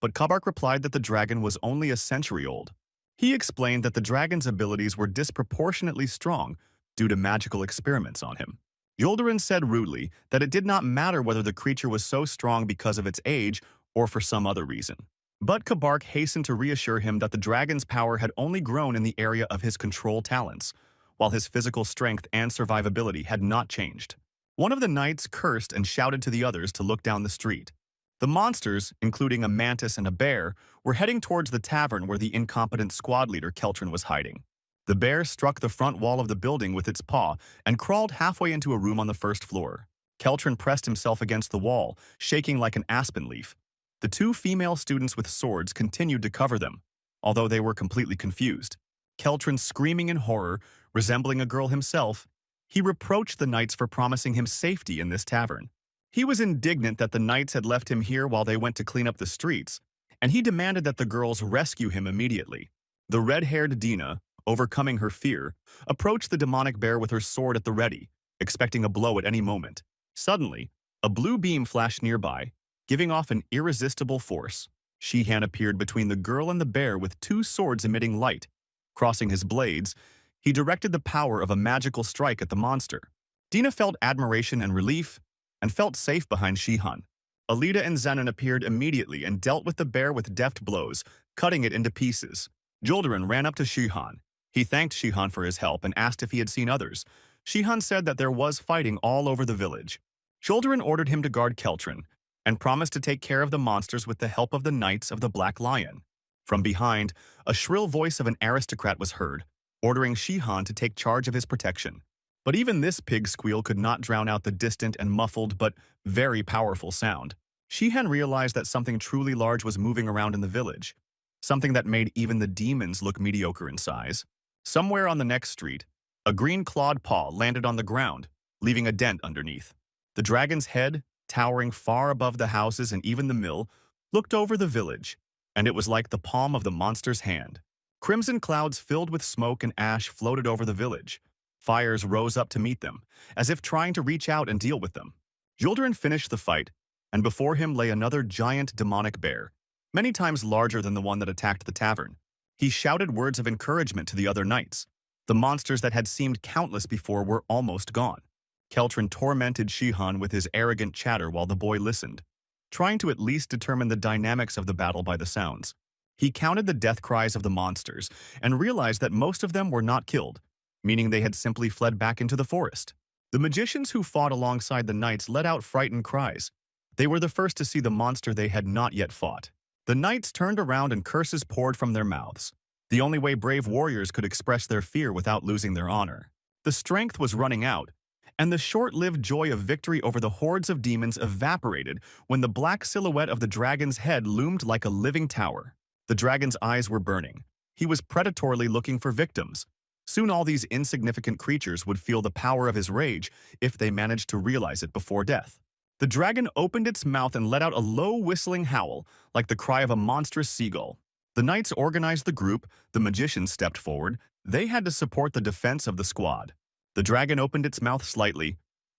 But Kabark replied that the dragon was only a century old. He explained that the dragon's abilities were disproportionately strong due to magical experiments on him. Yuldurin said rudely that it did not matter whether the creature was so strong because of its age or for some other reason. But Kabark hastened to reassure him that the dragon's power had only grown in the area of his control talents, while his physical strength and survivability had not changed. One of the knights cursed and shouted to the others to look down the street. The monsters, including a mantis and a bear, were heading towards the tavern where the incompetent squad leader Keltrin was hiding. The bear struck the front wall of the building with its paw and crawled halfway into a room on the first floor. Keltrin pressed himself against the wall, shaking like an aspen leaf. The two female students with swords continued to cover them, although they were completely confused. Keltrin, screaming in horror, resembling a girl himself, he reproached the knights for promising him safety in this tavern. He was indignant that the knights had left him here while they went to clean up the streets, and he demanded that the girls rescue him immediately. The red-haired Dina, overcoming her fear, approached the demonic bear with her sword at the ready, expecting a blow at any moment. Suddenly, a blue beam flashed nearby, giving off an irresistible force. Shihan appeared between the girl and the bear with two swords emitting light. Crossing his blades, he directed the power of a magical strike at the monster. Dina felt admiration and relief, and felt safe behind Shihan. Alita and Zenon appeared immediately and dealt with the bear with deft blows, cutting it into pieces. Yuldurin ran up to Shihan. He thanked Shihan for his help and asked if he had seen others. Shihan said that there was fighting all over the village. Yuldurin ordered him to guard Keltrin, and promised to take care of the monsters with the help of the Knights of the Black Lion. From behind, a shrill voice of an aristocrat was heard, ordering Shihan to take charge of his protection. But even this pig squeal could not drown out the distant and muffled but very powerful sound. Shihan realized that something truly large was moving around in the village, something that made even the demons look mediocre in size. Somewhere on the next street, A green clawed paw landed on the ground, leaving a dent underneath. The dragon's head, towering far above the houses and even the mill, looked over the village, and it was like the palm of the monster's hand. Crimson clouds filled with smoke and ash floated over the village. Fires rose up to meet them, as if trying to reach out and deal with them. Yuldurin finished the fight, and before him lay another giant demonic bear, many times larger than the one that attacked the tavern. He shouted words of encouragement to the other knights. The monsters that had seemed countless before were almost gone. Keltrin tormented Shihan with his arrogant chatter while the boy listened, trying to at least determine the dynamics of the battle by the sounds. He counted the death cries of the monsters and realized that most of them were not killed, meaning they had simply fled back into the forest. The magicians who fought alongside the knights let out frightened cries. They were the first to see the monster they had not yet fought. The knights turned around and curses poured from their mouths, the only way brave warriors could express their fear without losing their honor. The strength was running out, and the short-lived joy of victory over the hordes of demons evaporated when the black silhouette of the dragon's head loomed like a living tower. The dragon's eyes were burning. He was predatorily looking for victims. Soon all these insignificant creatures would feel the power of his rage if they managed to realize it before death. The dragon opened its mouth and let out a low whistling howl, like the cry of a monstrous seagull. The knights organized the group, the magicians stepped forward. They had to support the defense of the squad. The dragon opened its mouth slightly,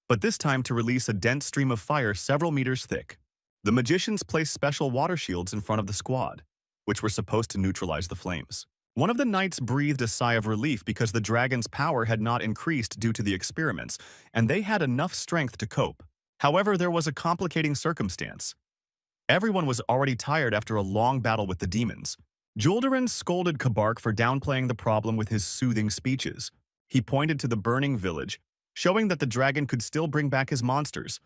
but this time to release a dense stream of fire several meters thick. The magicians placed special water shields in front of the squad, which were supposed to neutralize the flames. One of the knights breathed a sigh of relief because the dragon's power had not increased due to the experiments, and they had enough strength to cope. However, there was a complicating circumstance. Everyone was already tired after a long battle with the demons. Yuldurin scolded Kabark for downplaying the problem with his soothing speeches. He pointed to the burning village, showing that the dragon could still bring back his monsters,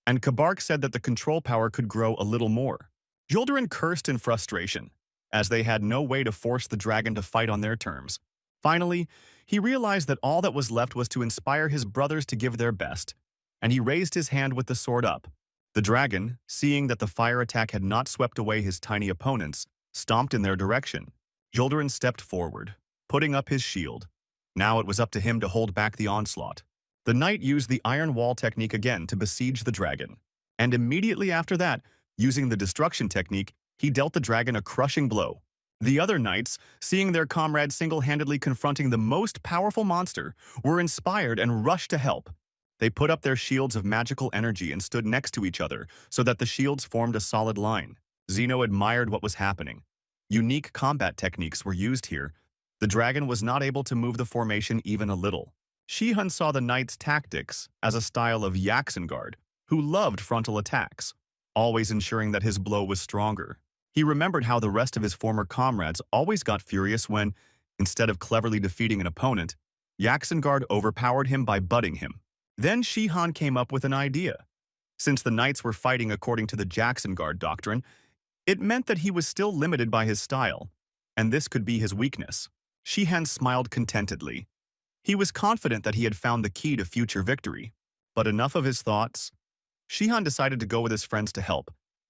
and Kabark said that the control power could grow a little more. Yuldurin cursed in frustration, as they had no way to force the dragon to fight on their terms. Finally, he realized that all that was left was to inspire his brothers to give their best, and he raised his hand with the sword up. The dragon, seeing that the fire attack had not swept away his tiny opponents, stomped in their direction. Yuldurin stepped forward, putting up his shield. Now it was up to him to hold back the onslaught. The knight used the iron wall technique again to besiege the dragon, and immediately after that, using the destruction technique, he dealt the dragon a crushing blow. The other knights, seeing their comrade single-handedly confronting the most powerful monster, were inspired and rushed to help. They put up their shields of magical energy and stood next to each other so that the shields formed a solid line. Zeno admired what was happening. Unique combat techniques were used here. The dragon was not able to move the formation even a little. Shihan saw the knight's tactics as a style of Yaksengard, who loved frontal attacks, always ensuring that his blow was stronger. He remembered how the rest of his former comrades always got furious when, instead of cleverly defeating an opponent, Yaksengard overpowered him by butting him. Then Shihan came up with an idea. Since the knights were fighting according to the Jacksengard doctrine, it meant that he was still limited by his style, and this could be his weakness. Shihan smiled contentedly. He was confident that he had found the key to future victory. But enough of his thoughts. Shihan decided to go with his friends to help,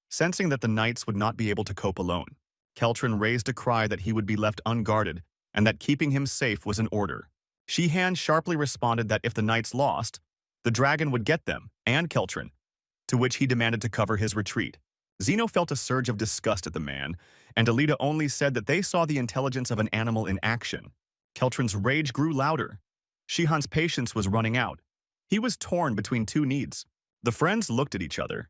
sensing that the knights would not be able to cope alone. Keltrin raised a cry that he would be left unguarded and that keeping him safe was an order. Shihan sharply responded that if the knights lost, the dragon would get them and Keltrin, to which he demanded to cover his retreat. Zeno felt a surge of disgust at the man, and Alita only said that they saw the intelligence of an animal in action. Keltrin's rage grew louder. Shihan's patience was running out. He was torn between two needs. The friends looked at each other.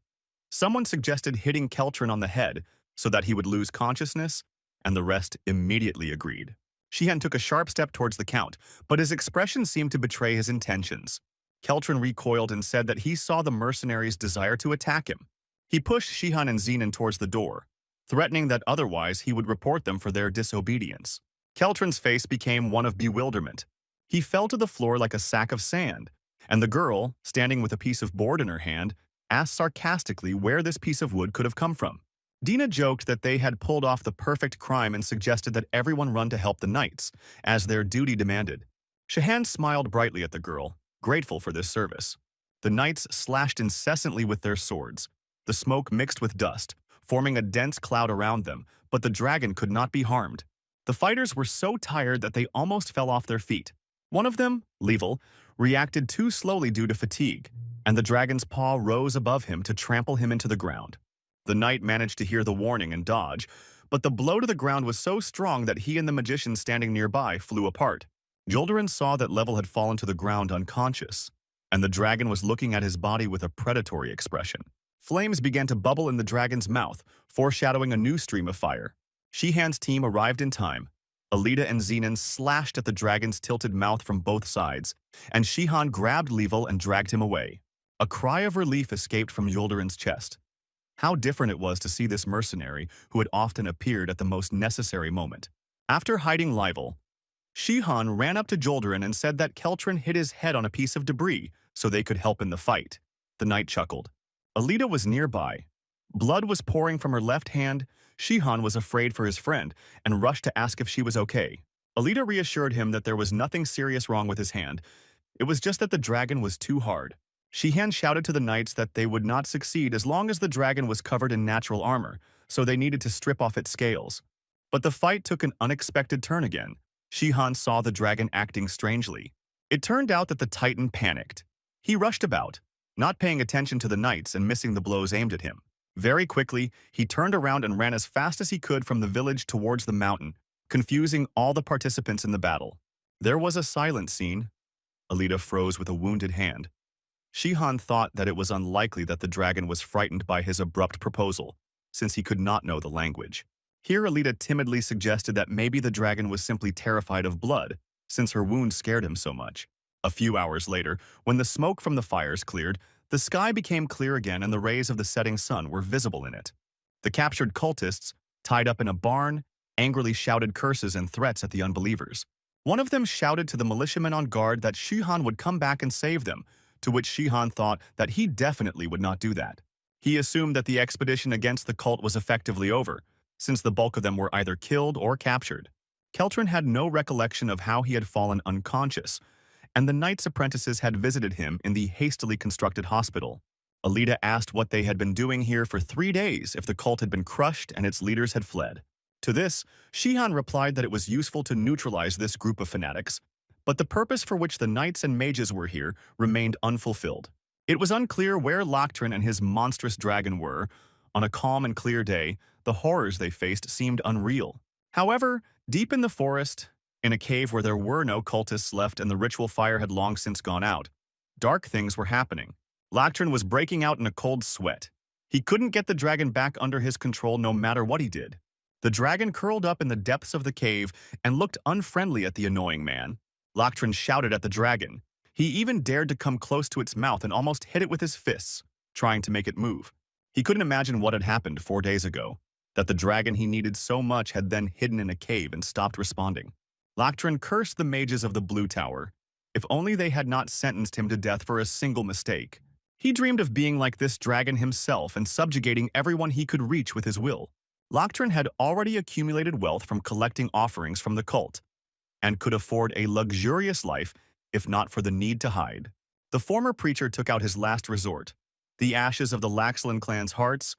Someone suggested hitting Keltrin on the head so that he would lose consciousness, and the rest immediately agreed. Shihan took a sharp step towards the Count, but his expression seemed to betray his intentions. Keltrin recoiled and said that he saw the mercenaries' desire to attack him. He pushed Shihan and Zenon towards the door, threatening that otherwise he would report them for their disobedience. Keltrin's face became one of bewilderment. He fell to the floor like a sack of sand, and the girl, standing with a piece of board in her hand, asked sarcastically where this piece of wood could have come from. Dina joked that they had pulled off the perfect crime and suggested that everyone run to help the knights, as their duty demanded. Shahan smiled brightly at the girl, grateful for this service. The knights slashed incessantly with their swords. The smoke mixed with dust, forming a dense cloud around them, but the dragon could not be harmed. The fighters were so tired that they almost fell off their feet. One of them, Level, reacted too slowly due to fatigue, and the dragon's paw rose above him to trample him into the ground. The knight managed to hear the warning and dodge, but the blow to the ground was so strong that he and the magician standing nearby flew apart. Joldarin saw that Level had fallen to the ground unconscious, and the dragon was looking at his body with a predatory expression. Flames began to bubble in the dragon's mouth, foreshadowing a new stream of fire. Shihan's team arrived in time. Alita and Zenon slashed at the dragon's tilted mouth from both sides, and Shihan grabbed Level and dragged him away. A cry of relief escaped from Joldarin's chest. How different it was to see this mercenary who had often appeared at the most necessary moment. After hiding Level, Shihan ran up to Joldarin and said that Keltrin hit his head on a piece of debris so they could help in the fight. The knight chuckled. Alita was nearby. Blood was pouring from her left hand. Shihan was afraid for his friend and rushed to ask if she was okay. Alita reassured him that there was nothing serious wrong with his hand. It was just that the dragon was too hard. Shihan shouted to the knights that they would not succeed as long as the dragon was covered in natural armor, so they needed to strip off its scales. But the fight took an unexpected turn again. Shihan saw the dragon acting strangely. It turned out that the titan panicked. He rushed about, not paying attention to the knights and missing the blows aimed at him. Very quickly, he turned around and ran as fast as he could from the village towards the mountain, confusing all the participants in the battle. There was a silent scene. Alita froze with a wounded hand. Shihan thought that it was unlikely that the dragon was frightened by his abrupt proposal, since he could not know the language. Here Alita timidly suggested that maybe the dragon was simply terrified of blood, since her wound scared him so much. A few hours later, when the smoke from the fires cleared, the sky became clear again and the rays of the setting sun were visible in it. The captured cultists, tied up in a barn, angrily shouted curses and threats at the unbelievers. One of them shouted to the militiamen on guard that Shihan would come back and save them, to which Shihan thought that he definitely would not do that. He assumed that the expedition against the cult was effectively over, since the bulk of them were either killed or captured. Keltrin had no recollection of how he had fallen unconscious, and the knight's apprentices had visited him in the hastily constructed hospital. Alita asked what they had been doing here for 3 days if the cult had been crushed and its leaders had fled. To this, Shihan replied that it was useful to neutralize this group of fanatics, but the purpose for which the knights and mages were here remained unfulfilled. It was unclear where Loctrin and his monstrous dragon were. On a calm and clear day, the horrors they faced seemed unreal. However, deep in the forest, in a cave where there were no cultists left and the ritual fire had long since gone out, dark things were happening. Loctrin was breaking out in a cold sweat. He couldn't get the dragon back under his control no matter what he did. The dragon curled up in the depths of the cave and looked unfriendly at the annoying man. Loctrin shouted at the dragon. He even dared to come close to its mouth and almost hit it with his fists, trying to make it move. He couldn't imagine what had happened 4 days ago, that the dragon he needed so much had then hidden in a cave and stopped responding. Loctrin cursed the mages of the Blue Tower. If only they had not sentenced him to death for a single mistake. He dreamed of being like this dragon himself and subjugating everyone he could reach with his will. Loctrin had already accumulated wealth from collecting offerings from the cult, and could afford a luxurious life if not for the need to hide. The former preacher took out his last resort, the ashes of the Laxland clan's hearts,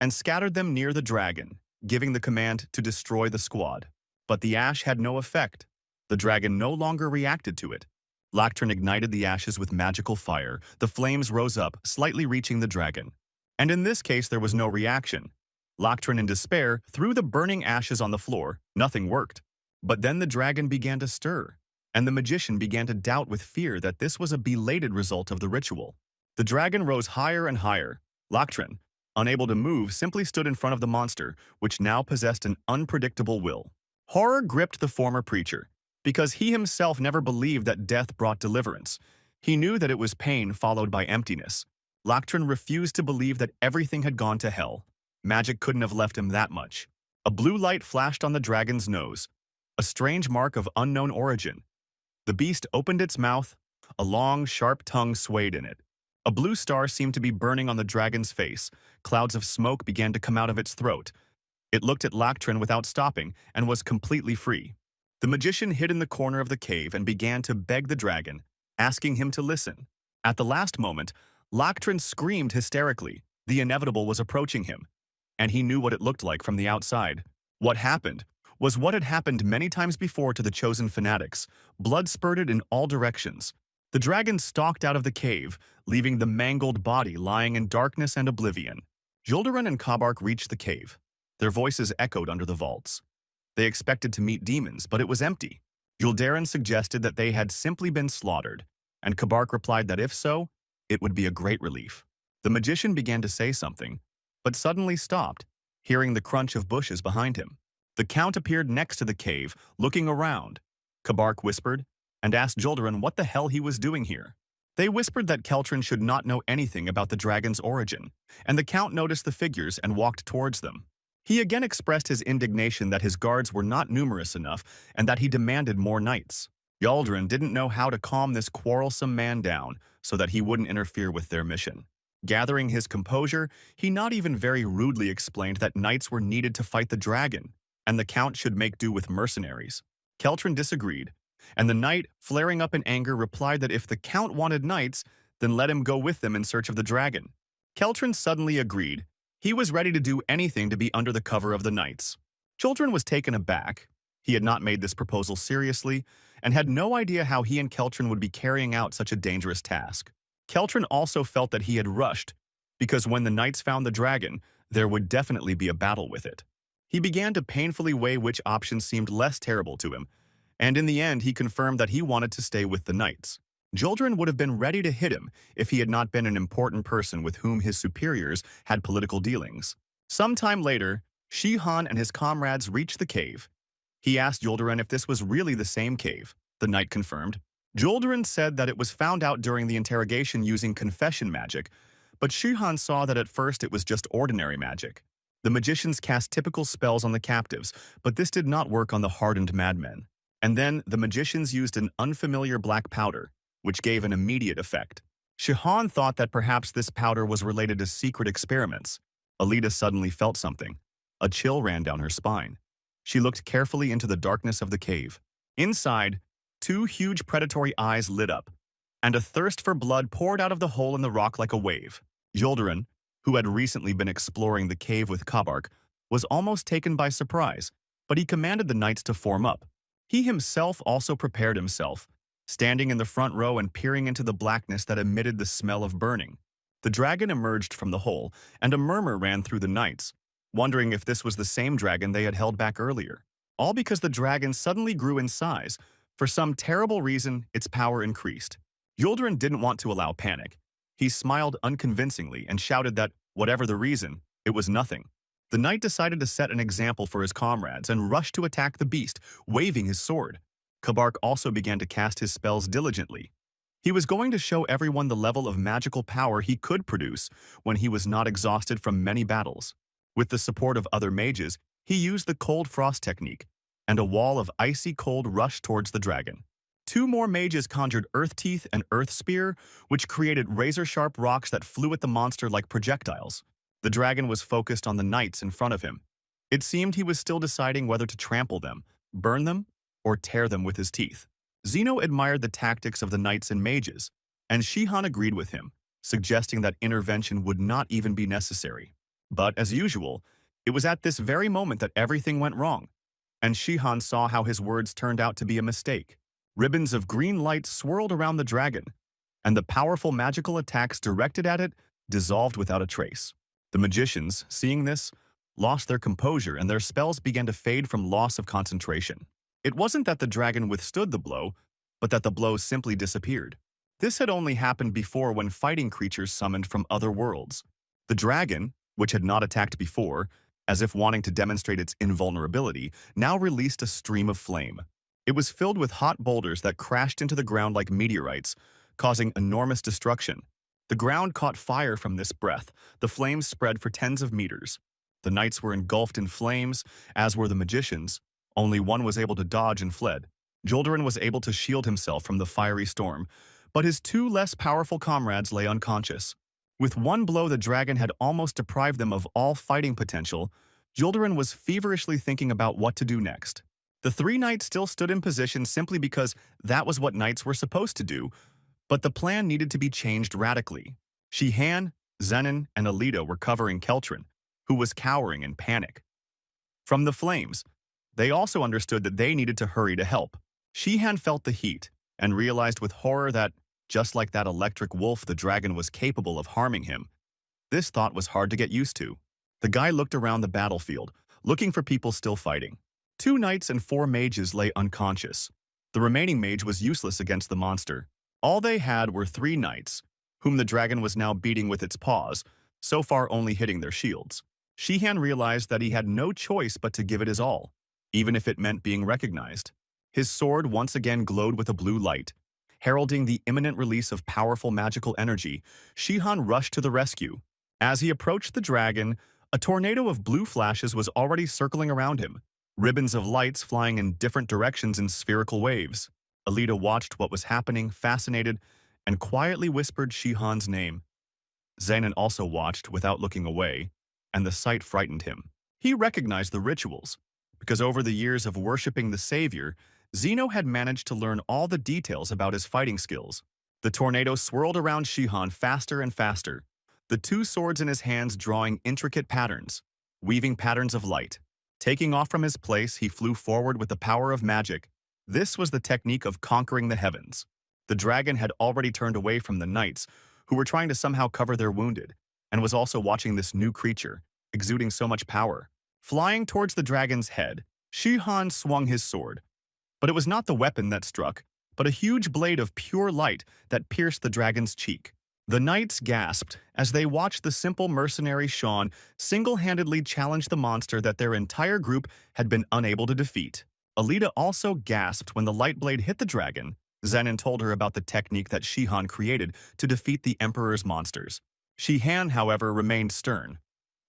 and scattered them near the dragon, giving the command to destroy the squad. But the ash had no effect. The dragon no longer reacted to it. Loctrin ignited the ashes with magical fire. The flames rose up, slightly reaching the dragon. And in this case, there was no reaction. Loctrin, in despair, threw the burning ashes on the floor. Nothing worked. But then the dragon began to stir, and the magician began to doubt with fear that this was a belated result of the ritual. The dragon rose higher and higher. Loctrin, unable to move, simply stood in front of the monster, which now possessed an unpredictable will. Horror gripped the former preacher, because he himself never believed that death brought deliverance. He knew that it was pain followed by emptiness. Loctrin refused to believe that everything had gone to hell. Magic couldn't have left him that much. A blue light flashed on the dragon's nose, a strange mark of unknown origin. The beast opened its mouth. A long, sharp tongue swayed in it. A blue star seemed to be burning on the dragon's face. Clouds of smoke began to come out of its throat. It looked at Loctrin without stopping and was completely free. The magician hid in the corner of the cave and began to beg the dragon, asking him to listen. At the last moment, Loctrin screamed hysterically. The inevitable was approaching him, and he knew what it looked like from the outside. What happened was what had happened many times before to the chosen fanatics. Blood spurted in all directions. The dragon stalked out of the cave, leaving the mangled body lying in darkness and oblivion. Juldaran and Kabark reached the cave. Their voices echoed under the vaults. They expected to meet demons, but it was empty. Juldaran suggested that they had simply been slaughtered, and Kabark replied that if so, it would be a great relief. The magician began to say something, but suddenly stopped, hearing the crunch of bushes behind him. The Count appeared next to the cave, looking around. Kabark whispered, and asked Juldaran what the hell he was doing here. They whispered that Keltrin should not know anything about the dragon's origin, and the Count noticed the figures and walked towards them. He again expressed his indignation that his guards were not numerous enough and that he demanded more knights. Juldaran didn't know how to calm this quarrelsome man down so that he wouldn't interfere with their mission. Gathering his composure, he not even very rudely explained that knights were needed to fight the dragon, and the Count should make do with mercenaries. Keltrin disagreed, and the knight, flaring up in anger, replied that if the Count wanted knights, then let him go with them in search of the dragon. Keltrin suddenly agreed. He was ready to do anything to be under the cover of the knights. Juldaran was taken aback. He had not made this proposal seriously, and had no idea how he and Keltrin would be carrying out such a dangerous task. Keltrin also felt that he had rushed, because when the knights found the dragon, there would definitely be a battle with it. He began to painfully weigh which option seemed less terrible to him, and in the end he confirmed that he wanted to stay with the knights. Juldaran would have been ready to hit him if he had not been an important person with whom his superiors had political dealings. Sometime later, Shihan and his comrades reached the cave. He asked Juldaran if this was really the same cave. The knight confirmed. Juldaran said that it was found out during the interrogation using confession magic, but Shihan saw that at first it was just ordinary magic. The magicians cast typical spells on the captives, but this did not work on the hardened madmen. And then the magicians used an unfamiliar black powder, which gave an immediate effect. Shihan thought that perhaps this powder was related to secret experiments. Alita suddenly felt something. A chill ran down her spine. She looked carefully into the darkness of the cave. Inside, two huge predatory eyes lit up, and a thirst for blood poured out of the hole in the rock like a wave. Juldaran, who had recently been exploring the cave with Kabark, was almost taken by surprise, but he commanded the knights to form up. He himself also prepared himself, standing in the front row and peering into the blackness that emitted the smell of burning. The dragon emerged from the hole, and a murmur ran through the knights, wondering if this was the same dragon they had held back earlier. All because the dragon suddenly grew in size. For some terrible reason, its power increased. Juldaran didn't want to allow panic. He smiled unconvincingly and shouted that, whatever the reason, it was nothing. The knight decided to set an example for his comrades and rushed to attack the beast, waving his sword. Kabark also began to cast his spells diligently. He was going to show everyone the level of magical power he could produce when he was not exhausted from many battles. With the support of other mages, he used the cold frost technique, and a wall of icy cold rushed towards the dragon. Two more mages conjured Earth Teeth and Earth Spear, which created razor-sharp rocks that flew at the monster like projectiles. The dragon was focused on the knights in front of him. It seemed he was still deciding whether to trample them, burn them, or tear them with his teeth. Zeno admired the tactics of the knights and mages, and Shihan agreed with him, suggesting that intervention would not even be necessary. But, as usual, it was at this very moment that everything went wrong, and Shihan saw how his words turned out to be a mistake. Ribbons of green light swirled around the dragon, and the powerful magical attacks directed at it dissolved without a trace. The magicians, seeing this, lost their composure and their spells began to fade from loss of concentration. It wasn't that the dragon withstood the blow, but that the blow simply disappeared. This had only happened before when fighting creatures summoned from other worlds. The dragon, which had not attacked before, as if wanting to demonstrate its invulnerability, now released a stream of flame. It was filled with hot boulders that crashed into the ground like meteorites, causing enormous destruction. The ground caught fire from this breath. The flames spread for tens of meters. The knights were engulfed in flames, as were the magicians. Only one was able to dodge and fled. Juldaran was able to shield himself from the fiery storm, but his two less powerful comrades lay unconscious. With one blow, the dragon had almost deprived them of all fighting potential. Juldaran was feverishly thinking about what to do next. The three knights still stood in position simply because that was what knights were supposed to do, but the plan needed to be changed radically. Shihan, Zenon, and Alita were covering Keltrin, who was cowering in panic. From the flames, They also understood that they needed to hurry to help. Shihan felt the heat and realized with horror that, just like that electric wolf, the dragon was capable of harming him. This thought was hard to get used to. The guy looked around the battlefield, looking for people still fighting. 2 knights and 4 mages lay unconscious. The remaining mage was useless against the monster. All they had were 3 knights, whom the dragon was now beating with its paws, so far only hitting their shields. Shihan realized that he had no choice but to give it his all, even if it meant being recognized. His sword once again glowed with a blue light. Heralding the imminent release of powerful magical energy, Shihan rushed to the rescue. As he approached the dragon, a tornado of blue flashes was already circling around him, ribbons of lights flying in different directions in spherical waves. Alita watched what was happening, fascinated, and quietly whispered Shihan's name. Zenon also watched without looking away, and the sight frightened him. He recognized the rituals, because over the years of worshipping the savior, Zeno had managed to learn all the details about his fighting skills. The tornado swirled around Shihan faster and faster, the 2 swords in his hands drawing intricate patterns, weaving patterns of light. Taking off from his place, he flew forward with the power of magic. This was the technique of conquering the heavens. The dragon had already turned away from the knights, who were trying to somehow cover their wounded, and was also watching this new creature, exuding so much power. Flying towards the dragon's head, Shihan swung his sword. But it was not the weapon that struck, but a huge blade of pure light that pierced the dragon's cheek. The knights gasped as they watched the simple mercenary Sean single-handedly challenge the monster that their entire group had been unable to defeat. Alita also gasped when the light blade hit the dragon. Zenon told her about the technique that Shihan created to defeat the Emperor's monsters. Shihan, however, remained stern.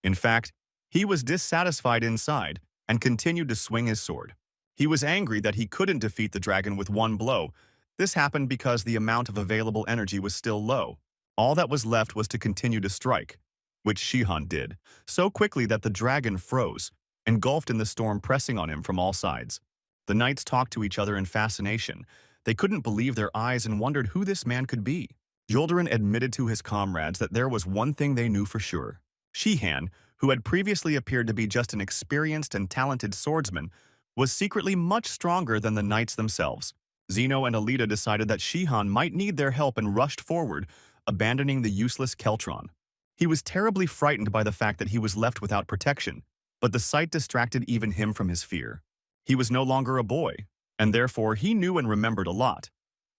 In fact, he was dissatisfied inside and continued to swing his sword. He was angry that he couldn't defeat the dragon with one blow. This happened because the amount of available energy was still low. All that was left was to continue to strike, which Shihan did, so quickly that the dragon froze, engulfed in the storm pressing on him from all sides. The knights talked to each other in fascination. They couldn't believe their eyes and wondered who this man could be. Yuldurin admitted to his comrades that there was one thing they knew for sure. Shihan, who had previously appeared to be just an experienced and talented swordsman, was secretly much stronger than the knights themselves. Zeno and Alita decided that Shihan might need their help and rushed forward, abandoning the useless Keltron. He was terribly frightened by the fact that he was left without protection, but the sight distracted even him from his fear. He was no longer a boy, and therefore he knew and remembered a lot.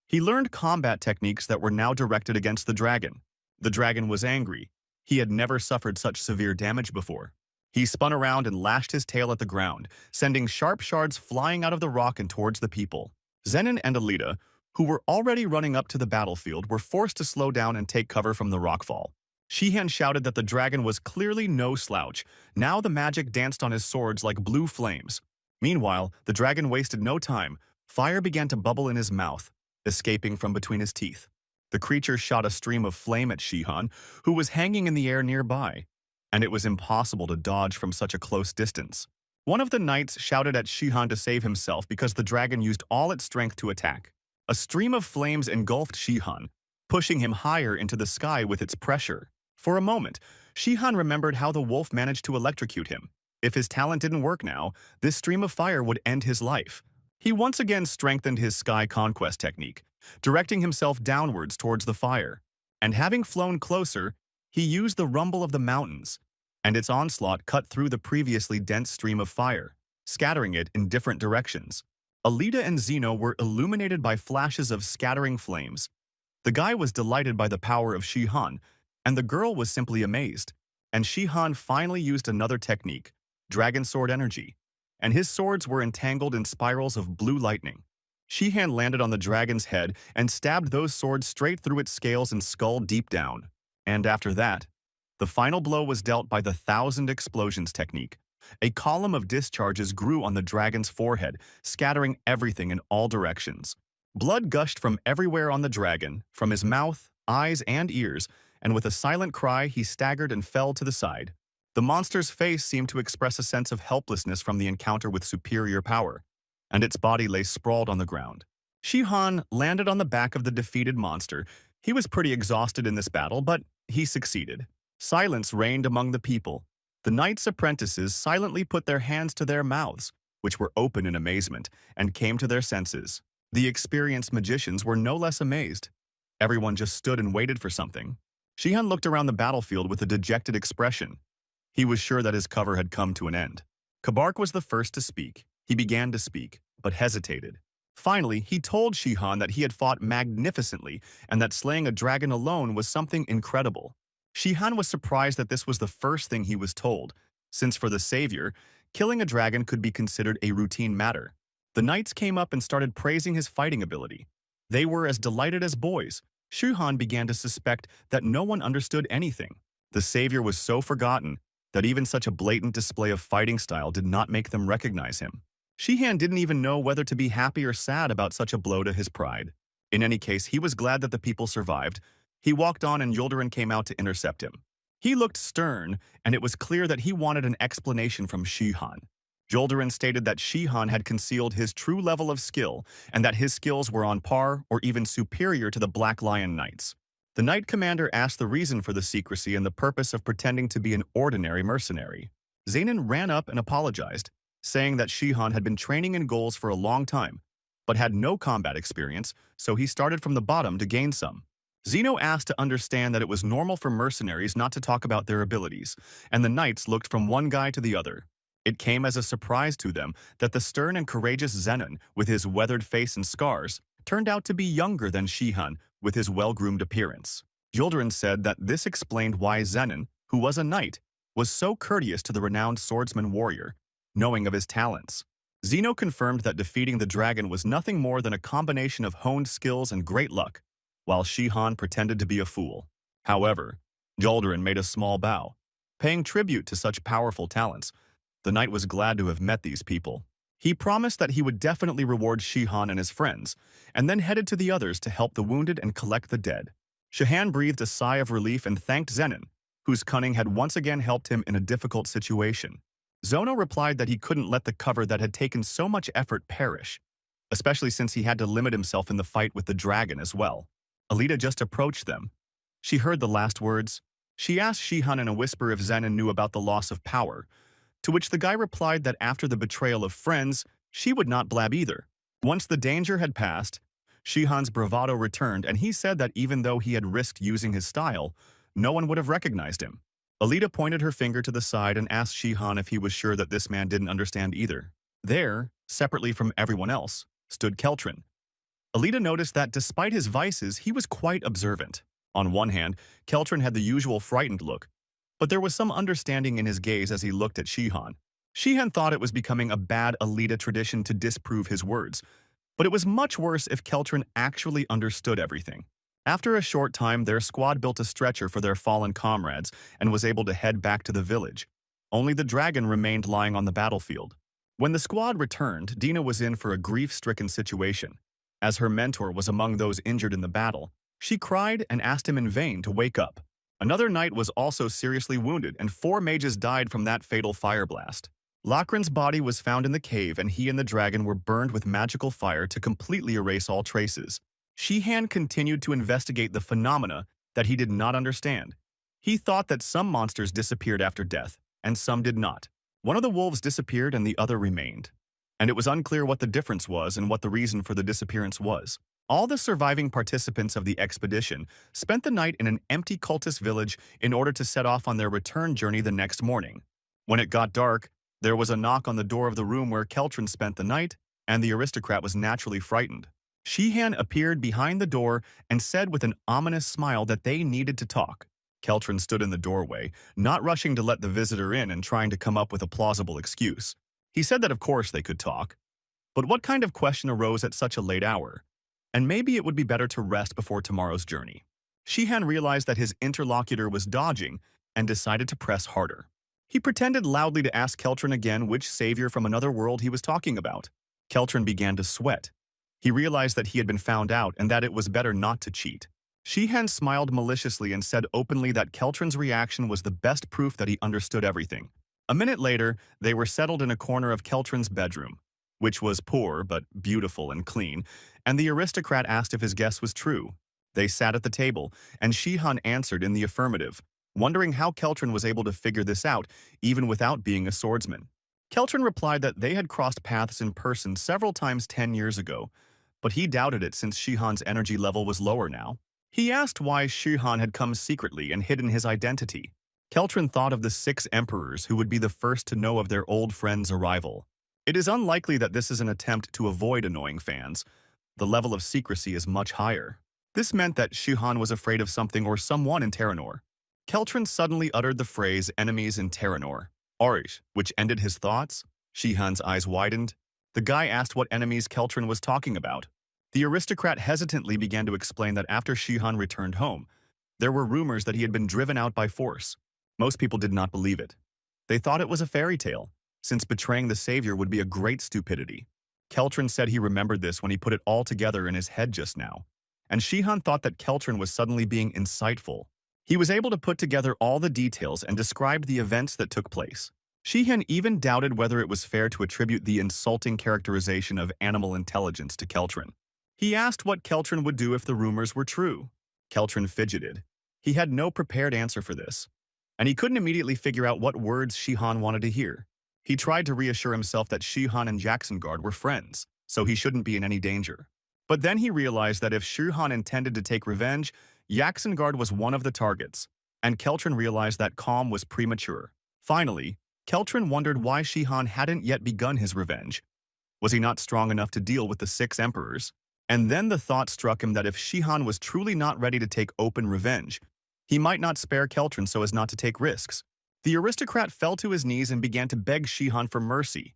He learned combat techniques that were now directed against the dragon. The dragon was angry. He had never suffered such severe damage before. He spun around and lashed his tail at the ground, sending sharp shards flying out of the rock and towards the people. Zenon and Alita, who were already running up to the battlefield, were forced to slow down and take cover from the rockfall. Shihan shouted that the dragon was clearly no slouch. Now the magic danced on his swords like blue flames. Meanwhile, the dragon wasted no time. Fire began to bubble in his mouth, escaping from between his teeth. The creature shot a stream of flame at Shihan, who was hanging in the air nearby, and it was impossible to dodge from such a close distance. One of the knights shouted at Shihan to save himself because the dragon used all its strength to attack. A stream of flames engulfed Shihan, pushing him higher into the sky with its pressure. For a moment, Shihan remembered how the wolf managed to electrocute him. If his talent didn't work now, this stream of fire would end his life. He once again strengthened his sky conquest technique, directing himself downwards towards the fire. And having flown closer, he used the rumble of the mountains, and its onslaught cut through the previously dense stream of fire, scattering it in different directions. Alita and Zeno were illuminated by flashes of scattering flames. The guy was delighted by the power of Shihan, and the girl was simply amazed. And Shihan finally used another technique, Dragon Sword Energy, and his swords were entangled in spirals of blue lightning. Shihan landed on the dragon's head and stabbed those swords straight through its scales and skull deep down. And after that, the final blow was dealt by the 1,000 explosions technique. A column of discharges grew on the dragon's forehead, scattering everything in all directions. Blood gushed from everywhere on the dragon, from his mouth, eyes, and ears, and with a silent cry, he staggered and fell to the side. The monster's face seemed to express a sense of helplessness from the encounter with superior power, and its body lay sprawled on the ground. Shihan landed on the back of the defeated monster. He was pretty exhausted in this battle, but he succeeded. Silence reigned among the people. The knights' apprentices silently put their hands to their mouths, which were open in amazement, and came to their senses. The experienced magicians were no less amazed. Everyone just stood and waited for something. Shihan looked around the battlefield with a dejected expression. He was sure that his cover had come to an end. Kabark was the first to speak. He began to speak, but hesitated. Finally, he told Shihan that he had fought magnificently and that slaying a dragon alone was something incredible. Shihan was surprised that this was the first thing he was told, since for the savior, killing a dragon could be considered a routine matter. The knights came up and started praising his fighting ability. They were as delighted as boys. Shihan began to suspect that no one understood anything. The savior was so forgotten that even such a blatant display of fighting style did not make them recognize him. Shihan didn't even know whether to be happy or sad about such a blow to his pride. In any case, he was glad that the people survived. He walked on and Yuldurin came out to intercept him. He looked stern, and it was clear that he wanted an explanation from Shihan. Yuldurin stated that Shihan had concealed his true level of skill and that his skills were on par or even superior to the Black Lion Knights. The Knight Commander asked the reason for the secrecy and the purpose of pretending to be an ordinary mercenary. Zenon ran up and apologized, saying that Shihan had been training in goals for a long time, but had no combat experience, so he started from the bottom to gain some. Zeno asked to understand that it was normal for mercenaries not to talk about their abilities, and the knights looked from one guy to the other. It came as a surprise to them that the stern and courageous Zenon, with his weathered face and scars, turned out to be younger than Shihan with his well-groomed appearance. Yuldurin said that this explained why Zenon, who was a knight, was so courteous to the renowned swordsman warrior, knowing of his talents. Zeno confirmed that defeating the dragon was nothing more than a combination of honed skills and great luck, while Shihan pretended to be a fool. However, Yuldurin made a small bow, paying tribute to such powerful talents. The knight was glad to have met these people. He promised that he would definitely reward Shihan and his friends, and then headed to the others to help the wounded and collect the dead. Shihan breathed a sigh of relief and thanked Zenon, whose cunning had once again helped him in a difficult situation. Zono replied that he couldn't let the cover that had taken so much effort perish, especially since he had to limit himself in the fight with the dragon as well. Alita just approached them. She heard the last words. She asked Shihan in a whisper if Zenon knew about the loss of power, to which the guy replied that after the betrayal of friends, she would not blab either. Once the danger had passed, Shihan's bravado returned, and he said that even though he had risked using his style, no one would have recognized him. Alita pointed her finger to the side and asked Shihan if he was sure that this man didn't understand either. There, separately from everyone else, stood Keltrin. Alita noticed that despite his vices, he was quite observant. On one hand, Keltrin had the usual frightened look, but there was some understanding in his gaze as he looked at Shihan. Shihan thought it was becoming a bad Alita tradition to disprove his words, but it was much worse if Keltrin actually understood everything. After a short time, their squad built a stretcher for their fallen comrades and was able to head back to the village. Only the dragon remained lying on the battlefield. When the squad returned, Dina was in for a grief-stricken situation. As her mentor was among those injured in the battle, she cried and asked him in vain to wake up. Another knight was also seriously wounded, and 4 mages died from that fatal fire blast. Lachran's body was found in the cave, and he and the dragon were burned with magical fire to completely erase all traces. Shihan continued to investigate the phenomena that he did not understand. He thought that some monsters disappeared after death, and some did not. One of the wolves disappeared and the other remained, and it was unclear what the difference was and what the reason for the disappearance was. All the surviving participants of the expedition spent the night in an empty cultist village in order to set off on their return journey the next morning. When it got dark, there was a knock on the door of the room where Keltrin spent the night, and the aristocrat was naturally frightened. Shihan appeared behind the door and said with an ominous smile that they needed to talk. Keltrin stood in the doorway, not rushing to let the visitor in and trying to come up with a plausible excuse. He said that of course they could talk. But what kind of question arose at such a late hour? And maybe it would be better to rest before tomorrow's journey. Shihan realized that his interlocutor was dodging and decided to press harder. He pretended loudly to ask Keltrin again which savior from another world he was talking about. Keltrin began to sweat. He realized that he had been found out and that it was better not to cheat. Shihan smiled maliciously and said openly that Keltrin's reaction was the best proof that he understood everything. A minute later, they were settled in a corner of Keltrin's bedroom, which was poor but beautiful and clean, and the aristocrat asked if his guess was true. They sat at the table, and Shihan answered in the affirmative, wondering how Keltrin was able to figure this out even without being a swordsman. Keltrin replied that they had crossed paths in person several times 10 years ago, but he doubted it since Shihan's energy level was lower now. He asked why Shihan had come secretly and hidden his identity. Keltrin thought of the 6 emperors who would be the first to know of their old friend's arrival. It is unlikely that this is an attempt to avoid annoying fans. The level of secrecy is much higher. This meant that Shihan was afraid of something or someone in Terranor. Keltrin suddenly uttered the phrase enemies in Terranor, Arish, which ended his thoughts. Shihan's eyes widened. The guy asked what enemies Keltrin was talking about. The aristocrat hesitantly began to explain that after Shihan returned home, there were rumors that he had been driven out by force. Most people did not believe it. They thought it was a fairy tale, since betraying the savior would be a great stupidity. Keltrin said he remembered this when he put it all together in his head just now, and Shihan thought that Keltrin was suddenly being insightful. He was able to put together all the details and described the events that took place. Shihan even doubted whether it was fair to attribute the insulting characterization of animal intelligence to Keltrin. He asked what Keltrin would do if the rumors were true. Keltrin fidgeted. He had no prepared answer for this, and he couldn't immediately figure out what words Shihan wanted to hear. He tried to reassure himself that Shihan and Jacksongard were friends, so he shouldn't be in any danger. But then he realized that if Shihan intended to take revenge, Jacksongard was one of the targets, and Keltrin realized that calm was premature. Finally, Keltrin wondered why Shihan hadn't yet begun his revenge. Was he not strong enough to deal with the 6 emperors? And then the thought struck him that if Shihan was truly not ready to take open revenge, he might not spare Keltrin so as not to take risks. The aristocrat fell to his knees and began to beg Shihan for mercy.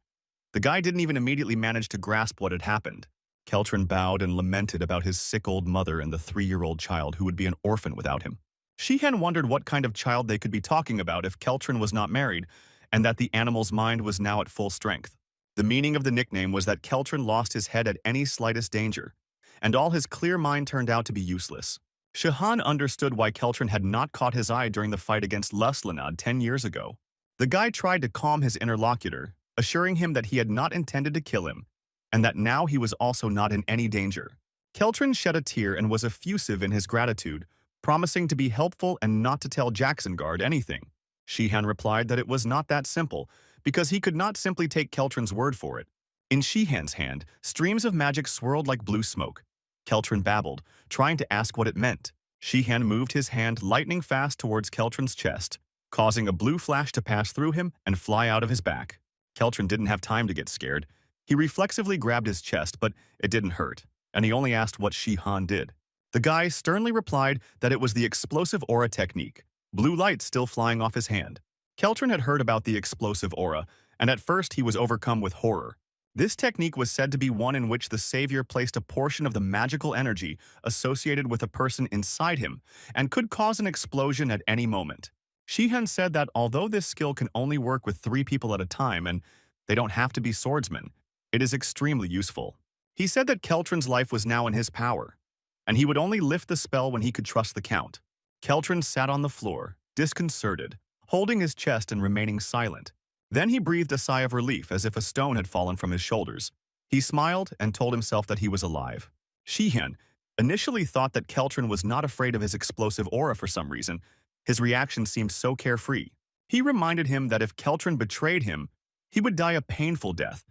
The guy didn't even immediately manage to grasp what had happened. Keltrin bowed and lamented about his sick old mother and the 3-year-old child who would be an orphan without him. Shihan wondered what kind of child they could be talking about if Keltrin was not married, and that the animal's mind was now at full strength. The meaning of the nickname was that Keltrin lost his head at any slightest danger, and all his clear mind turned out to be useless. Shihan understood why Keltrin had not caught his eye during the fight against Luslanad 10 years ago. The guy tried to calm his interlocutor, assuring him that he had not intended to kill him, and that now he was also not in any danger. Keltrin shed a tear and was effusive in his gratitude, promising to be helpful and not to tell Jacksongard anything. Shihan replied that it was not that simple, because he could not simply take Keltrin's word for it. In Shihan's hand, streams of magic swirled like blue smoke. Keltrin babbled, trying to ask what it meant. Shihan moved his hand lightning fast towards Keltrin's chest, causing a blue flash to pass through him and fly out of his back. Keltrin didn't have time to get scared. He reflexively grabbed his chest, but it didn't hurt, and he only asked what Shihan did. The guy sternly replied that it was the explosive aura technique, blue light still flying off his hand. Keltrin had heard about the explosive aura, and at first he was overcome with horror. This technique was said to be one in which the savior placed a portion of the magical energy associated with a person inside him and could cause an explosion at any moment. Shihan said that although this skill can only work with 3 people at a time and they don't have to be swordsmen, it is extremely useful. He said that Keltrin's life was now in his power, and he would only lift the spell when he could trust the Count. Keltrin sat on the floor, disconcerted, holding his chest and remaining silent. Then he breathed a sigh of relief as if a stone had fallen from his shoulders. He smiled and told himself that he was alive. Shihan initially thought that Keltrin was not afraid of his explosive aura for some reason. His reaction seemed so carefree. He reminded him that if Keltrin betrayed him, he would die a painful death.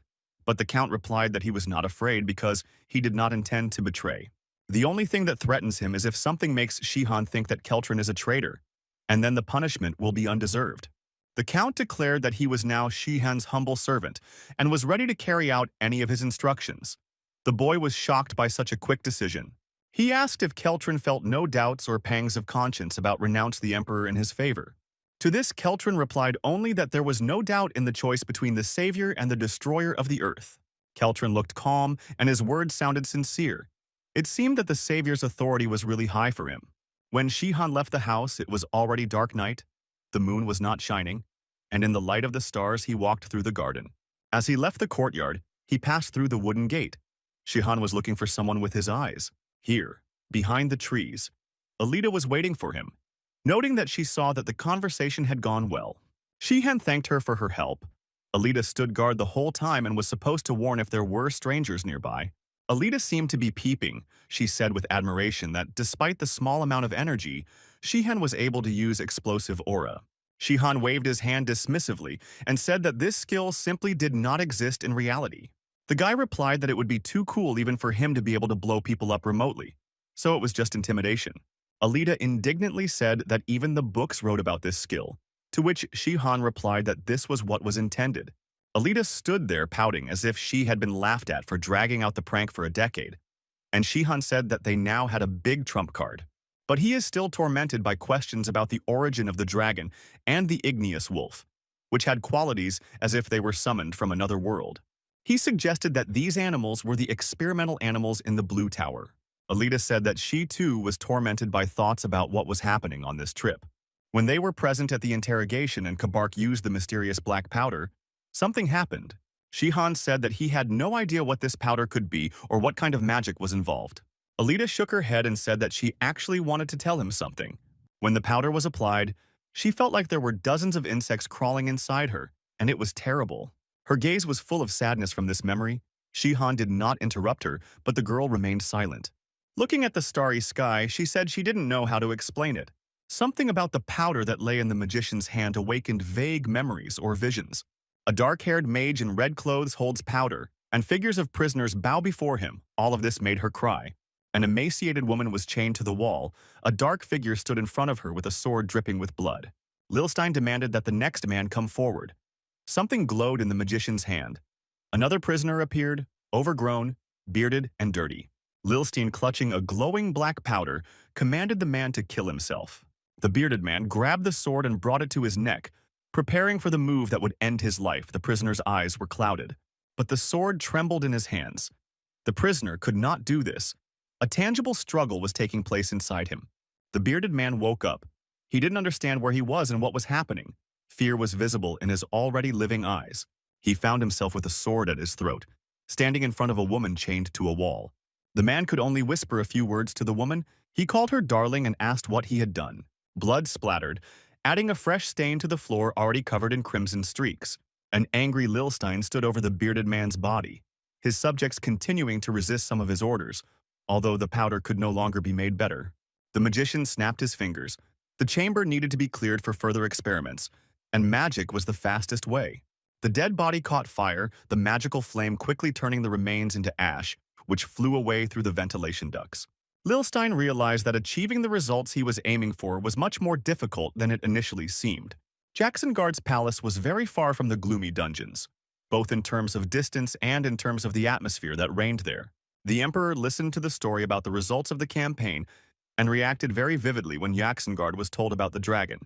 But the Count replied that he was not afraid because he did not intend to betray. The only thing that threatens him is if something makes Shihan think that Keltrin is a traitor, and then the punishment will be undeserved. The Count declared that he was now Shihan's humble servant and was ready to carry out any of his instructions. The boy was shocked by such a quick decision. He asked if Keltrin felt no doubts or pangs of conscience about renounce the Emperor in his favor. To this, Keltrin replied only that there was no doubt in the choice between the savior and the destroyer of the earth. Keltrin looked calm, and his words sounded sincere. It seemed that the savior's authority was really high for him. When Shihan left the house, it was already dark night. The moon was not shining, and in the light of the stars he walked through the garden. As he left the courtyard, he passed through the wooden gate. Shihan was looking for someone with his eyes. Here, behind the trees, Alita was waiting for him. Noting that she saw that the conversation had gone well, Shihan thanked her for her help. Alita stood guard the whole time and was supposed to warn if there were strangers nearby. Alita seemed to be peeping. She said with admiration that despite the small amount of energy, Shihan was able to use explosive aura. Shihan waved his hand dismissively and said that this skill simply did not exist in reality. The guy replied that it would be too cool even for him to be able to blow people up remotely, so it was just intimidation. Alita indignantly said that even the books wrote about this skill, to which Shihan replied that this was what was intended. Alita stood there pouting as if she had been laughed at for dragging out the prank for a decade, and Shihan said that they now had a big trump card. But he is still tormented by questions about the origin of the dragon and the igneous wolf, which had qualities as if they were summoned from another world. He suggested that these animals were the experimental animals in the Blue Tower. Alita said that she too was tormented by thoughts about what was happening on this trip. When they were present at the interrogation and Kabark used the mysterious black powder, something happened. Shihan said that he had no idea what this powder could be or what kind of magic was involved. Alita shook her head and said that she actually wanted to tell him something. When the powder was applied, she felt like there were dozens of insects crawling inside her, and it was terrible. Her gaze was full of sadness from this memory. Shihan did not interrupt her, but the girl remained silent. Looking at the starry sky, she said she didn't know how to explain it. Something about the powder that lay in the magician's hand awakened vague memories or visions. A dark-haired mage in red clothes holds powder, and figures of prisoners bow before him. All of this made her cry. An emaciated woman was chained to the wall. A dark figure stood in front of her with a sword dripping with blood. Lilstein demanded that the next man come forward. Something glowed in the magician's hand. Another prisoner appeared, overgrown, bearded, and dirty. Lilstein, clutching a glowing black powder, commanded the man to kill himself. The bearded man grabbed the sword and brought it to his neck, preparing for the move that would end his life. The prisoner's eyes were clouded, but the sword trembled in his hands. The prisoner could not do this. A tangible struggle was taking place inside him. The bearded man woke up. He didn't understand where he was and what was happening. Fear was visible in his already living eyes. He found himself with a sword at his throat, standing in front of a woman chained to a wall. The man could only whisper a few words to the woman. He called her darling and asked what he had done. Blood splattered, adding a fresh stain to the floor already covered in crimson streaks. An angry Lilstein stood over the bearded man's body, his subjects continuing to resist some of his orders, although the powder could no longer be made better. The magician snapped his fingers. The chamber needed to be cleared for further experiments, and magic was the fastest way. The dead body caught fire, the magical flame quickly turning the remains into ash, which flew away through the ventilation ducts. Lilstein realized that achieving the results he was aiming for was much more difficult than it initially seemed. Jacksonguard's palace was very far from the gloomy dungeons, both in terms of distance and in terms of the atmosphere that reigned there. The Emperor listened to the story about the results of the campaign and reacted very vividly when Jacksongard was told about the dragon.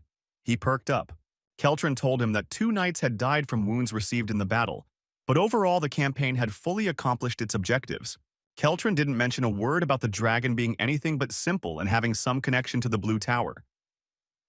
He perked up. Keltron told him that 2 knights had died from wounds received in the battle, but overall the campaign had fully accomplished its objectives. Keltron didn't mention a word about the dragon being anything but simple and having some connection to the Blue Tower.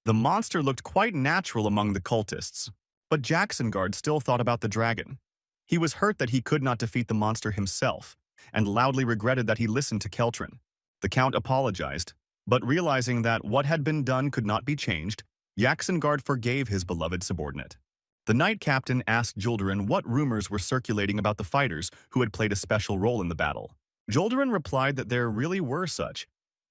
The monster looked quite natural among the cultists, but Jacksongard still thought about the dragon. He was hurt that he could not defeat the monster himself, and loudly regretted that he listened to Keltron. The Count apologized, but realizing that what had been done could not be changed, Jacksongard forgave his beloved subordinate. The Knight Captain asked Julderin what rumors were circulating about the fighters who had played a special role in the battle. Julderin replied that there really were such,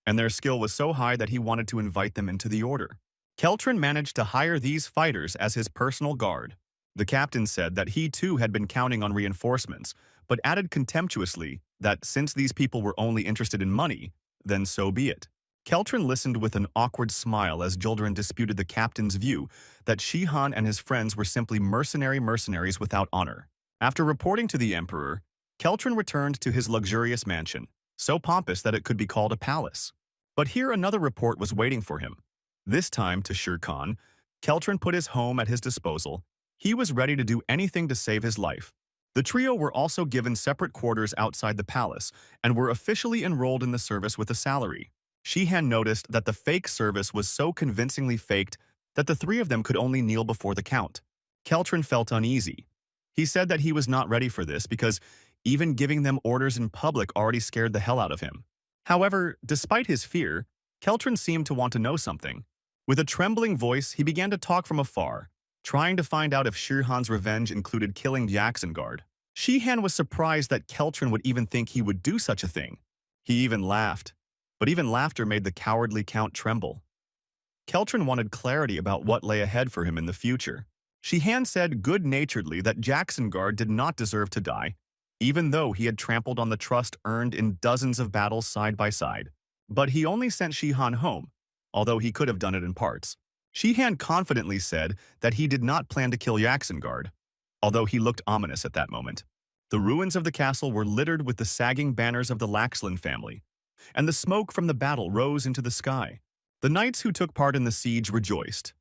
and their skill was so high that he wanted to invite them into the order. Keltron managed to hire these fighters as his personal guard. The captain said that he too had been counting on reinforcements, but added contemptuously that since these people were only interested in money, then so be it. Keltron listened with an awkward smile as Julderin disputed the captain's view that Shihan and his friends were simply mercenaries without honor. After reporting to the Emperor, Keltron returned to his luxurious mansion, so pompous that it could be called a palace. But here another report was waiting for him. This time, to Shere Khan, Keltron put his home at his disposal. He was ready to do anything to save his life. The trio were also given separate quarters outside the palace and were officially enrolled in the service with a salary. Shihan noticed that the fake service was so convincingly faked that the 3 of them could only kneel before the Count. Keltron felt uneasy. He said that he was not ready for this because even giving them orders in public already scared the hell out of him. However, despite his fear, Keltron seemed to want to know something. With a trembling voice, he began to talk from afar, trying to find out if Shihan's revenge included killing Jacksongard. Shihan was surprised that Keltron would even think he would do such a thing. He even laughed, but even laughter made the cowardly Count tremble. Keltron wanted clarity about what lay ahead for him in the future. Shihan said good-naturedly that Jacksonguard did not deserve to die, even though he had trampled on the trust earned in dozens of battles side by side. But he only sent Shihan home, although he could have done it in parts. Shihan confidently said that he did not plan to kill Jacksonguard, although he looked ominous at that moment. The ruins of the castle were littered with the sagging banners of the Laxland family, and the smoke from the battle rose into the sky. The knights who took part in the siege rejoiced.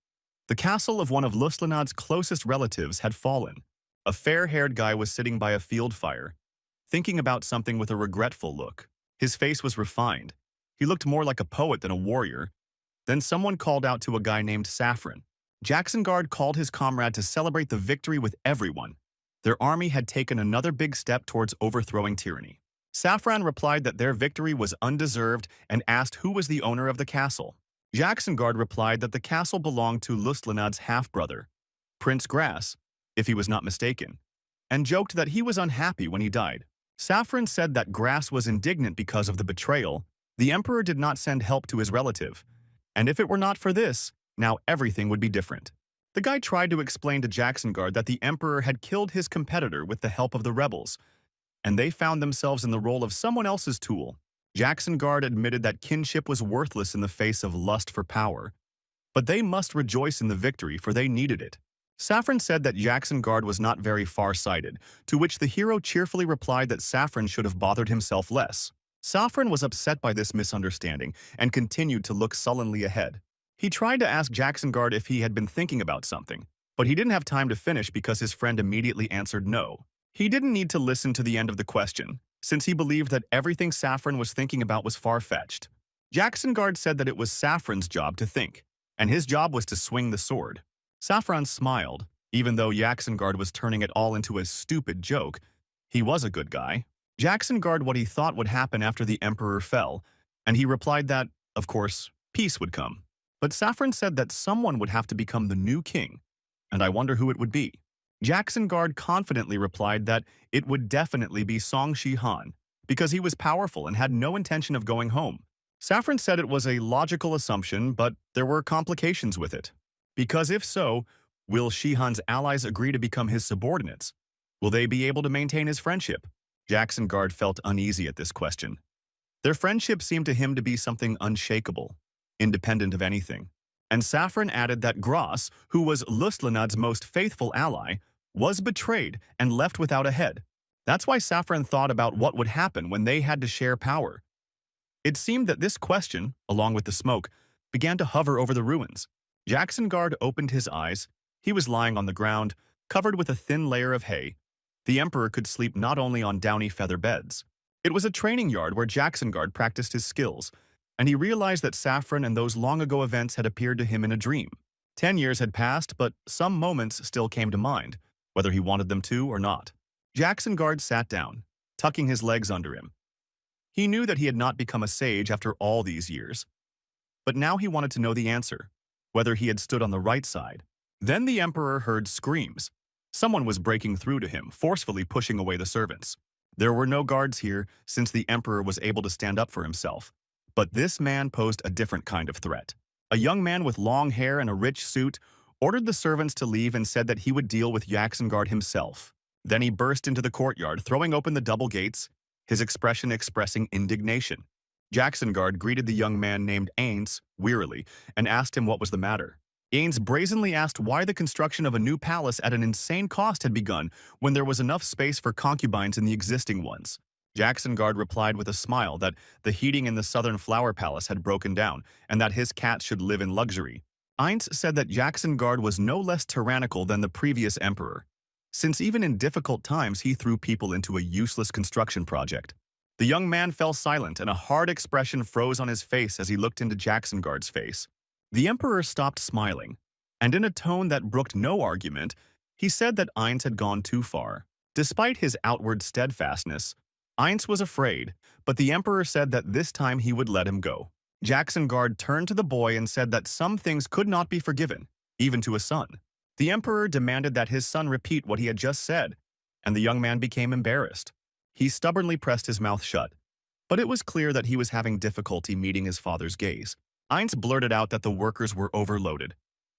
The castle of one of Luslanad's closest relatives had fallen. A fair-haired guy was sitting by a field fire, thinking about something with a regretful look. His face was refined. He looked more like a poet than a warrior. Then someone called out to a guy named Saffron. Jacksonguard called his comrade to celebrate the victory with everyone. Their army had taken another big step towards overthrowing tyranny. Saffron replied that their victory was undeserved and asked who was the owner of the castle. Jacksonguard replied that the castle belonged to Luslanad's half-brother, Prince Grass, if he was not mistaken, and joked that he was unhappy when he died. Saffron said that Grass was indignant because of the betrayal. The emperor did not send help to his relative, and if it were not for this, now everything would be different. The guy tried to explain to Jacksonguard that the emperor had killed his competitor with the help of the rebels, and they found themselves in the role of someone else's tool. Jacksonguard admitted that kinship was worthless in the face of lust for power, but they must rejoice in the victory for they needed it. Saffron said that Jacksonguard was not very far-sighted, to which the hero cheerfully replied that Saffron should have bothered himself less. Saffron was upset by this misunderstanding and continued to look sullenly ahead. He tried to ask Jacksonguard if he had been thinking about something, but he didn't have time to finish because his friend immediately answered no. He didn't need to listen to the end of the question, since he believed that everything Saffron was thinking about was far-fetched. Jacksonguard said that it was Saffron's job to think, and his job was to swing the sword. Saffron smiled, even though Jacksonguard was turning it all into a stupid joke. He was a good guy. Jacksonguard what he thought would happen after the emperor fell, and he replied that, of course, peace would come. But Saffron said that someone would have to become the new king, and I wonder who it would be. Jacksonguard confidently replied that it would definitely be Song Shihan, because he was powerful and had no intention of going home. Saffron said it was a logical assumption, but there were complications with it. Because if so, will Shihan's allies agree to become his subordinates? Will they be able to maintain his friendship? Jacksonguard felt uneasy at this question. Their friendship seemed to him to be something unshakable, independent of anything. And Saffron added that Gross, who was Luslanad's most faithful ally, was betrayed and left without a head. That's why Saffron thought about what would happen when they had to share power. It seemed that this question, along with the smoke, began to hover over the ruins. Jacksonguard opened his eyes. He was lying on the ground, covered with a thin layer of hay. The emperor could sleep not only on downy feather beds. It was a training yard where Jacksonguard practiced his skills, and he realized that Saffron and those long-ago events had appeared to him in a dream. 10 years had passed, but some moments still came to mind, whether he wanted them to or not. Jacksonguard sat down, tucking his legs under him. He knew that he had not become a sage after all these years. But now he wanted to know the answer, whether he had stood on the right side. Then the emperor heard screams. Someone was breaking through to him, forcefully pushing away the servants. There were no guards here, since the emperor was able to stand up for himself. But this man posed a different kind of threat. A young man with long hair and a rich suit ordered the servants to leave and said that he would deal with Jacksonguard himself. Then he burst into the courtyard, throwing open the double gates, his expression expressing indignation. Jacksonguard greeted the young man named Ains wearily and asked him what was the matter. Ains brazenly asked why the construction of a new palace at an insane cost had begun when there was enough space for concubines in the existing ones. Jacksonguard replied with a smile that the heating in the southern flower palace had broken down and that his cat should live in luxury. Ains said that Jacksonguard was no less tyrannical than the previous emperor, since even in difficult times he threw people into a useless construction project. The young man fell silent and a hard expression froze on his face as he looked into Jacksonguard's face. The emperor stopped smiling, and in a tone that brooked no argument, he said that Ains had gone too far. Despite his outward steadfastness, Ains was afraid, but the emperor said that this time he would let him go. Jacksonguard turned to the boy and said that some things could not be forgiven, even to a son. The emperor demanded that his son repeat what he had just said, and the young man became embarrassed. He stubbornly pressed his mouth shut, but it was clear that he was having difficulty meeting his father's gaze. Eins blurted out that the workers were overloaded.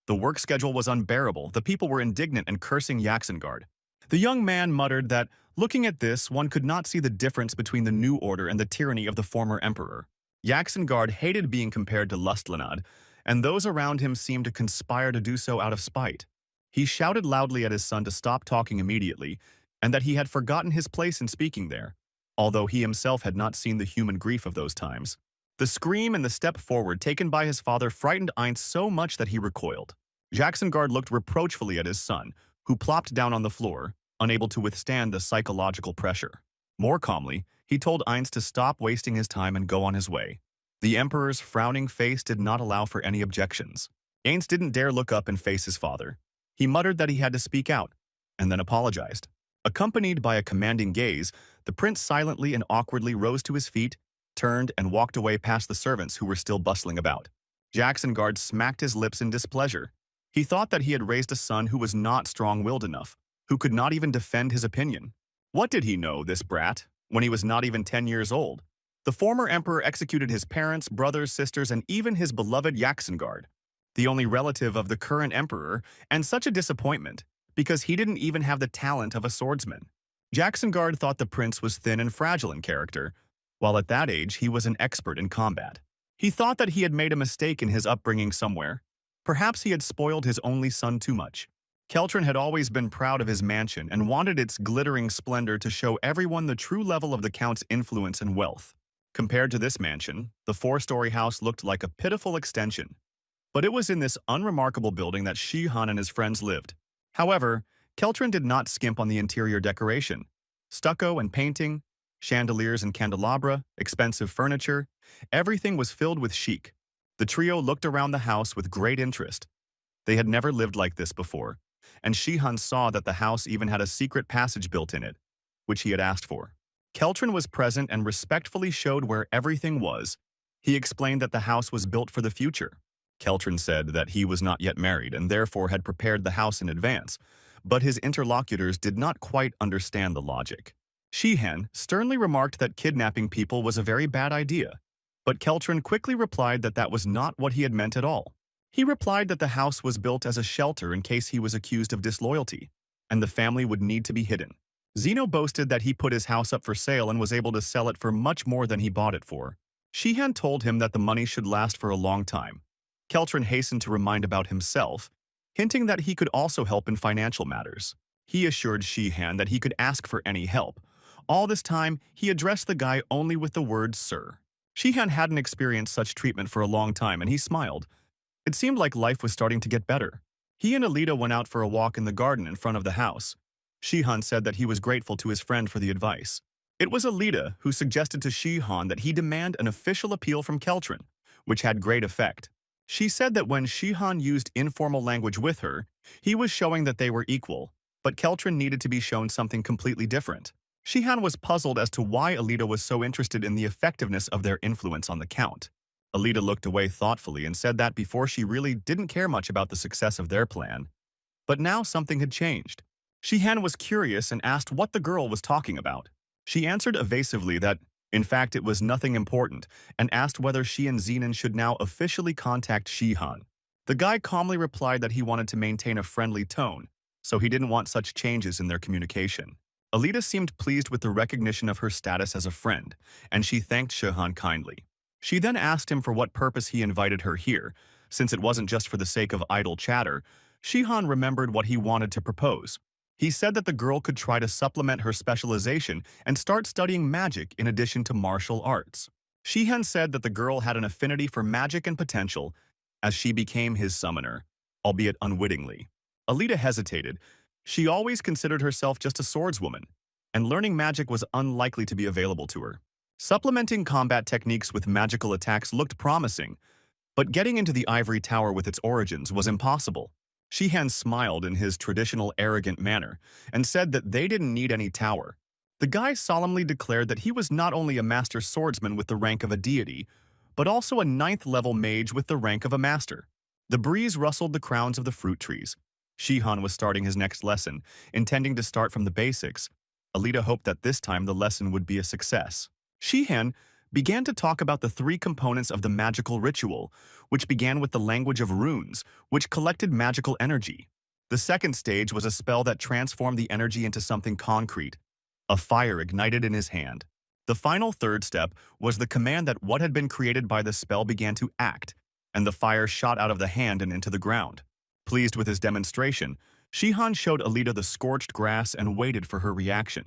The work schedule was unbearable, the people were indignant and cursing Yaxengard. The young man muttered that, looking at this, one could not see the difference between the new order and the tyranny of the former emperor. Yaxengard hated being compared to Lustlanad, and those around him seemed to conspire to do so out of spite. He shouted loudly at his son to stop talking immediately, and that he had forgotten his place in speaking there, although he himself had not seen the human grief of those times. The scream and the step forward taken by his father frightened Eins so much that he recoiled. Jacksengard looked reproachfully at his son, who plopped down on the floor, unable to withstand the psychological pressure. More calmly, he told Eins to stop wasting his time and go on his way. The emperor's frowning face did not allow for any objections. Eins didn't dare look up and face his father. He muttered that he had to speak out, and then apologized. Accompanied by a commanding gaze, the prince silently and awkwardly rose to his feet, turned, and walked away past the servants who were still bustling about. Jacksengard smacked his lips in displeasure. He thought that he had raised a son who was not strong-willed enough, who could not even defend his opinion. What did he know, this brat, when he was not even 10 years old? The former emperor executed his parents, brothers, sisters, and even his beloved Jacksengard, the only relative of the current emperor, and such a disappointment, because he didn't even have the talent of a swordsman. Jacksengard thought the prince was thin and fragile in character, while at that age he was an expert in combat. He thought that he had made a mistake in his upbringing somewhere. Perhaps he had spoiled his only son too much. Keltrin had always been proud of his mansion and wanted its glittering splendor to show everyone the true level of the count's influence and wealth. Compared to this mansion, the 4-story house looked like a pitiful extension. But it was in this unremarkable building that Shihan and his friends lived. However, Keltrin did not skimp on the interior decoration. Stucco and painting, chandeliers and candelabra, expensive furniture, everything was filled with chic. The trio looked around the house with great interest. They had never lived like this before, and Shihan saw that the house even had a secret passage built in it, which he had asked for. Keltrin was present and respectfully showed where everything was. He explained that the house was built for the future. Keltrin said that he was not yet married and therefore had prepared the house in advance, but his interlocutors did not quite understand the logic. Shihan sternly remarked that kidnapping people was a very bad idea, but Keltrin quickly replied that that was not what he had meant at all. He replied that the house was built as a shelter in case he was accused of disloyalty, and the family would need to be hidden. Zeno boasted that he put his house up for sale and was able to sell it for much more than he bought it for. Shihan told him that the money should last for a long time. Keltrin hastened to remind about himself, hinting that he could also help in financial matters. He assured Shihan that he could ask for any help. All this time, he addressed the guy only with the word sir. Shihan hadn't experienced such treatment for a long time, and he smiled. It seemed like life was starting to get better. He and Alita went out for a walk in the garden in front of the house. Shihan said that he was grateful to his friend for the advice. It was Alita who suggested to Shihan that he demand an official appeal from Keltrin, which had great effect. She said that when Shihan used informal language with her, he was showing that they were equal, but Keltrin needed to be shown something completely different. Shihan was puzzled as to why Alita was so interested in the effectiveness of their influence on the Count. Alita looked away thoughtfully and said that before she really didn't care much about the success of their plan. But now something had changed. Shihan was curious and asked what the girl was talking about. She answered evasively that, in fact, it was nothing important, and asked whether she and Zenon should now officially contact Shihan. The guy calmly replied that he wanted to maintain a friendly tone, so he didn't want such changes in their communication. Alita seemed pleased with the recognition of her status as a friend, and she thanked Shihan kindly. She then asked him for what purpose he invited her here. Since it wasn't just for the sake of idle chatter, Shihan remembered what he wanted to propose. He said that the girl could try to supplement her specialization and start studying magic in addition to martial arts. Shihan said that the girl had an affinity for magic and potential as she became his summoner, albeit unwittingly. Alita hesitated. She always considered herself just a swordswoman, and learning magic was unlikely to be available to her. Supplementing combat techniques with magical attacks looked promising, but getting into the ivory tower with its origins was impossible. Shihan smiled in his traditional arrogant manner and said that they didn't need any tower. The guy solemnly declared that he was not only a master swordsman with the rank of a deity, but also a 9th-level mage with the rank of a master. The breeze rustled the crowns of the fruit trees. Shihan was starting his next lesson, intending to start from the basics. Alita hoped that this time the lesson would be a success. Shihan began to talk about the three components of the magical ritual, which began with the language of runes, which collected magical energy. The second stage was a spell that transformed the energy into something concrete. A fire ignited in his hand. The final third step was the command that what had been created by the spell began to act, and the fire shot out of the hand and into the ground. Pleased with his demonstration, Shihan showed Alita the scorched grass and waited for her reaction.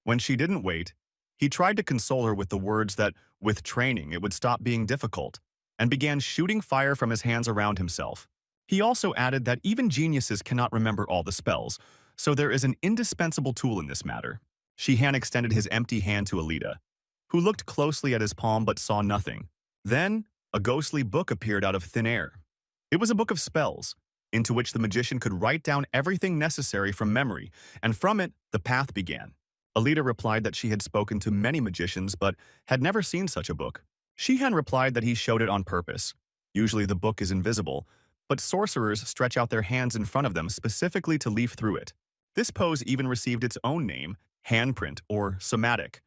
When she didn't wait, he tried to console her with the words that, with training, it would stop being difficult, and began shooting fire from his hands around himself. He also added that even geniuses cannot remember all the spells, so there is an indispensable tool in this matter. Shihan extended his empty hand to Alita, who looked closely at his palm but saw nothing. Then, a ghostly book appeared out of thin air. It was a book of spells, into which the magician could write down everything necessary from memory, and from it, the path began. Alita replied that she had spoken to many magicians but had never seen such a book. Shihan replied that he showed it on purpose. Usually the book is invisible, but sorcerers stretch out their hands in front of them specifically to leaf through it. This pose even received its own name, handprint or somatic.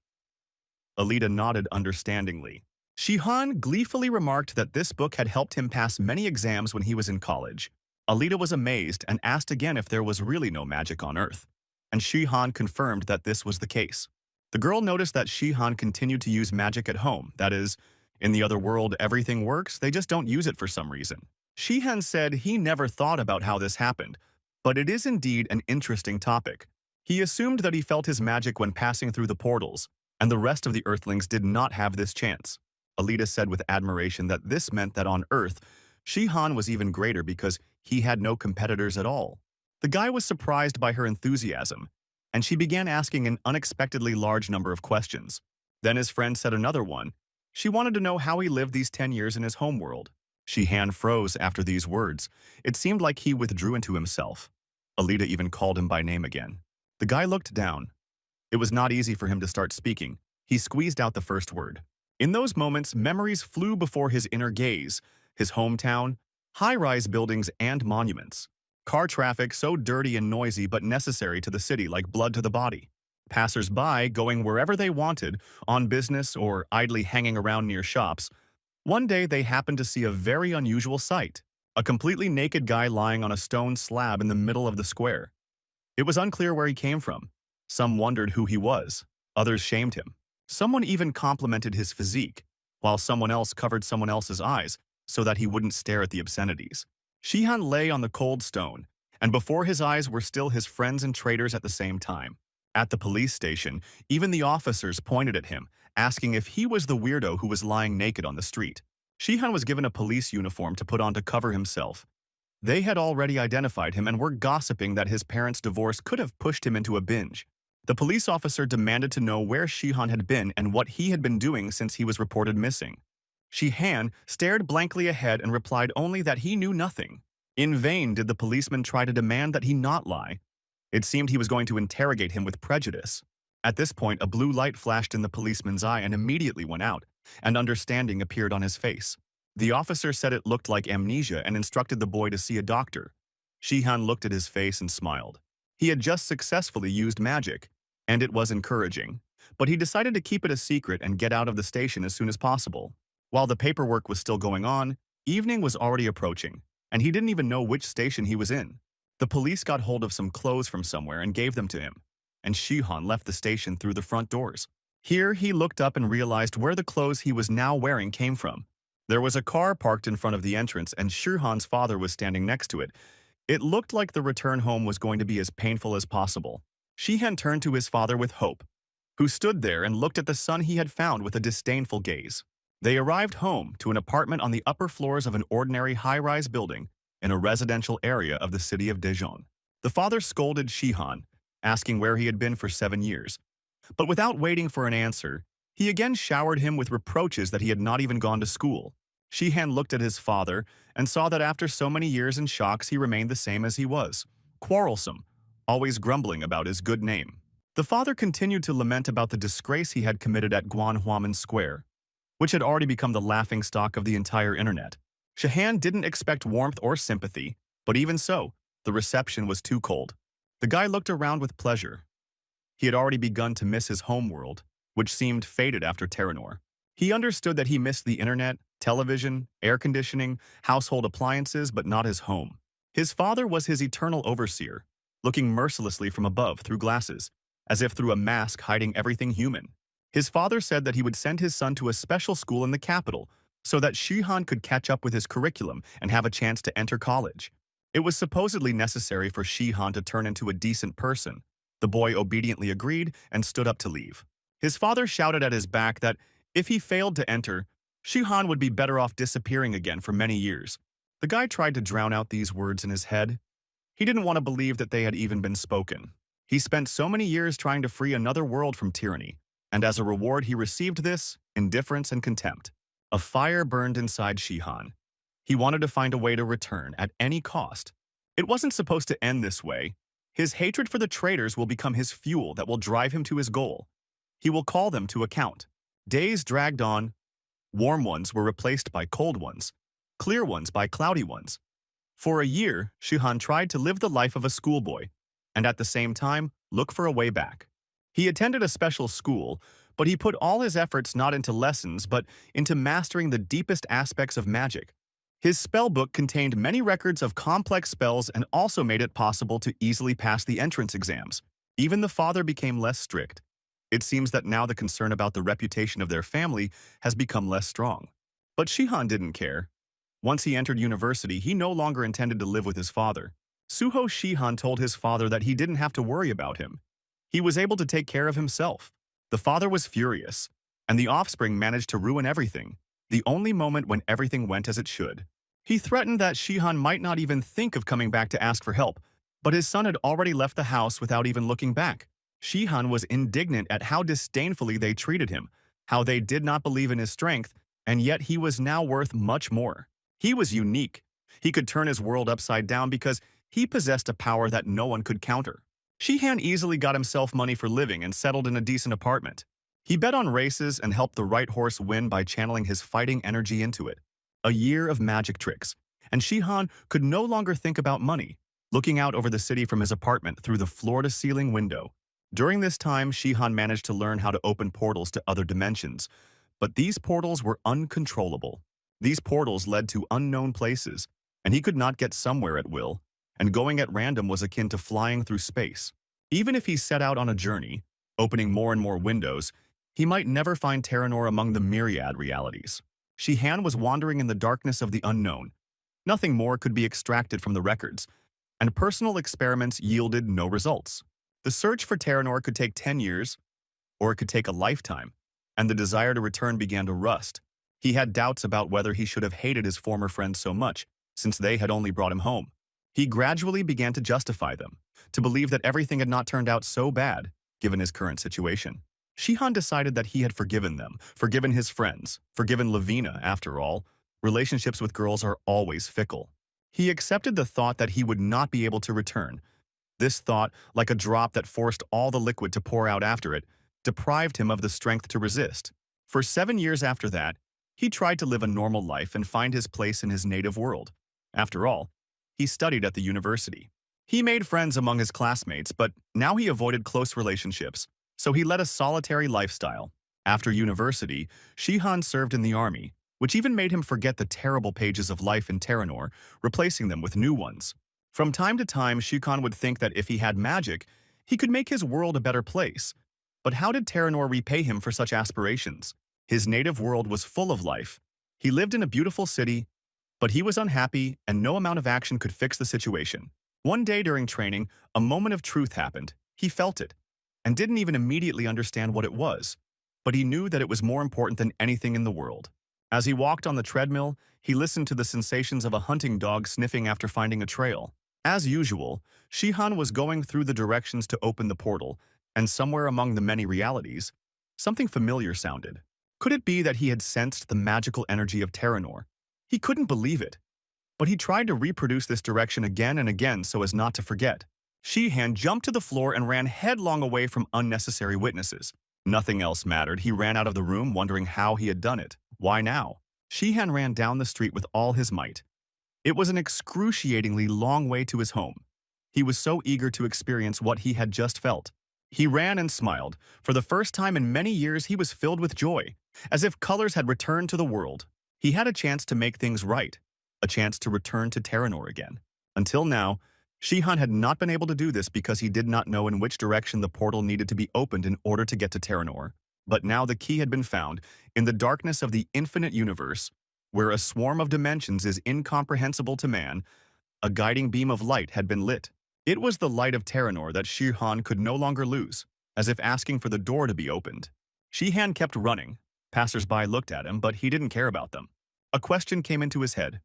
Alita nodded understandingly. Shihan gleefully remarked that this book had helped him pass many exams when he was in college. Alita was amazed and asked again if there was really no magic on Earth, and Shihan confirmed that this was the case. The girl noticed that Shihan continued to use magic at home, that is, in the other world everything works, they just don't use it for some reason. Shihan said he never thought about how this happened, but it is indeed an interesting topic. He assumed that he felt his magic when passing through the portals, and the rest of the Earthlings did not have this chance. Alita said with admiration that this meant that on Earth, Shihan was even greater because he had no competitors at all. The guy was surprised by her enthusiasm, and she began asking an unexpectedly large number of questions. Then his friend said another one. She wanted to know how he lived these 10 years in his homeworld. Shihan froze after these words. It seemed like he withdrew into himself. Alita even called him by name again. The guy looked down. It was not easy for him to start speaking. He squeezed out the first word. In those moments, memories flew before his inner gaze, his hometown, high-rise buildings and monuments. Car traffic so dirty and noisy but necessary to the city like blood to the body. Passers-by going wherever they wanted, on business or idly hanging around near shops. One day they happened to see a very unusual sight. A completely naked guy lying on a stone slab in the middle of the square. It was unclear where he came from. Some wondered who he was. Others shamed him. Someone even complimented his physique, while someone else covered someone else's eyes so that he wouldn't stare at the obscenities. Shihan lay on the cold stone, and before his eyes were still his friends and traitors at the same time. At the police station, even the officers pointed at him, asking if he was the weirdo who was lying naked on the street. Shihan was given a police uniform to put on to cover himself. They had already identified him and were gossiping that his parents' divorce could have pushed him into a binge. The police officer demanded to know where Shihan had been and what he had been doing since he was reported missing. Shihan stared blankly ahead and replied only that he knew nothing. In vain did the policeman try to demand that he not lie. It seemed he was going to interrogate him with prejudice. At this point, a blue light flashed in the policeman's eye and immediately went out, and understanding appeared on his face. The officer said it looked like amnesia and instructed the boy to see a doctor. Shihan looked at his face and smiled. He had just successfully used magic, and it was encouraging, but he decided to keep it a secret and get out of the station as soon as possible. While the paperwork was still going on, evening was already approaching, and he didn't even know which station he was in. The police got hold of some clothes from somewhere and gave them to him, and Shihan left the station through the front doors. Here, he looked up and realized where the clothes he was now wearing came from. There was a car parked in front of the entrance, and Shihan's father was standing next to it. It looked like the return home was going to be as painful as possible. Shihan turned to his father with hope, who stood there and looked at the son he had found with a disdainful gaze. They arrived home to an apartment on the upper floors of an ordinary high-rise building in a residential area of the city of Daejeon. The father scolded Shihan, asking where he had been for 7 years. But without waiting for an answer, he again showered him with reproaches that he had not even gone to school. Shihan looked at his father and saw that after so many years and shocks he remained the same as he was, quarrelsome, always grumbling about his good name. The father continued to lament about the disgrace he had committed at Gwanhwaman Square, which had already become the laughingstock of the entire internet. Shihan didn't expect warmth or sympathy, but even so, the reception was too cold. The guy looked around with pleasure. He had already begun to miss his homeworld, which seemed faded after Terranor. He understood that he missed the internet, television, air conditioning, household appliances, but not his home. His father was his eternal overseer, looking mercilessly from above through glasses, as if through a mask hiding everything human. His father said that he would send his son to a special school in the capital so that Shihan could catch up with his curriculum and have a chance to enter college. It was supposedly necessary for Shihan to turn into a decent person. The boy obediently agreed and stood up to leave. His father shouted at his back that if he failed to enter, Shihan would be better off disappearing again for many years. The guy tried to drown out these words in his head. He didn't want to believe that they had even been spoken. He spent so many years trying to free another world from tyranny, and as a reward he received this, indifference and contempt. A fire burned inside Shihan. He wanted to find a way to return at any cost. It wasn't supposed to end this way. His hatred for the traitors will become his fuel that will drive him to his goal. He will call them to account. Days dragged on. Warm ones were replaced by cold ones, clear ones by cloudy ones. For a year, Shihan tried to live the life of a schoolboy, and at the same time, look for a way back. He attended a special school, but he put all his efforts not into lessons but into mastering the deepest aspects of magic. His spell book contained many records of complex spells and also made it possible to easily pass the entrance exams. Even the father became less strict. It seems that now the concern about the reputation of their family has become less strong. But Shihan didn't care. Once he entered university, he no longer intended to live with his father. Suho Shihan told his father that he didn't have to worry about him. He was able to take care of himself. The father was furious, and the offspring managed to ruin everything, the only moment when everything went as it should. He threatened that Shihan might not even think of coming back to ask for help, but his son had already left the house without even looking back. Shihan was indignant at how disdainfully they treated him, how they did not believe in his strength, and yet he was now worth much more. He was unique. He could turn his world upside down because he possessed a power that no one could counter. Shihan easily got himself money for living and settled in a decent apartment. He bet on races and helped the right horse win by channeling his fighting energy into it. A year of magic tricks, and Shihan could no longer think about money, looking out over the city from his apartment through the floor-to-ceiling window. During this time, Shihan managed to learn how to open portals to other dimensions, but these portals were uncontrollable. These portals led to unknown places, and he could not get somewhere at will, and going at random was akin to flying through space. Even if he set out on a journey, opening more and more windows, he might never find Terranor among the myriad realities. Shihan was wandering in the darkness of the unknown. Nothing more could be extracted from the records, and personal experiments yielded no results. The search for Terranor could take 10 years, or it could take a lifetime, and the desire to return began to rust. He had doubts about whether he should have hated his former friends so much, since they had only brought him home. He gradually began to justify them, to believe that everything had not turned out so bad, given his current situation. Shihan decided that he had forgiven them, forgiven his friends, forgiven Lavina, after all. Relationships with girls are always fickle. He accepted the thought that he would not be able to return. This thought, like a drop that forced all the liquid to pour out after it, deprived him of the strength to resist. For 7 years after that, he tried to live a normal life and find his place in his native world. After all, he studied at the university. He made friends among his classmates, but now he avoided close relationships, so he led a solitary lifestyle. After university, Shihan served in the army, which even made him forget the terrible pages of life in Terranor, replacing them with new ones. From time to time, Shihan would think that if he had magic, he could make his world a better place. But how did Terranor repay him for such aspirations? His native world was full of life. He lived in a beautiful city, but he was unhappy and no amount of action could fix the situation. One day during training, a moment of truth happened. He felt it, and didn't even immediately understand what it was, but he knew that it was more important than anything in the world. As he walked on the treadmill, he listened to the sensations of a hunting dog sniffing after finding a trail. As usual, Shihan was going through the directions to open the portal, and somewhere among the many realities, something familiar sounded. Could it be that he had sensed the magical energy of Terranor? He couldn't believe it, but he tried to reproduce this direction again and again so as not to forget. Shihan jumped to the floor and ran headlong away from unnecessary witnesses. Nothing else mattered. He ran out of the room wondering how he had done it. Why now? Shihan ran down the street with all his might. It was an excruciatingly long way to his home. He was so eager to experience what he had just felt. He ran and smiled. For the first time in many years, he was filled with joy, as if colors had returned to the world. He had a chance to make things right, a chance to return to Terranor again. Until now, Shihan had not been able to do this because he did not know in which direction the portal needed to be opened in order to get to Terranor. But now the key had been found in the darkness of the infinite universe, where a swarm of dimensions is incomprehensible to man. A guiding beam of light had been lit. It was the light of Terranor that Shihan could no longer lose, as if asking for the door to be opened. Shihan kept running. Passers-by looked at him, but he didn't care about them. A question came into his head.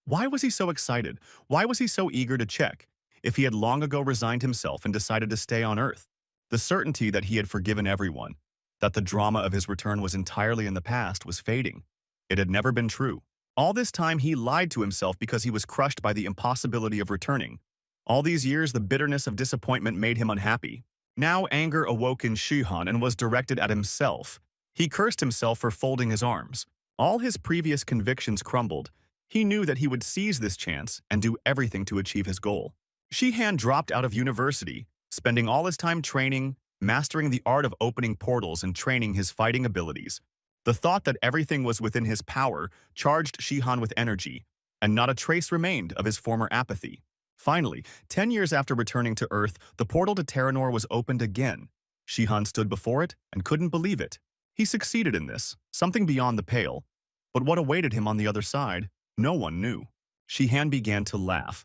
Why was he so excited? Why was he so eager to check if he had long ago resigned himself and decided to stay on Earth? The certainty that he had forgiven everyone, that the drama of his return was entirely in the past, was fading. It had never been true. All this time he lied to himself because he was crushed by the impossibility of returning. All these years, the bitterness of disappointment made him unhappy. Now anger awoke in Shihan and was directed at himself. He cursed himself for folding his arms. All his previous convictions crumbled. He knew that he would seize this chance and do everything to achieve his goal. Shihan dropped out of university, spending all his time training, mastering the art of opening portals and training his fighting abilities. The thought that everything was within his power charged Shihan with energy, and not a trace remained of his former apathy. Finally, 10 years after returning to Earth, the portal to Terranor was opened again. Shihan stood before it and couldn't believe it. He succeeded in this, something beyond the pale. But what awaited him on the other side, no one knew. Shihan began to laugh.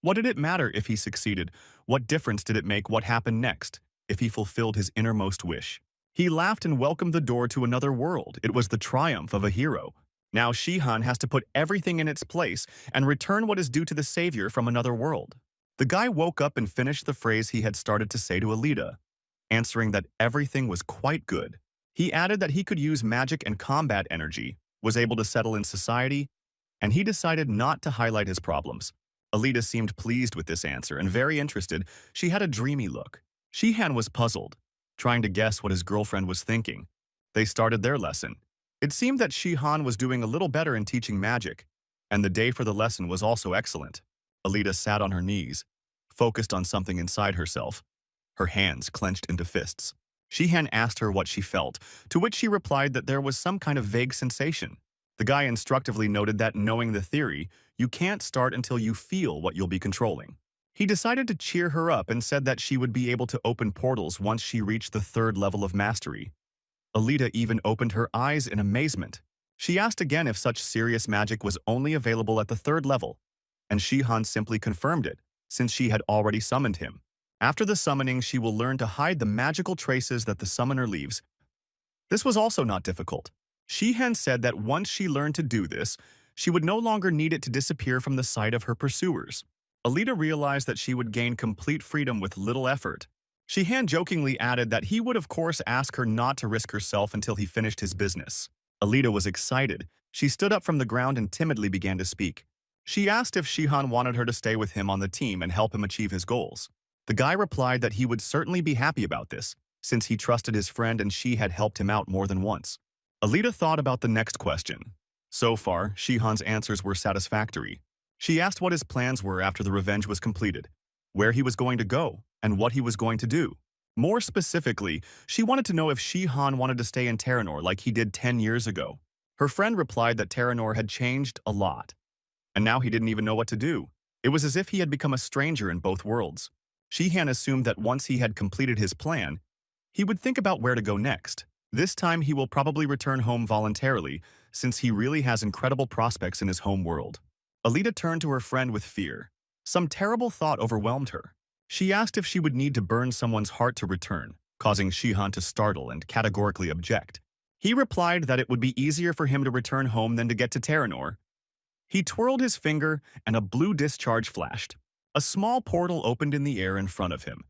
What did it matter if he succeeded? What difference did it make what happened next, if he fulfilled his innermost wish? He laughed and welcomed the door to another world. It was the triumph of a hero. Now Shihan has to put everything in its place and return what is due to the savior from another world. The guy woke up and finished the phrase he had started to say to Alita, answering that everything was quite good. He added that he could use magic and combat energy, was able to settle in society, and he decided not to highlight his problems. Alita seemed pleased with this answer and very interested. She had a dreamy look. Shihan was puzzled, trying to guess what his girlfriend was thinking. They started their lesson. It seemed that Shihan was doing a little better in teaching magic, and the day for the lesson was also excellent. Alita sat on her knees, focused on something inside herself, her hands clenched into fists. Shihan asked her what she felt, to which she replied that there was some kind of vague sensation. The guy instructively noted that, knowing the theory, you can't start until you feel what you'll be controlling. He decided to cheer her up and said that she would be able to open portals once she reached the 3rd level of mastery. Alita even opened her eyes in amazement. She asked again if such serious magic was only available at the 3rd level, and Shihan simply confirmed it, since she had already summoned him. After the summoning, she will learn to hide the magical traces that the summoner leaves. This was also not difficult. Shihan said that once she learned to do this, she would no longer need it to disappear from the sight of her pursuers. Alita realized that she would gain complete freedom with little effort. Shihan jokingly added that he would of course ask her not to risk herself until he finished his business. Alita was excited. She stood up from the ground and timidly began to speak. She asked if Shihan wanted her to stay with him on the team and help him achieve his goals. The guy replied that he would certainly be happy about this, since he trusted his friend and she had helped him out more than once. Alita thought about the next question. So far, Shihan's answers were satisfactory. She asked what his plans were after the revenge was completed, where he was going to go, and what he was going to do. More specifically, she wanted to know if Shihan wanted to stay in Terranor like he did 10 years ago. Her friend replied that Terranor had changed a lot, and now he didn't even know what to do. It was as if he had become a stranger in both worlds. Shihan assumed that once he had completed his plan, he would think about where to go next. This time he will probably return home voluntarily, since he really has incredible prospects in his home world. Alita turned to her friend with fear. Some terrible thought overwhelmed her. She asked if she would need to burn someone's heart to return, causing Shihan to startle and categorically object. He replied that it would be easier for him to return home than to get to Terranor. He twirled his finger and a blue discharge flashed. A small portal opened in the air in front of him,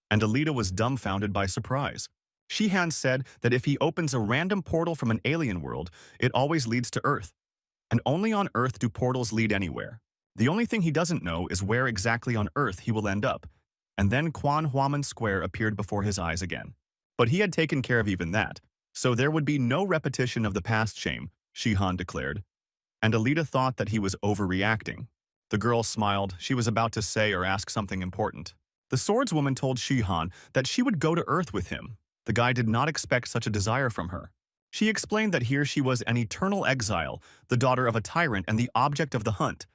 and Alita was dumbfounded by surprise. Shihan said that if he opens a random portal from an alien world, it always leads to Earth. And only on Earth do portals lead anywhere. The only thing he doesn't know is where exactly on Earth he will end up. And then Quan Huaman Square appeared before his eyes again. But he had taken care of even that, so there would be no repetition of the past shame, Shihan declared. And Alita thought that he was overreacting. The girl smiled. She was about to say or ask something important. The swordswoman told Shihan that she would go to Earth with him. The guy did not expect such a desire from her. She explained that here she was an eternal exile, the daughter of a tyrant and the object of the hunt.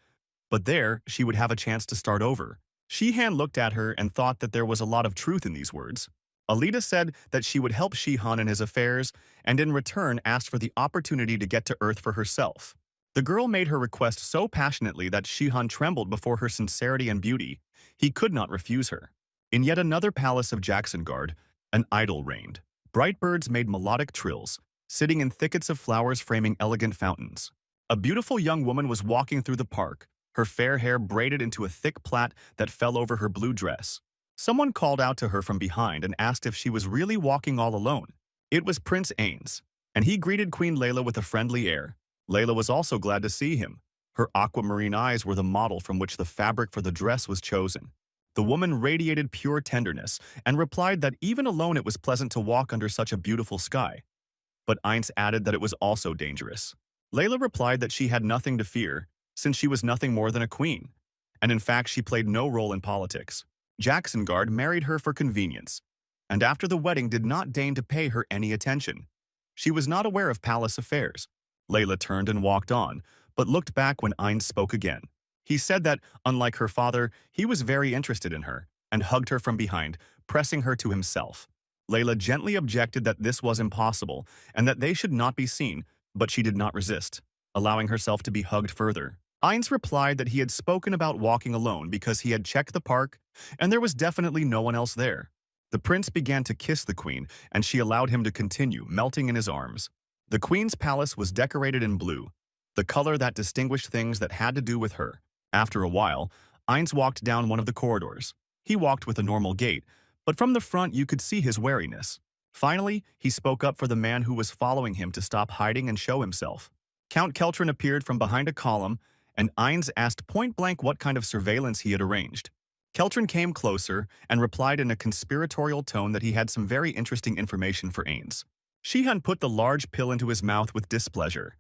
But there, she would have a chance to start over. Shihan looked at her and thought that there was a lot of truth in these words. Alita said that she would help Shihan in his affairs, and in return asked for the opportunity to get to Earth for herself. The girl made her request so passionately that Shihan trembled before her sincerity and beauty. He could not refuse her. In yet another palace of Jacksongard, an idol reigned. Bright birds made melodic trills, sitting in thickets of flowers framing elegant fountains. A beautiful young woman was walking through the park, her fair hair braided into a thick plait that fell over her blue dress. Someone called out to her from behind and asked if she was really walking all alone. It was Prince Ains, and he greeted Queen Layla with a friendly air. Layla was also glad to see him. Her aquamarine eyes were the model from which the fabric for the dress was chosen. The woman radiated pure tenderness and replied that even alone it was pleasant to walk under such a beautiful sky. But Ains added that it was also dangerous. Layla replied that she had nothing to fear, since she was nothing more than a queen, and in fact she played no role in politics. Jacksongard married her for convenience, and after the wedding did not deign to pay her any attention. She was not aware of palace affairs. Layla turned and walked on, but looked back when Ains spoke again. He said that, unlike her father, he was very interested in her, and hugged her from behind, pressing her to himself. Layla gently objected that this was impossible, and that they should not be seen, but she did not resist, allowing herself to be hugged further. Ains replied that he had spoken about walking alone because he had checked the park, and there was definitely no one else there. The prince began to kiss the queen, and she allowed him to continue, melting in his arms. The queen's palace was decorated in blue, the color that distinguished things that had to do with her. After a while, Ains walked down one of the corridors. He walked with a normal gait, but from the front you could see his wariness. Finally, he spoke up for the man who was following him to stop hiding and show himself. Count Keltrin appeared from behind a column, and Ains asked point-blank what kind of surveillance he had arranged. Keltrin came closer and replied in a conspiratorial tone that he had some very interesting information for Ains. Shihan put the large pill into his mouth with displeasure.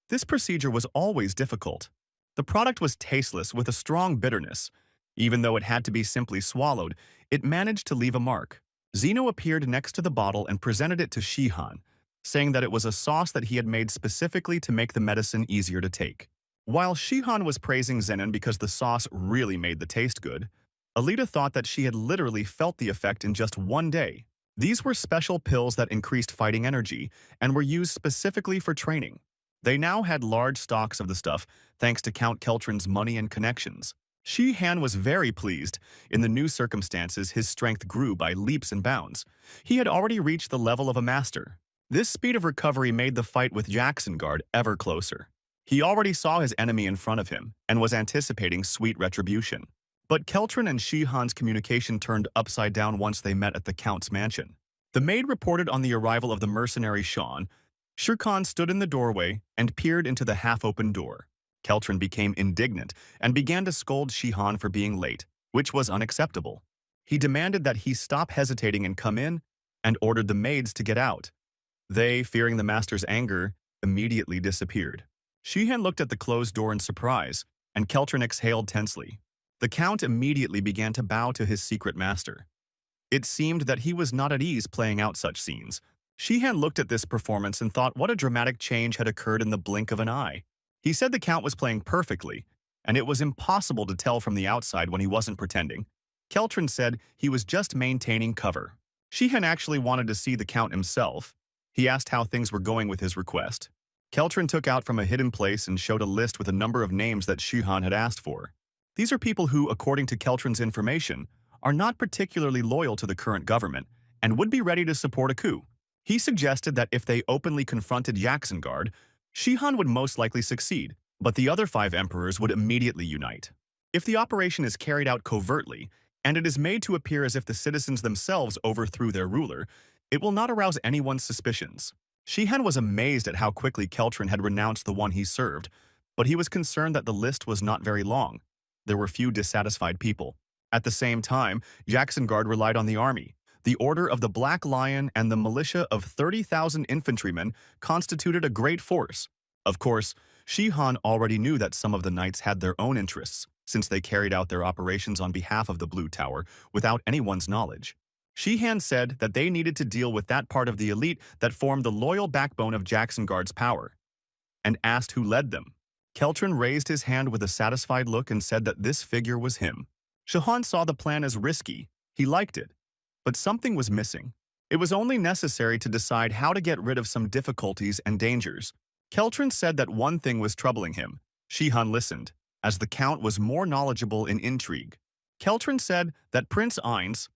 This procedure was always difficult. The product was tasteless with a strong bitterness. Even though it had to be simply swallowed, it managed to leave a mark. Zeno appeared next to the bottle and presented it to Shihan, saying that it was a sauce that he had made specifically to make the medicine easier to take. While Shihan was praising Zenon because the sauce really made the taste good, Alita thought that she had literally felt the effect in just one day. These were special pills that increased fighting energy and were used specifically for training. They now had large stocks of the stuff thanks to Count Keltrin's money and connections. Shihan was very pleased. In the new circumstances, his strength grew by leaps and bounds. He had already reached the level of a master. This speed of recovery made the fight with Jacksongard ever closer. He already saw his enemy in front of him and was anticipating sweet retribution. But Keltrin and Shihan's communication turned upside down once they met at the Count's mansion. The maid reported on the arrival of the mercenary Sean. Shirkan stood in the doorway and peered into the half-open door. Keltrin became indignant and began to scold Shihan for being late, which was unacceptable. He demanded that he stop hesitating and come in, and ordered the maids to get out. They, fearing the master's anger, immediately disappeared. Shihan looked at the closed door in surprise, and Keltrin exhaled tensely. The Count immediately began to bow to his secret master. It seemed that he was not at ease playing out such scenes. Shihan looked at this performance and thought what a dramatic change had occurred in the blink of an eye. He said the Count was playing perfectly, and it was impossible to tell from the outside when he wasn't pretending. Keltrin said he was just maintaining cover. Shihan actually wanted to see the Count himself. He asked how things were going with his request. Keltrin took out from a hidden place and showed a list with a number of names that Shihan had asked for. These are people who, according to Keltrin's information, are not particularly loyal to the current government and would be ready to support a coup. He suggested that if they openly confronted Jacksongard, Shihan would most likely succeed, but the other 5 emperors would immediately unite. If the operation is carried out covertly, and it is made to appear as if the citizens themselves overthrew their ruler, it will not arouse anyone's suspicions. Shihan was amazed at how quickly Keltrin had renounced the one he served, but he was concerned that the list was not very long. There were few dissatisfied people. At the same time, Jacksongard relied on the army. The Order of the Black Lion and the militia of 30,000 infantrymen constituted a great force. Of course, Shihan already knew that some of the knights had their own interests, since they carried out their operations on behalf of the Blue Tower without anyone's knowledge. Sheehan said that they needed to deal with that part of the elite that formed the loyal backbone of Jacksonguard's power, and asked who led them. Keltron raised his hand with a satisfied look and said that this figure was him. Sheehan saw the plan as risky. He liked it, but something was missing. It was only necessary to decide how to get rid of some difficulties and dangers. Keltron said that one thing was troubling him. Sheehan listened, as the Count was more knowledgeable in intrigue. Keltron said that Prince Ainz,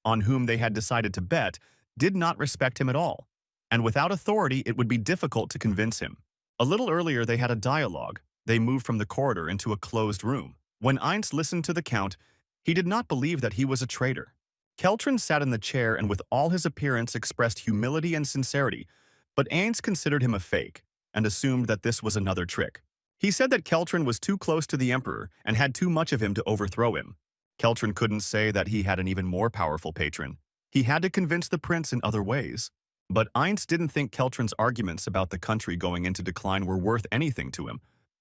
on whom they had decided to bet, did not respect him at all, and without authority it would be difficult to convince him. A little earlier they had a dialogue. They moved from the corridor into a closed room. When Ainz listened to the Count, he did not believe that he was a traitor. Keltron sat in the chair and with all his appearance expressed humility and sincerity, but Ainz considered him a fake and assumed that this was another trick. He said that Keltron was too close to the Emperor and had too much of him to overthrow him. Keltron couldn't say that he had an even more powerful patron. He had to convince the prince in other ways. But Ainz didn't think Keltron's arguments about the country going into decline were worth anything to him,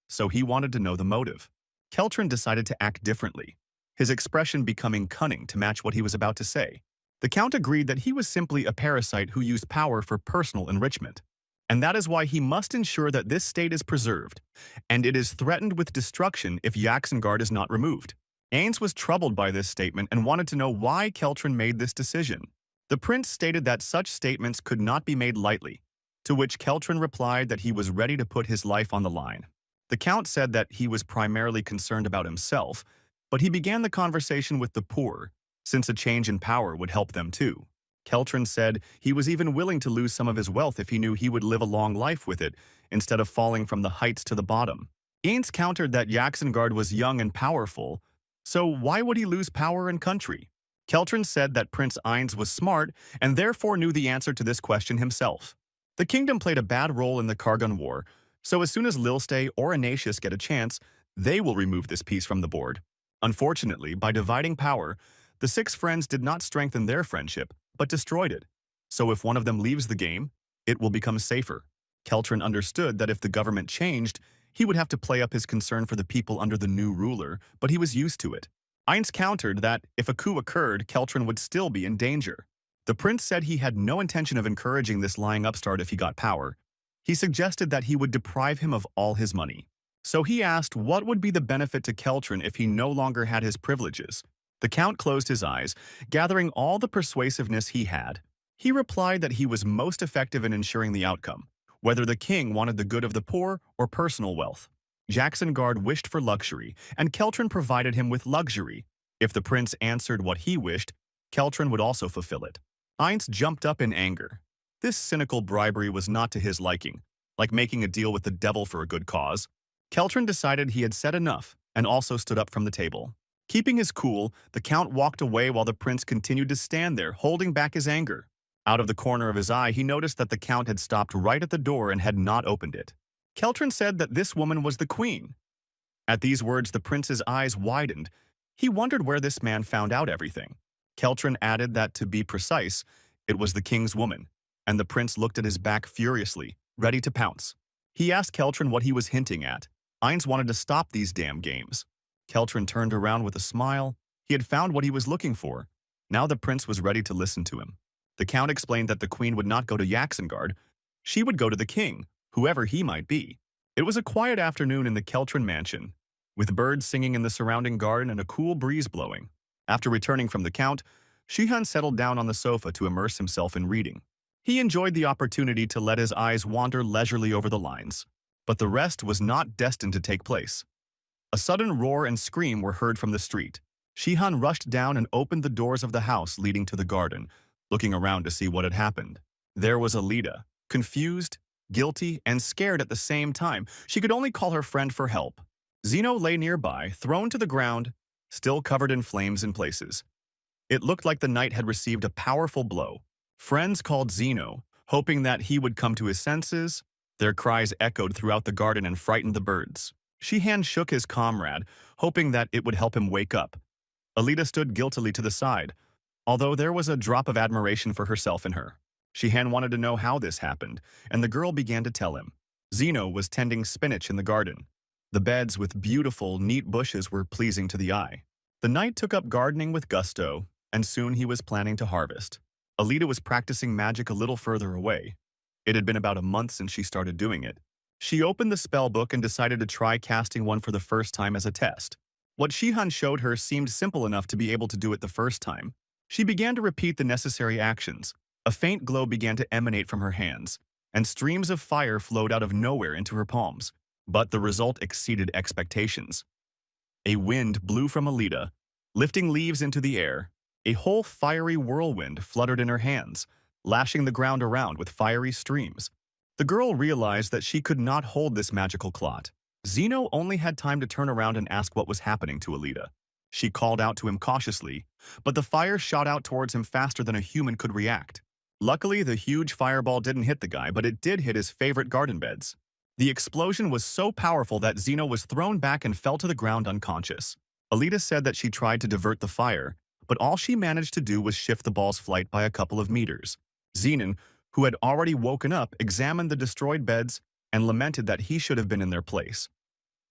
so he wanted to know the motive. Keltron decided to act differently, his expression becoming cunning to match what he was about to say. The Count agreed that he was simply a parasite who used power for personal enrichment, and that is why he must ensure that this state is preserved, and it is threatened with destruction if Jacksonguard is not removed. Ainz was troubled by this statement and wanted to know why Keltron made this decision. The prince stated that such statements could not be made lightly, to which Keltron replied that he was ready to put his life on the line. The Count said that he was primarily concerned about himself, but he began the conversation with the poor, since a change in power would help them too. Keltron said he was even willing to lose some of his wealth if he knew he would live a long life with it, instead of falling from the heights to the bottom. Ainz countered that Jacksonguard was young and powerful, so why would he lose power and country? Keltron said that Prince Ainz was smart and therefore knew the answer to this question himself. The kingdom played a bad role in the Kargun War, so as soon as Lilstay or Ignatius get a chance, they will remove this piece from the board. Unfortunately, by dividing power, the six friends did not strengthen their friendship, but destroyed it. So if one of them leaves the game, it will become safer. Keltron understood that if the government changed, he would have to play up his concern for the people under the new ruler, but he was used to it. Ainz countered that if a coup occurred, Keltron would still be in danger. The prince said he had no intention of encouraging this lying upstart if he got power. He suggested that he would deprive him of all his money. So he asked what would be the benefit to Keltron if he no longer had his privileges. The Count closed his eyes, gathering all the persuasiveness he had. He replied that he was most effective in ensuring the outcome, whether the king wanted the good of the poor or personal wealth. Jacksonguard wished for luxury, and Keltron provided him with luxury. If the prince answered what he wished, Keltron would also fulfill it. Ainz jumped up in anger. This cynical bribery was not to his liking, like making a deal with the devil for a good cause. Keltron decided he had said enough, and also stood up from the table. Keeping his cool, the Count walked away while the prince continued to stand there, holding back his anger. Out of the corner of his eye, he noticed that the Count had stopped right at the door and had not opened it. Keltron said that this woman was the queen. At these words, the prince's eyes widened. He wondered where this man found out everything. Keltron added that, to be precise, it was the king's woman, and the prince looked at his back furiously, ready to pounce. He asked Keltron what he was hinting at. Ainz wanted to stop these damn games. Keltron turned around with a smile. He had found what he was looking for. Now the prince was ready to listen to him. The Count explained that the queen would not go to Jacksonguard. She would go to the king, whoever he might be. It was a quiet afternoon in the Keltron mansion, with birds singing in the surrounding garden and a cool breeze blowing. After returning from the Count, Sheehan settled down on the sofa to immerse himself in reading. He enjoyed the opportunity to let his eyes wander leisurely over the lines. But the rest was not destined to take place. A sudden roar and scream were heard from the street. Sheehan rushed down and opened the doors of the house leading to the garden, looking around to see what had happened. There was Alida, confused, guilty, and scared at the same time. She could only call her friend for help. Zeno lay nearby, thrown to the ground, still covered in flames in places. It looked like the knight had received a powerful blow. Friends called Zeno, hoping that he would come to his senses. Their cries echoed throughout the garden and frightened the birds. Sheehan shook his comrade, hoping that it would help him wake up. Alida stood guiltily to the side, although there was a drop of admiration for herself in her. Sheehan wanted to know how this happened, and the girl began to tell him. Zeno was tending spinach in the garden. The beds with beautiful, neat bushes were pleasing to the eye. The knight took up gardening with gusto, and soon he was planning to harvest. Alita was practicing magic a little further away. It had been about a month since she started doing it. She opened the spell book and decided to try casting one for the first time as a test. What Shihan showed her seemed simple enough to be able to do it the first time. She began to repeat the necessary actions. A faint glow began to emanate from her hands, and streams of fire flowed out of nowhere into her palms. But the result exceeded expectations. A wind blew from Alita, lifting leaves into the air. A whole fiery whirlwind fluttered in her hands, lashing the ground around with fiery streams. The girl realized that she could not hold this magical clot. Zeno only had time to turn around and ask what was happening to Alita. She called out to him cautiously, but the fire shot out towards him faster than a human could react. Luckily, the huge fireball didn't hit the guy, but it did hit his favorite garden beds. The explosion was so powerful that Zeno was thrown back and fell to the ground unconscious. Alita said that she tried to divert the fire, but all she managed to do was shift the ball's flight by a couple of meters. Zenon, who had already woken up, examined the destroyed beds and lamented that he should have been in their place.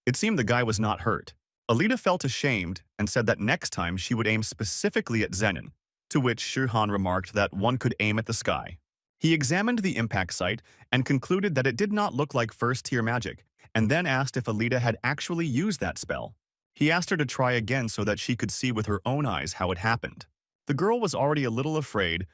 It seemed the guy was not hurt. Alita felt ashamed and said that next time she would aim specifically at Zenon, to which Shihan remarked that one could aim at the sky. He examined the impact site and concluded that it did not look like first-tier magic, and then asked if Alita had actually used that spell. He asked her to try again so that she could see with her own eyes how it happened. The girl was already a little afraid,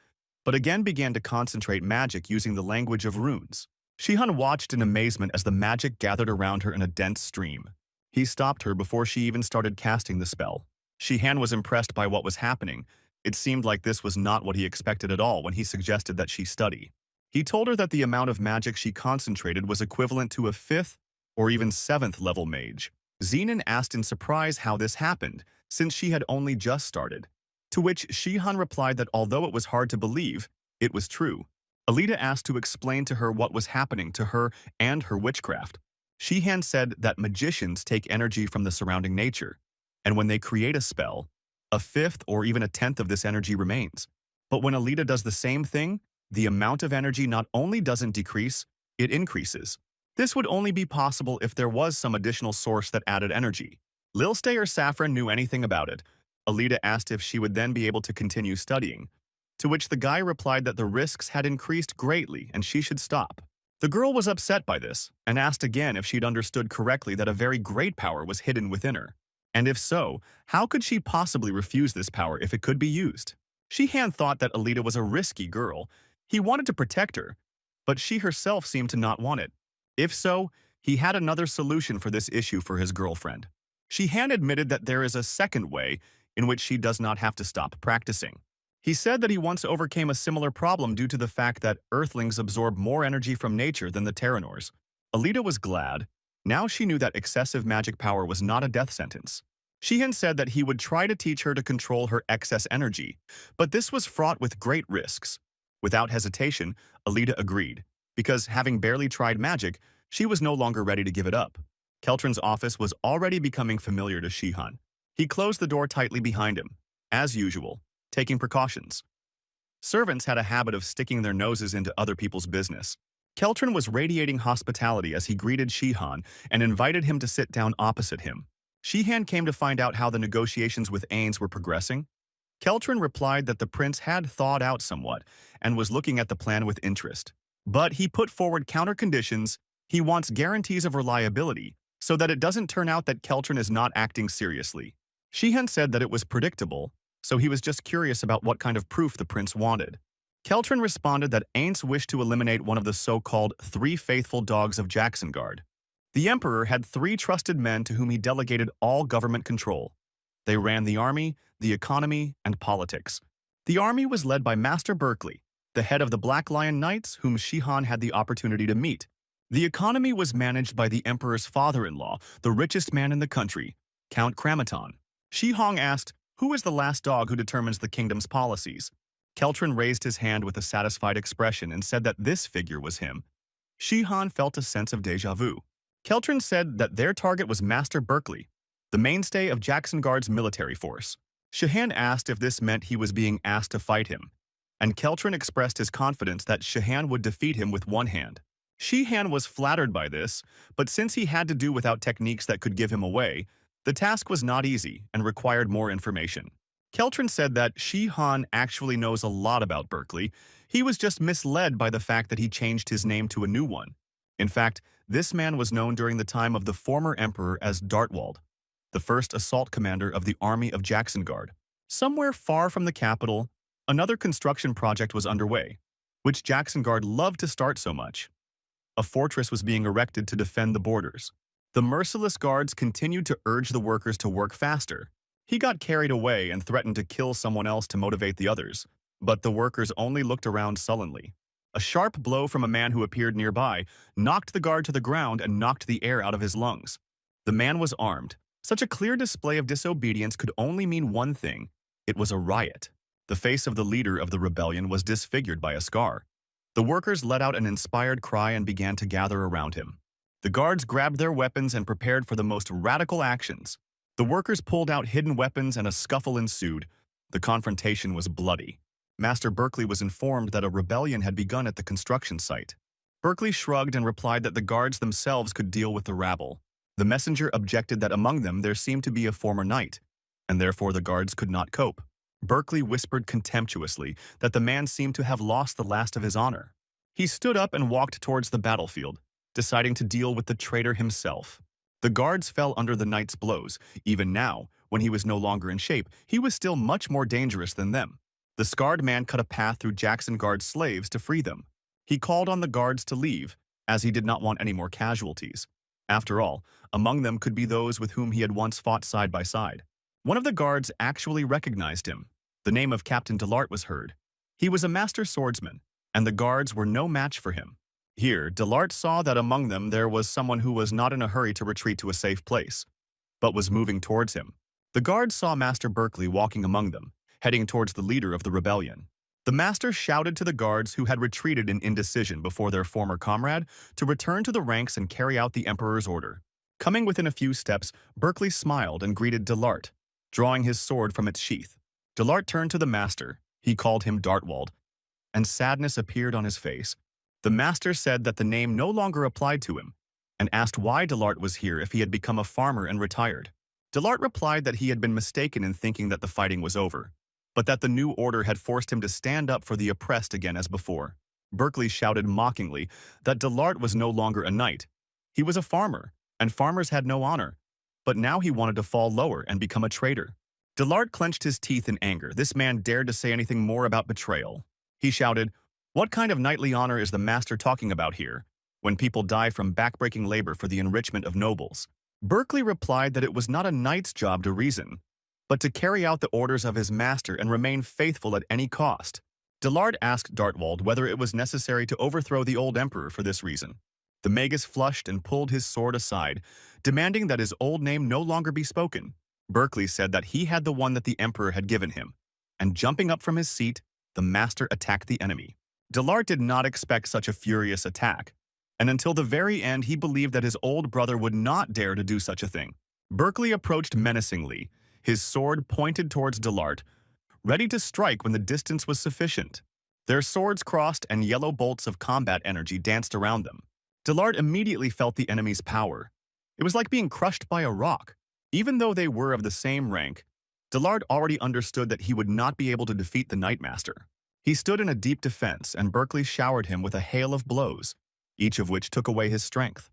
but again began to concentrate magic using the language of runes. Shihan watched in amazement as the magic gathered around her in a dense stream. He stopped her before she even started casting the spell. Shihan was impressed by what was happening. It seemed like this was not what he expected at all when he suggested that she study. He told her that the amount of magic she concentrated was equivalent to a 5th or even 7th level mage. Zenon asked in surprise how this happened, since she had only just started. To which Shihan replied that although it was hard to believe, it was true. Alita asked to explain to her what was happening to her and her witchcraft. Shihan said that magicians take energy from the surrounding nature, and when they create a spell, a 5th or even a 10th of this energy remains. But when Alita does the same thing, the amount of energy not only doesn't decrease, it increases. This would only be possible if there was some additional source that added energy. Lilstay or Saffron knew anything about it. Alita asked if she would then be able to continue studying, to which the guy replied that the risks had increased greatly and she should stop. The girl was upset by this and asked again if she'd understood correctly that a very great power was hidden within her. And if so, how could she possibly refuse this power if it could be used? Shihan thought that Alita was a risky girl. He wanted to protect her, but she herself seemed to not want it. If so, he had another solution for this issue for his girlfriend. Shihan admitted that there is a second way in which she does not have to stop practicing. He said that he once overcame a similar problem due to the fact that Earthlings absorb more energy from nature than the Terranors. Alita was glad. Now she knew that excessive magic power was not a death sentence. Shihan said that he would try to teach her to control her excess energy, but this was fraught with great risks. Without hesitation, Alita agreed, because having barely tried magic, she was no longer ready to give it up. Keltron's office was already becoming familiar to Shihan. He closed the door tightly behind him, as usual, taking precautions. Servants had a habit of sticking their noses into other people's business. Keltron was radiating hospitality as he greeted Shihan and invited him to sit down opposite him. Shihan came to find out how the negotiations with Ains were progressing. Keltron replied that the prince had thawed out somewhat and was looking at the plan with interest. But he put forward counter-conditions. He wants guarantees of reliability so that it doesn't turn out that Keltron is not acting seriously. Shihan said that it was predictable, so he was just curious about what kind of proof the prince wanted. Keltron responded that Ains wished to eliminate one of the so-called 3 faithful dogs of Jacksongard. The emperor had 3 trusted men to whom he delegated all government control. They ran the army, the economy, and politics. The army was led by Master Berkeley, the head of the Black Lion Knights, whom Shihan had the opportunity to meet. The economy was managed by the emperor's father-in-law, the richest man in the country, Count Kramaton. Shihong asked, "Who is the last dog who determines the kingdom's policies?" Keltron raised his hand with a satisfied expression and said that this figure was him. Shihan felt a sense of déjà vu. Keltron said that their target was Master Berkeley, the mainstay of Jacksongard's military force. Shihan asked if this meant he was being asked to fight him, and Keltron expressed his confidence that Shihan would defeat him with one hand. Sheehan was flattered by this, but since he had to do without techniques that could give him away, the task was not easy and required more information. Keltron said that Sheehan actually knows a lot about Berkeley. He was just misled by the fact that he changed his name to a new one. In fact, this man was known during the time of the former emperor as Dartwald, the first assault commander of the army of Jacksonguard. Somewhere far from the capital, another construction project was underway, which Jacksonguard loved to start so much. A fortress was being erected to defend the borders. The merciless guards continued to urge the workers to work faster. He got carried away and threatened to kill someone else to motivate the others, but the workers only looked around sullenly. A sharp blow from a man who appeared nearby knocked the guard to the ground and knocked the air out of his lungs. The man was armed. Such a clear display of disobedience could only mean one thing. It was a riot. The face of the leader of the rebellion was disfigured by a scar. The workers let out an inspired cry and began to gather around him. The guards grabbed their weapons and prepared for the most radical actions. The workers pulled out hidden weapons and a scuffle ensued. The confrontation was bloody. Master Berkeley was informed that a rebellion had begun at the construction site. Berkeley shrugged and replied that the guards themselves could deal with the rabble. The messenger objected that among them there seemed to be a former knight, and therefore the guards could not cope. Berkeley whispered contemptuously that the man seemed to have lost the last of his honor. He stood up and walked towards the battlefield, deciding to deal with the traitor himself. The guards fell under the knight's blows. Even now, when he was no longer in shape, he was still much more dangerous than them. The scarred man cut a path through Jacksonguard's slaves to free them. He called on the guards to leave, as he did not want any more casualties. After all, among them could be those with whom he had once fought side by side. One of the guards actually recognized him. The name of Captain Delart was heard. He was a master swordsman, and the guards were no match for him. Here, Delart saw that among them there was someone who was not in a hurry to retreat to a safe place, but was moving towards him. The guards saw Master Berkeley walking among them, heading towards the leader of the rebellion. The master shouted to the guards who had retreated in indecision before their former comrade to return to the ranks and carry out the emperor's order. Coming within a few steps, Berkeley smiled and greeted Delart, drawing his sword from its sheath. Delart turned to the master. He called him Dartwald, and sadness appeared on his face. The master said that the name no longer applied to him, and asked why Delart was here if he had become a farmer and retired. Delart replied that he had been mistaken in thinking that the fighting was over, but that the new order had forced him to stand up for the oppressed again as before. Berkeley shouted mockingly that Delart was no longer a knight. He was a farmer, and farmers had no honor. But now he wanted to fall lower and become a traitor. Delart clenched his teeth in anger. This man dared to say anything more about betrayal. He shouted, "What kind of knightly honor is the master talking about here, when people die from backbreaking labor for the enrichment of nobles?" Berkeley replied that it was not a knight's job to reason, but to carry out the orders of his master and remain faithful at any cost. Delart asked Dartwald whether it was necessary to overthrow the old emperor for this reason. The magus flushed and pulled his sword aside, demanding that his old name no longer be spoken. Berkeley said that he had the one that the emperor had given him, and jumping up from his seat, the master attacked the enemy. Delart did not expect such a furious attack, and until the very end he believed that his old brother would not dare to do such a thing. Berkeley approached menacingly, his sword pointed towards Delart, ready to strike when the distance was sufficient. Their swords crossed and yellow bolts of combat energy danced around them. Delart immediately felt the enemy's power. It was like being crushed by a rock. Even though they were of the same rank, Delart already understood that he would not be able to defeat the Knightmaster. He stood in a deep defense, and Berkeley showered him with a hail of blows, each of which took away his strength.